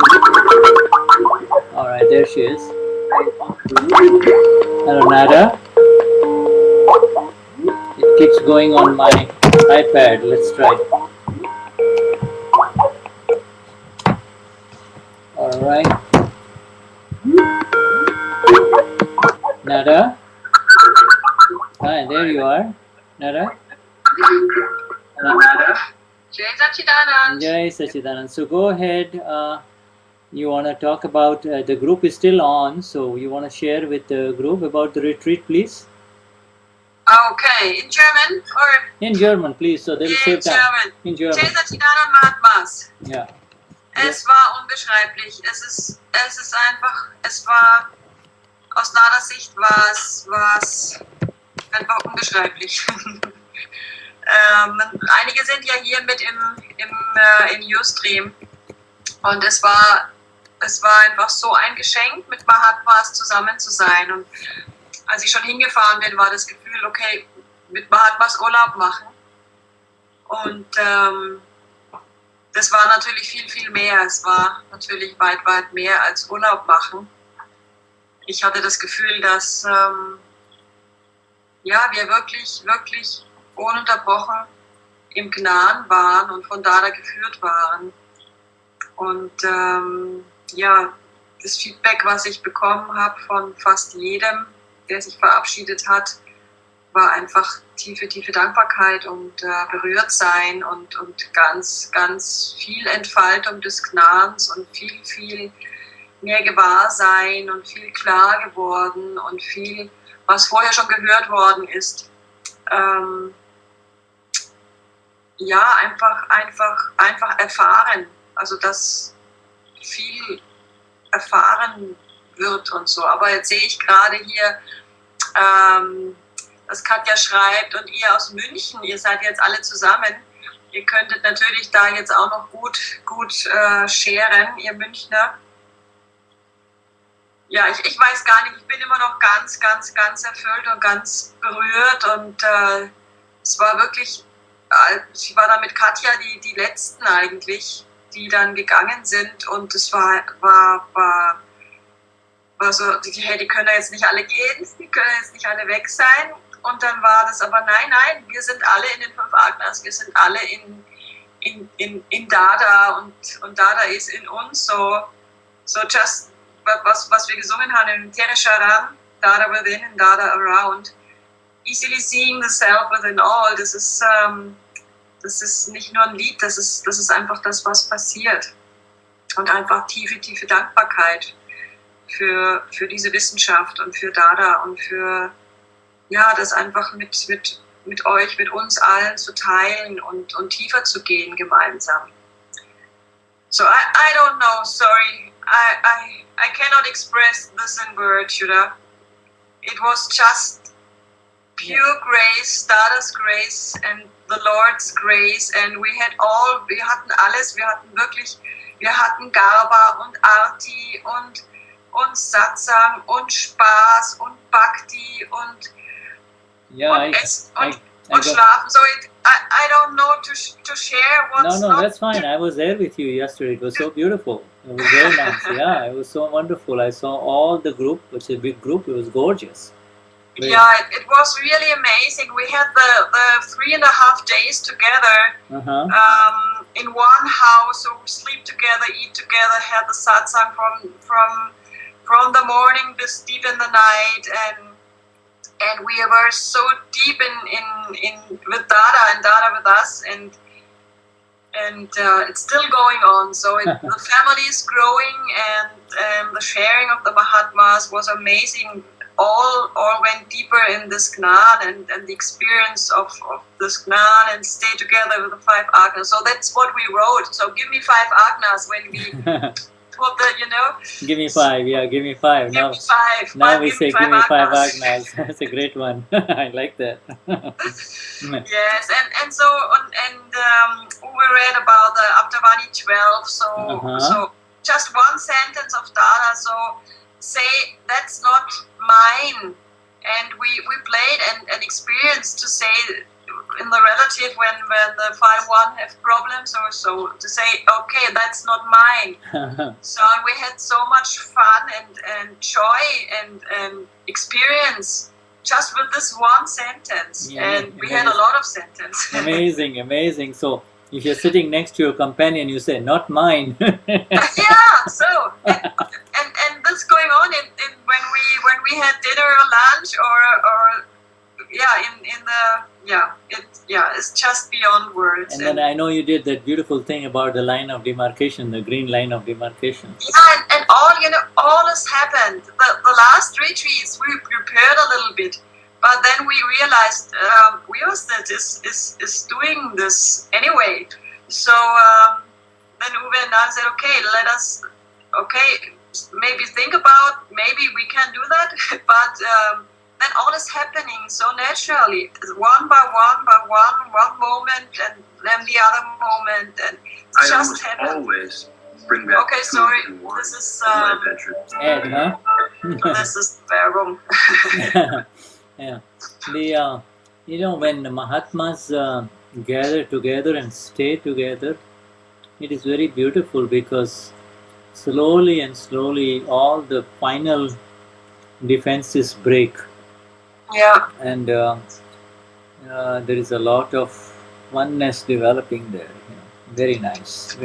Alright, there she is. Hello, Nada. It keeps going on my iPad. Let's try. Alright. Nada? Hi, there you are. Nada? Hello, Nada? Jai Sachidanand. Jai Sachidanand. So go ahead. You want to talk about, the group is still on, so you want to share with the group about the retreat, please? Okay, in German or? In German, please, so they'll save time. German. In German. Jai Sachidanand Mahatmas. Yeah. Es war unbeschreiblich. Es ist einfach, es war, aus Nader Sicht war es einfach unbeschreiblich. Einige sind ja hier mit im Ustream, und es war einfach so ein Geschenk, mit Mahatmas zusammen zu sein. Und als ich schon hingefahren bin, war das Gefühl, okay, mit Mahatmas Urlaub machen. Und das war natürlich viel, viel mehr. Es war natürlich weit, weit mehr als Urlaub machen. Ich hatte das Gefühl, dass wir wirklich, wirklich ununterbrochen im Gnan waren und von da geführt waren. Und das Feedback, was ich bekommen habe von fast jedem, der sich verabschiedet hat, war einfach tiefe, tiefe Dankbarkeit und berührt sein und ganz, ganz viel Entfaltung des Gnans und viel, viel mehr Gewahrsein und viel klar geworden und viel, was vorher schon gehört worden ist. Einfach erfahren, also dass viel erfahren wird und so. Aber jetzt sehe ich gerade hier, dass Katja schreibt, und ihr aus München, ihr seid jetzt alle zusammen. Ihr könntet natürlich da jetzt auch noch gut scheren, ihr Münchner. Ja, ich weiß gar nicht, ich bin immer noch ganz, ganz, ganz erfüllt und ganz berührt, und es war wirklich, ich war da mit Katja die Letzten eigentlich, die dann gegangen sind, und es war so, die können ja jetzt nicht alle gehen, die können jetzt nicht alle weg sein, und dann war das aber, nein, wir sind alle in den 5 Agnas, wir sind alle in Dada, und Dada ist in uns, so just, was wir gesungen haben in Teresharam, Dada within and Dada around, easily seeing the self within all, das ist nicht nur ein Lied, das ist einfach das, was passiert. Und einfach tiefe, tiefe Dankbarkeit für diese Wissenschaft und für Dada und für, das einfach mit euch, mit uns allen zu teilen und tiefer zu gehen gemeinsam. So I don't know, sorry, I cannot express this in words, Judah. It was just pure grace, Dada's grace and the Lord's grace, and wir hatten alles, wir hatten Garba und Arti und Satsang und Spaß und Bhakti und Yeah, und schlafen. So I don't know to share what's No, not. that's fine. I was there with you yesterday. It was so beautiful. It was very nice. Yeah, it was so wonderful. I saw all the group. It's a big group. It was gorgeous. Yeah, it was really amazing. We had the 3.5 days together in one house. So we sleep together, eat together, had the satsang from the morning bis deep in the night, and we were so deep in with Dada and Dada with us, and it's still going on. So the family is growing, and the sharing of the Mahatmas was amazing. All went deeper in this Gnan and the experience of this Gnan, and stay together with the 5 Agnas. So that's what we wrote. So give me 5 Agnas when we put the, Give me 5, yeah, give me 5. Give me 5. Now we say give me 5 Agnas. That's a great one. I like that. Yes, and so we read about the Abdavani 12. So just one sentence of Dada. So say that's not mine, and we played and experienced to say in the relative when the 5-1 have problems, or so to say, okay, that's not mine. So we had so much fun and joy and experience just with this one sentence. Yeah, and we had a lot of sentences. Amazing. So if you're sitting next to your companion, you say, not mine. Yeah, so and this going on in when we had dinner or lunch or it's just beyond words. And then I know you did that beautiful thing about the line of demarcation, the green line of demarcation. Yeah, and all has happened. The last retreats we prepared a little bit, but then we realized Vyostat is doing this anyway. So then Uwe and I said, okay, maybe think about, maybe we can do that, but then all is happening so naturally, one by one moment, and then the other moment, and it just happened. Always bring back. Okay, sorry, this is Ed, huh? this is Werbung. Yeah, when the Mahatmas gather together and stay together, it is very beautiful, because slowly all the final defenses break. Yeah. And there is a lot of oneness developing there. Very nice.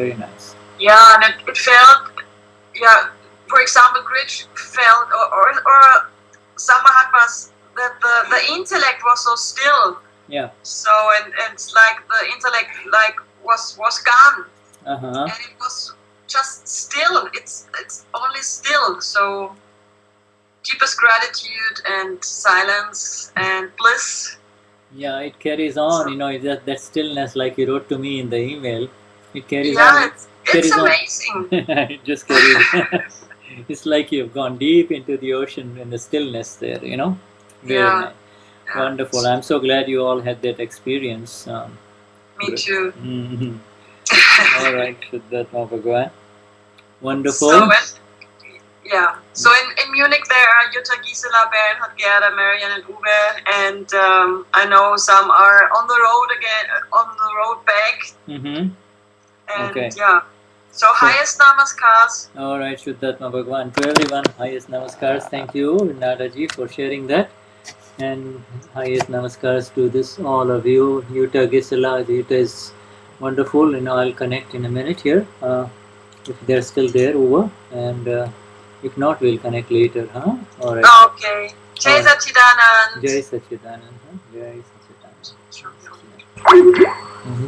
Yeah, and it felt, for example, Gritch felt, or some Mahatmas, that the intellect was so still. Yeah. So and it's like the intellect was gone, and it was just still. It's only still. So deepest gratitude and silence and bliss. Yeah, it carries on. That stillness, like you wrote to me in the email, it carries on. Yeah, it's amazing. It just carries. It's like you've gone deep into the ocean in the stillness there. Very nice. Wonderful. I'm so glad you all had that experience. Me too. Mm-hmm. All right, Shuddhatma Bhagavan. Wonderful. So in Munich there are Jutta, Gisela, Bernhard, Gerda, Marian, and Uwe, and I know some are on the road again, on the road back. Mm-hmm. And okay. So highest namaskars. All right, Shuddhatma Bhagavan. To everyone, highest namaskars. Thank you, Nadaji, for sharing that. And highest namaskars to all of you. Jutta, Gisela, Jutta is wonderful. I'll connect in a minute here. If they're still there, Uwe. And if not, we'll connect later, huh? All right. Okay. Jai Satchidanand. Jai Satchidanand. Jai Satchidanand. Mm-hmm.